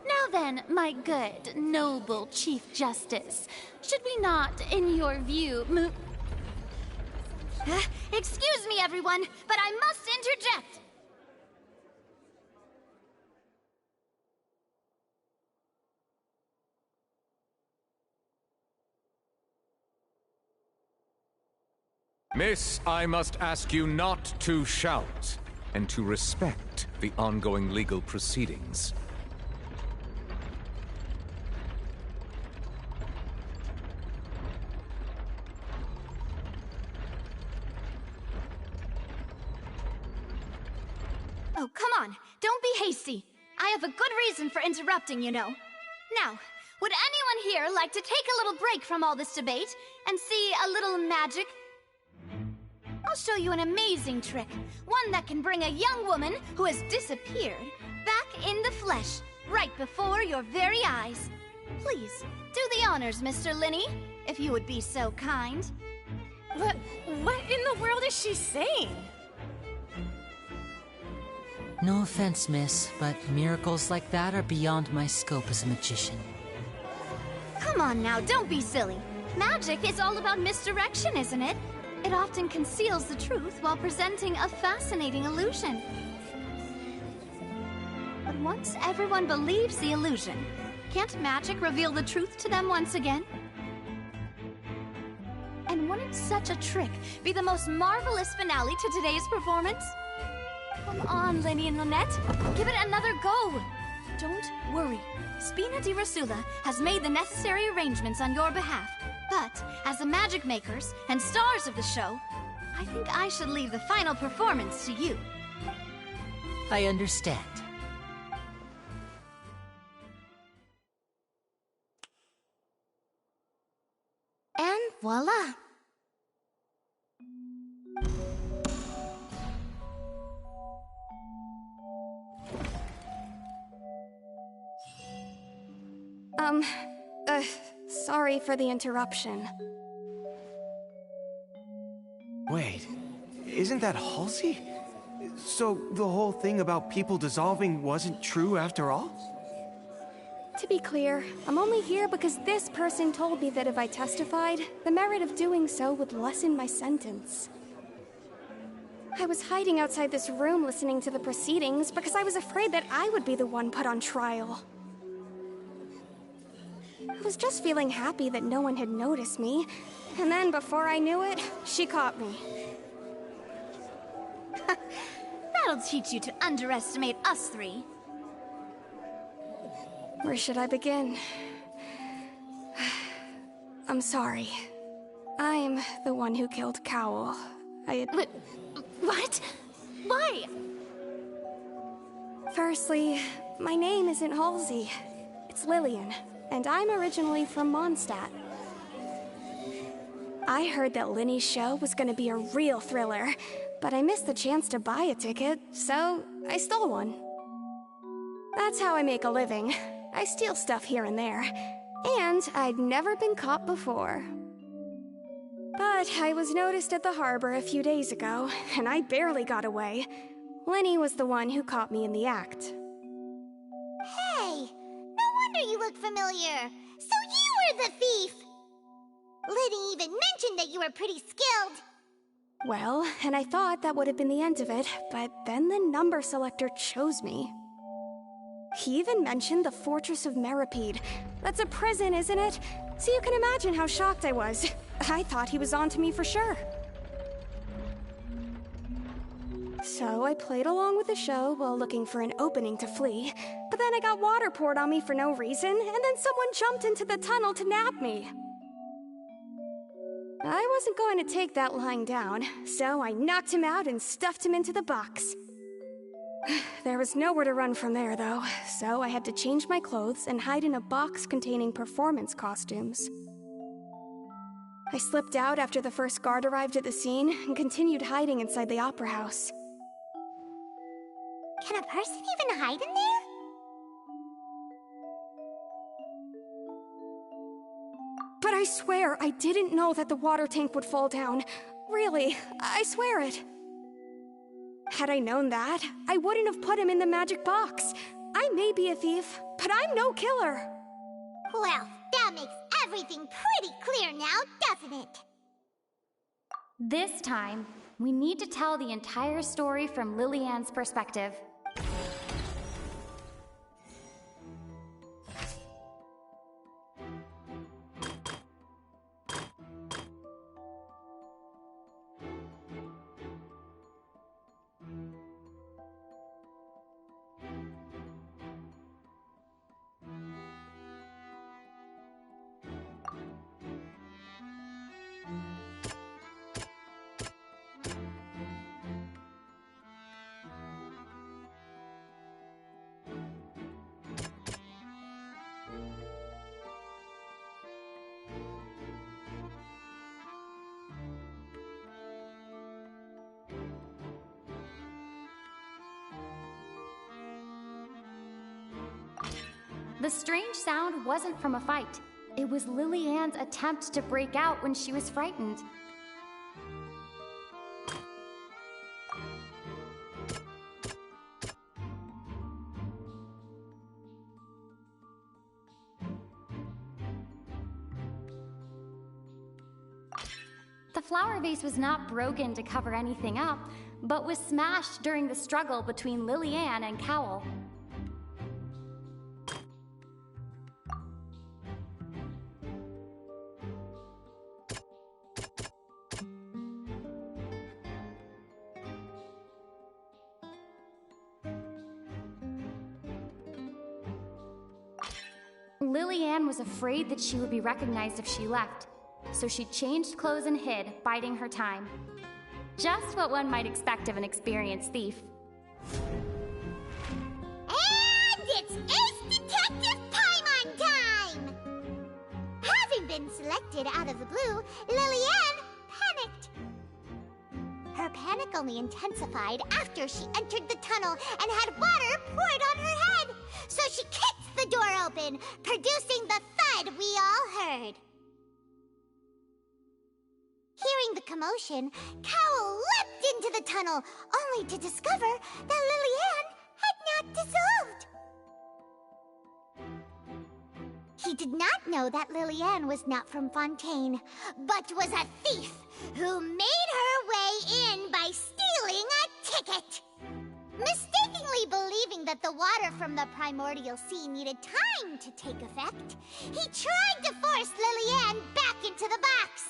Now then, my good, noble Chief Justice, should we not, in your view, move... Excuse me, everyone, but I must interject! Miss, I must ask you not to shout, and to respect the ongoing legal proceedings. Oh, come on! Don't be hasty! I have a good reason for interrupting, you know. Now, would anyone here like to take a little break from all this debate and see a little magic? I'll show you an amazing trick, one that can bring a young woman who has disappeared back in the flesh, right before your very eyes. Please, do the honors, Mr. Linny, if you would be so kind. What in the world is she saying? No offense, miss, but miracles like that are beyond my scope as a magician. Come on now, don't be silly. Magic is all about misdirection, isn't it? It often conceals the truth while presenting a fascinating illusion. But once everyone believes the illusion, can't magic reveal the truth to them once again? And wouldn't such a trick be the most marvelous finale to today's performance? Come on, Linny and Lynette. Give it another go. Don't worry. Spina di Rasula has made the necessary arrangements on your behalf. But, as the magic makers and stars of the show, I think I should leave the final performance to you. I understand. And voila! Sorry for the interruption. Wait, isn't that Halsey? So the whole thing about people dissolving wasn't true after all? To be clear, I'm only here because this person told me that if I testified, the merit of doing so would lessen my sentence. I was hiding outside this room listening to the proceedings because I was afraid that I would be the one put on trial. I was just feeling happy that no one had noticed me, and then before I knew it, she caught me. That'll teach you to underestimate us three. Where should I begin? I'm sorry. I'm the one who killed Cowl. What? Why? Firstly, my name isn't Halsey. It's Lillian, and I'm originally from Mondstadt. I heard that Linny's show was gonna be a real thriller, but I missed the chance to buy a ticket, so I stole one. That's how I make a living. I steal stuff here and there, and I'd never been caught before. But I was noticed at the harbor a few days ago, and I barely got away. Linny was the one who caught me in the act. Hey, no wonder you look familiar. So you were the thief! Liddy even mentioned that you were pretty skilled. Well, and I thought that would have been the end of it, but then the number selector chose me. He even mentioned the Fortress of Meripede. That's a prison, isn't it? So you can imagine how shocked I was. I thought he was on to me for sure. So I played along with the show while looking for an opening to flee, but then I got water poured on me for no reason, and then someone jumped into the tunnel to nab me. I wasn't going to take that lying down, so I knocked him out and stuffed him into the box. There was nowhere to run from there, though, so I had to change my clothes and hide in a box containing performance costumes. I slipped out after the first guard arrived at the scene and continued hiding inside the opera house. Can a person even hide in there? But I swear I didn't know that the water tank would fall down. Really, I swear it. Had I known that, I wouldn't have put him in the magic box. I may be a thief, but I'm no killer. Well, that makes everything pretty clear now, doesn't it? This time, we need to tell the entire story from Lillian's perspective. The strange sound wasn't from a fight. It was Lillian's attempt to break out when she was frightened. The flower vase was not broken to cover anything up, but was smashed during the struggle between Lillian and Cowell. Lillian was afraid that she would be recognized if she left, so she changed clothes and hid, biding her time. Just what one might expect of an experienced thief. And it's Ace Detective Paimon time! Having been selected out of the blue, Lillian panicked. Her panic only intensified after she entered the tunnel and had water poured on her head, so she kicked the door open, producing the thud we all heard. Hearing the commotion, Cowell leapt into the tunnel, only to discover that Lillian had not dissolved. He did not know that Lillian was not from Fontaine, but was a thief who made her way in by stealing a ticket. Mistakenly believing that the water from the primordial sea needed time to take effect, he tried to force Lillian back into the box.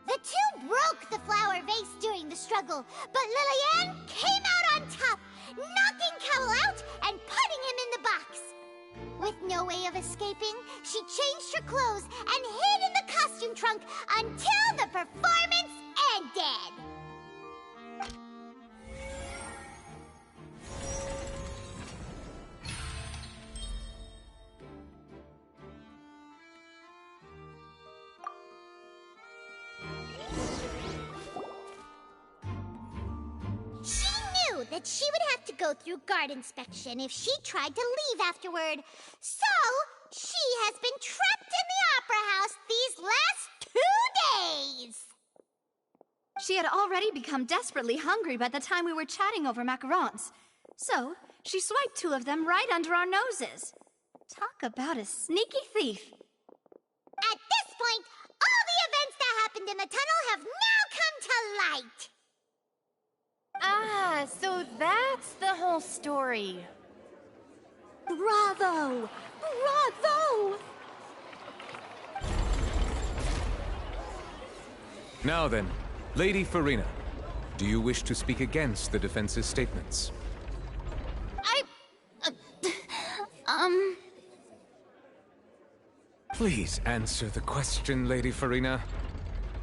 The two broke the flower vase during the struggle, but Lillian came out on top, knocking Cowell out and putting him in the box. With no way of escaping, she changed her clothes and hid in the costume trunk until the performance ended. that she would have to go through guard inspection if she tried to leave afterward. So, she has been trapped in the Opera House these last 2 days! She had already become desperately hungry by the time we were chatting over macarons. So, she swiped 2 of them right under our noses. Talk about a sneaky thief. At this point, all the events that happened in the tunnel have now come to light! Ah, so that's the whole story. Bravo! Bravo! Now then, Lady Farina, do you wish to speak against the defense's statements? Please answer the question, Lady Farina.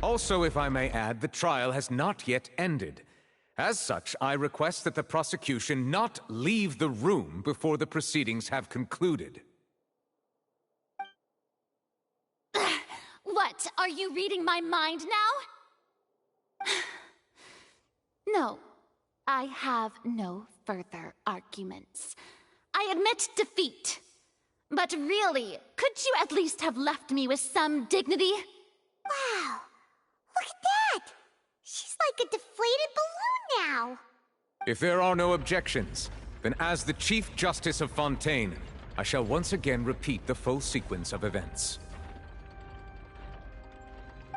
Also, if I may add, the trial has not yet ended. As such, I request that the prosecution not leave the room before the proceedings have concluded. What? Are you reading my mind now? No, I have no further arguments. I admit defeat. But really, could you at least have left me with some dignity? Wow, look at that! She's like a deflated balloon now! If there are no objections, then as the Chief Justice of Fontaine, I shall once again repeat the full sequence of events.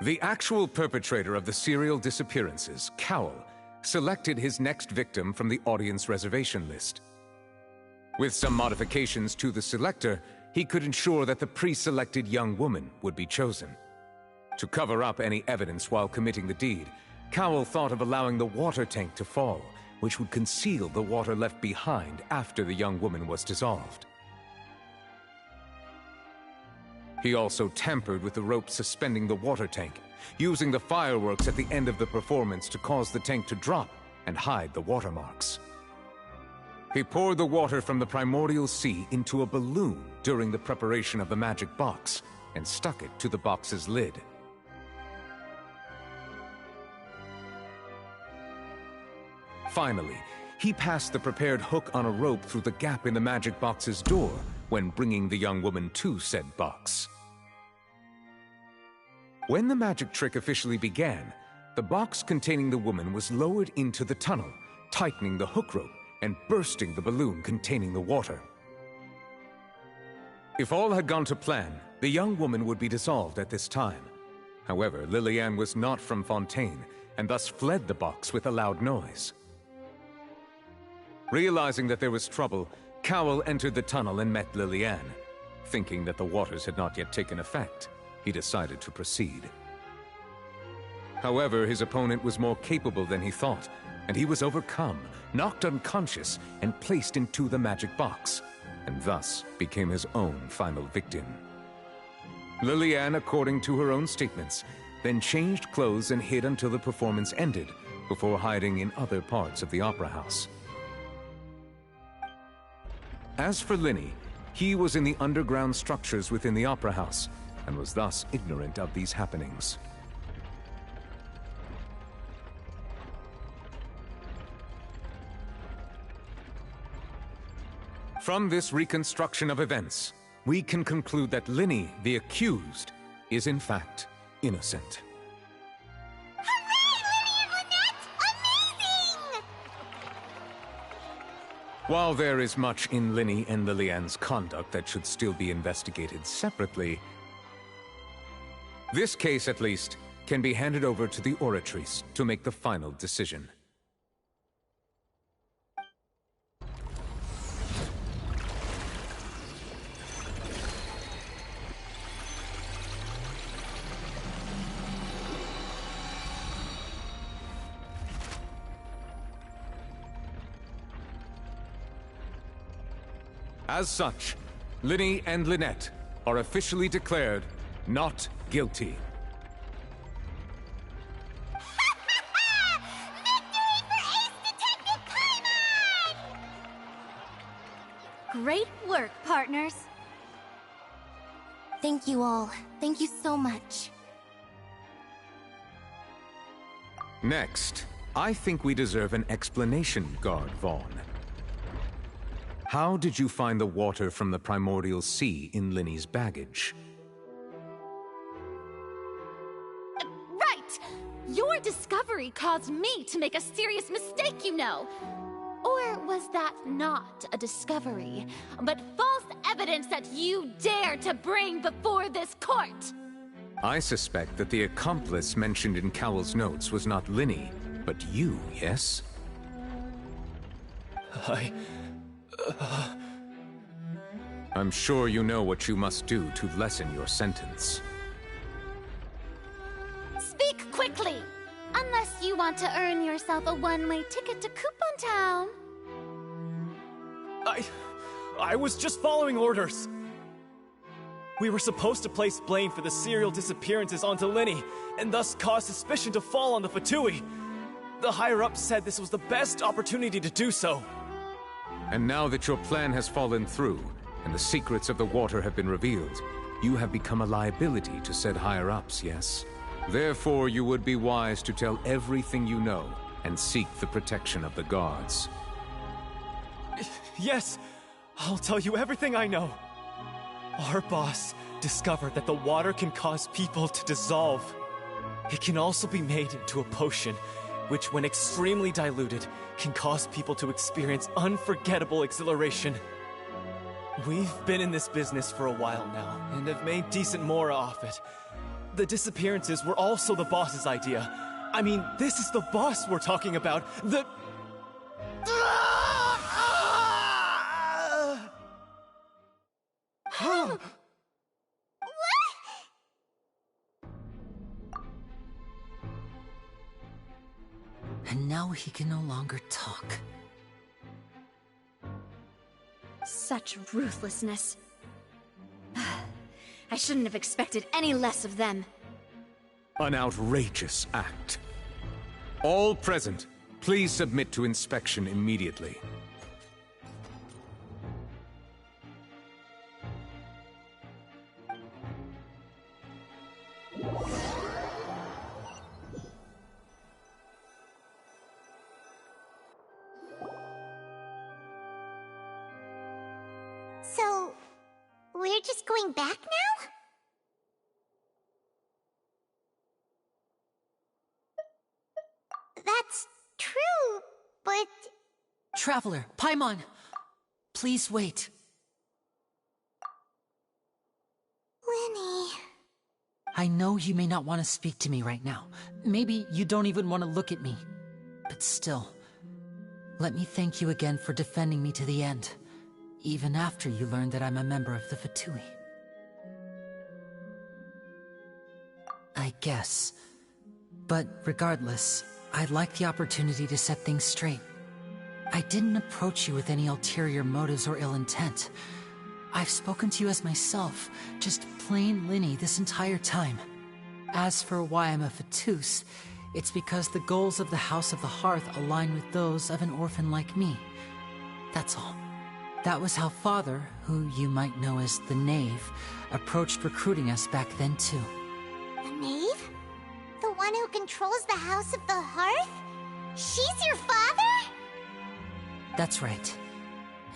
The actual perpetrator of the serial disappearances, Cowell, selected his next victim from the audience reservation list. With some modifications to the selector, he could ensure that the pre-selected young woman would be chosen. To cover up any evidence while committing the deed, Cowell thought of allowing the water tank to fall, which would conceal the water left behind after the young woman was dissolved. He also tampered with the rope suspending the water tank, using the fireworks at the end of the performance to cause the tank to drop and hide the watermarks. He poured the water from the primordial sea into a balloon during the preparation of the magic box and stuck it to the box's lid. Finally, he passed the prepared hook on a rope through the gap in the magic box's door when bringing the young woman to said box. When the magic trick officially began, the box containing the woman was lowered into the tunnel, tightening the hook rope and bursting the balloon containing the water. If all had gone to plan, the young woman would be dissolved at this time. However, Lillian was not from Fontaine, and thus fled the box with a loud noise. Realizing that there was trouble, Cowell entered the tunnel and met Lillian. Thinking that the waters had not yet taken effect, he decided to proceed. However, his opponent was more capable than he thought, and he was overcome, knocked unconscious, and placed into the magic box, and thus became his own final victim. Lillian, according to her own statements, then changed clothes and hid until the performance ended, before hiding in other parts of the opera house. As for Linny, he was in the underground structures within the opera house, and was thus ignorant of these happenings. From this reconstruction of events, we can conclude that Linny, the accused, is in fact innocent. While there is much in Linny and Lillian's conduct that should still be investigated separately, this case, at least, can be handed over to the Oratrice to make the final decision. As such, Linny and Lynette are officially declared not guilty. Great work, partners. Thank you all. Thank you so much. Next, I think we deserve an explanation, Guard Vaughn. How did you find the water from the primordial sea in Linny's baggage? Right! Your discovery caused me to make a serious mistake, you know. Or was that not a discovery, but false evidence that you dare to bring before this court? I suspect that the accomplice mentioned in Cowell's notes was not Linny, but you, yes? I'm sure you know what you must do to lessen your sentence. Speak quickly! Unless you want to earn yourself a one-way ticket to Coupon Town. I was just following orders. We were supposed to place blame for the serial disappearances onto Linny, and thus cause suspicion to fall on the Fatui. The higher-ups said this was the best opportunity to do so. And now that your plan has fallen through, and the secrets of the water have been revealed, you have become a liability to said higher-ups, yes? Therefore, you would be wise to tell everything you know, and seek the protection of the guards. Yes, I'll tell you everything I know. Our boss discovered that the water can cause people to dissolve. It can also be made into a potion, which when extremely diluted, can cause people to experience unforgettable exhilaration. We've been in this business for a while now, and have made decent more off it. The disappearances were also the boss's idea. I mean, this is the boss we're talking about. The... And now he can no longer talk. Such ruthlessness. I shouldn't have expected any less of them. An outrageous act. All present, please submit to inspection immediately. So, we're just going back now? That's true, but... Traveler, Paimon! Please wait. Linny... I know you may not want to speak to me right now. Maybe you don't even want to look at me. But still, let me thank you again for defending me to the end. Even after you learned that I'm a member of the Fatui. I guess. But regardless, I'd like the opportunity to set things straight. I didn't approach you with any ulterior motives or ill intent. I've spoken to you as myself, just plain Linny this entire time. As for why I'm a Fatus, it's because the goals of the House of the Hearth align with those of an orphan like me. That's all. That was how Father, who you might know as the Knave, approached recruiting us back then too. The Knave? The one who controls the House of the Hearth? She's your father? That's right.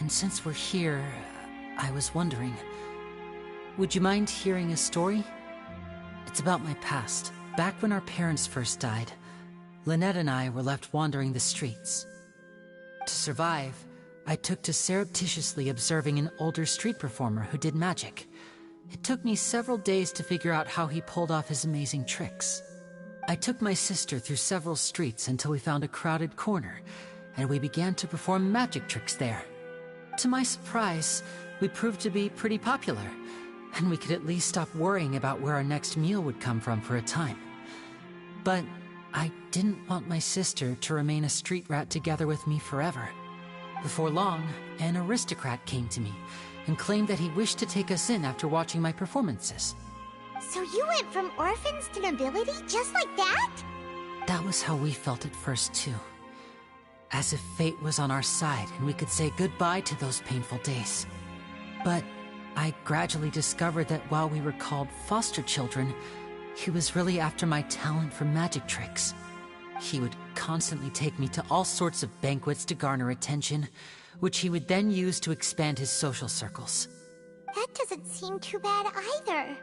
And since we're here, I was wondering, would you mind hearing a story? It's about my past. Back when our parents first died, Lynette and I were left wandering the streets. To survive, I took to surreptitiously observing an older street performer who did magic. It took me several days to figure out how he pulled off his amazing tricks. I took my sister through several streets until we found a crowded corner, and we began to perform magic tricks there. To my surprise, we proved to be pretty popular, and we could at least stop worrying about where our next meal would come from for a time. But I didn't want my sister to remain a street rat together with me forever. Before long, an aristocrat came to me and claimed that he wished to take us in after watching my performances. So you went from orphans to nobility just like that? That was how we felt at first too. As if fate was on our side and we could say goodbye to those painful days. But I gradually discovered that while we were called foster children, he was really after my talent for magic tricks. He would constantly take me to all sorts of banquets to garner attention, which he would then use to expand his social circles. That doesn't seem too bad either.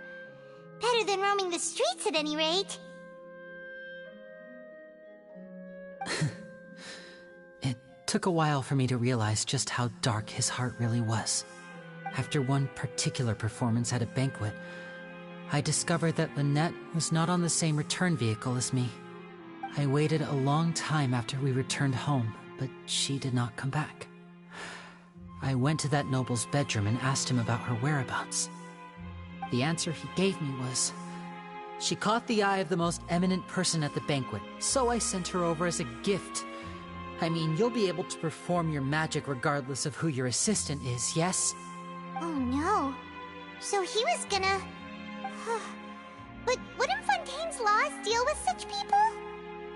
Better than roaming the streets at any rate. It took a while for me to realize just how dark his heart really was. After one particular performance at a banquet, I discovered that Lynette was not on the same return vehicle as me. I waited a long time after we returned home, but she did not come back. I went to that noble's bedroom and asked him about her whereabouts. The answer he gave me was, she caught the eye of the most eminent person at the banquet, so I sent her over as a gift. I mean, you'll be able to perform your magic regardless of who your assistant is, yes? Oh no. So he was gonna... But wouldn't Fontaine's laws deal with such people?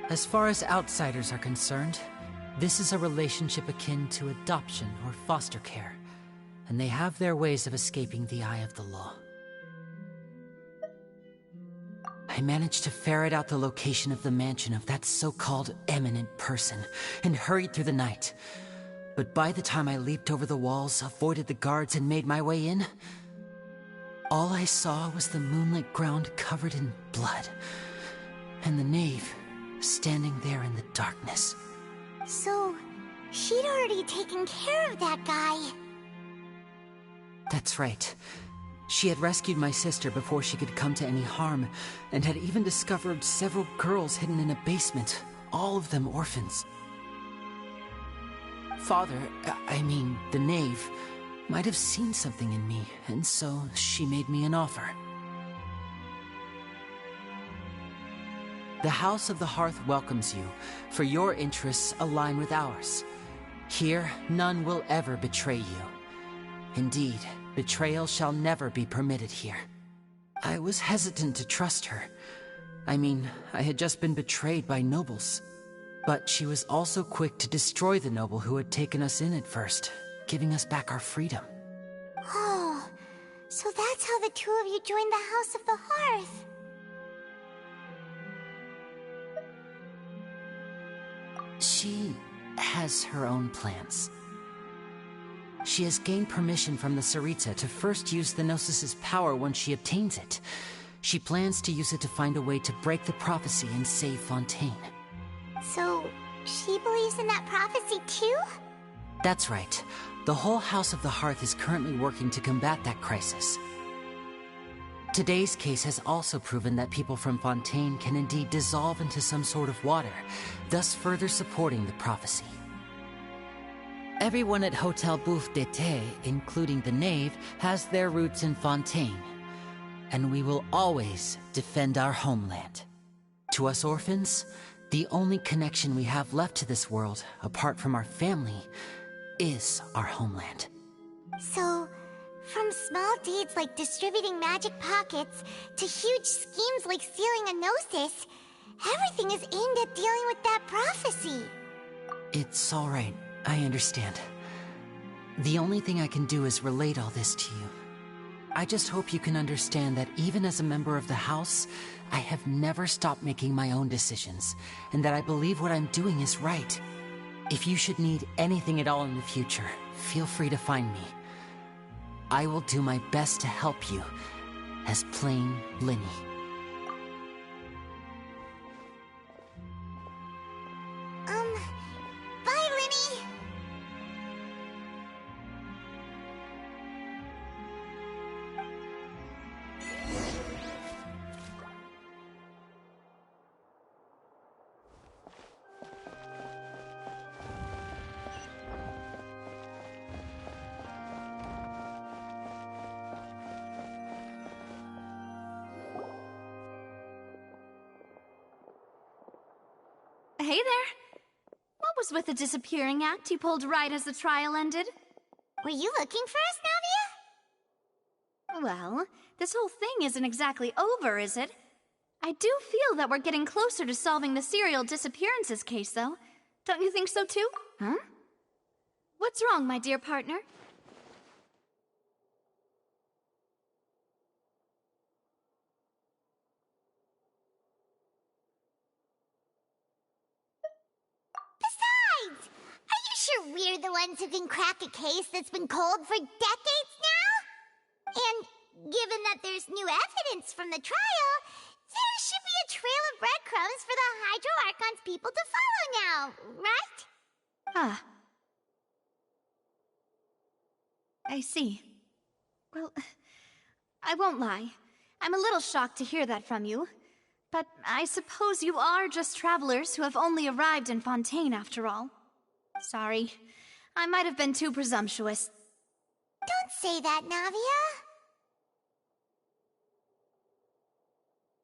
As far as outsiders are concerned, this is a relationship akin to adoption or foster care, and they have their ways of escaping the eye of the law. I managed to ferret out the location of the mansion of that so-called eminent person, and hurried through the night. But by the time I leaped over the walls, avoided the guards, and made my way in, all I saw was the moonlit ground covered in blood, and the knave standing there in the darkness. So, she'd already taken care of that guy. That's right. She had rescued my sister before she could come to any harm, and had even discovered several girls hidden in a basement, all of them orphans. Father, I mean, the knave, might have seen something in me, and so she made me an offer. The House of the Hearth welcomes you, for your interests align with ours. Here, none will ever betray you. Indeed, betrayal shall never be permitted here. I was hesitant to trust her. I mean, I had just been betrayed by nobles. But she was also quick to destroy the noble who had taken us in at first, giving us back our freedom. Oh, so that's how the two of you joined the House of the Hearth. She has her own plans. She has gained permission from the Tsaritsa to first use the Gnosis' power once she obtains it. She plans to use it to find a way to break the prophecy and save Fontaine. So, she believes in that prophecy too? That's right. The whole House of the Hearth is currently working to combat that crisis. Today's case has also proven that people from Fontaine can indeed dissolve into some sort of water, thus further supporting the prophecy. Everyone at Hotel Bouffe d'été, including the knave, has their roots in Fontaine, and we will always defend our homeland. To us orphans, the only connection we have left to this world, apart from our family, is our homeland. So, from small deeds like distributing magic pockets to huge schemes like stealing a Gnosis, everything is aimed at dealing with that prophecy. It's all right. I understand. The only thing I can do is relate all this to you. I just hope you can understand that even as a member of the House, I have never stopped making my own decisions, and that I believe what I'm doing is right. If you should need anything at all in the future, feel free to find me. I will do my best to help you, as plain Linny. Bye, Linny! Hey there. What was with the disappearing act you pulled right as the trial ended? Were you looking for us, Navia? Well, this whole thing isn't exactly over, is it? I do feel that we're getting closer to solving the serial disappearances case, though. Don't you think so, too? Huh? What's wrong, my dear partner? ones who can crack a case that's been cold for decades now? And given that there's new evidence from the trial, there should be a trail of breadcrumbs for the Hydro Archon's people to follow now, right? Ah. I see. Well, I won't lie. I'm a little shocked to hear that from you. But I suppose you are just travelers who have only arrived in Fontaine after all. Sorry. I might have been too presumptuous. Don't say that, Navia.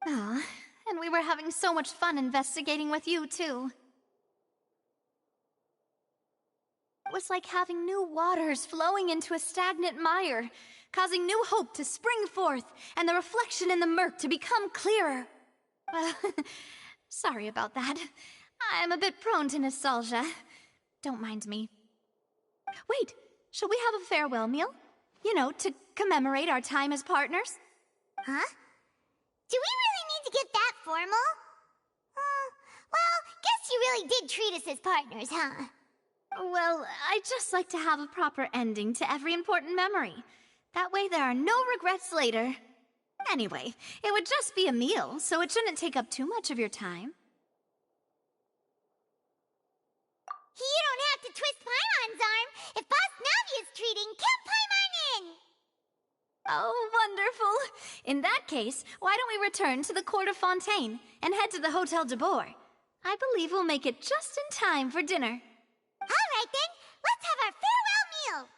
Ah, and we were having so much fun investigating with you, too. It was like having new waters flowing into a stagnant mire, causing new hope to spring forth, and the reflection in the murk to become clearer. Well, sorry about that. I'm a bit prone to nostalgia. Don't mind me. Wait, shall we have a farewell meal? You know, to commemorate our time as partners? Huh? Do we really need to get that formal? Well, guess you really did treat us as partners, huh? Well, I'd just like to have a proper ending to every important memory. That way there are no regrets later. Anyway, it would just be a meal, so it shouldn't take up too much of your time. You don't have to twist Paimon's arm. If Boss Navia's treating, count Paimon in! Oh, wonderful. In that case, why don't we return to the Court of Fontaine and head to the Hotel de Boer? I believe we'll make it just in time for dinner. All right then, let's have our farewell meal!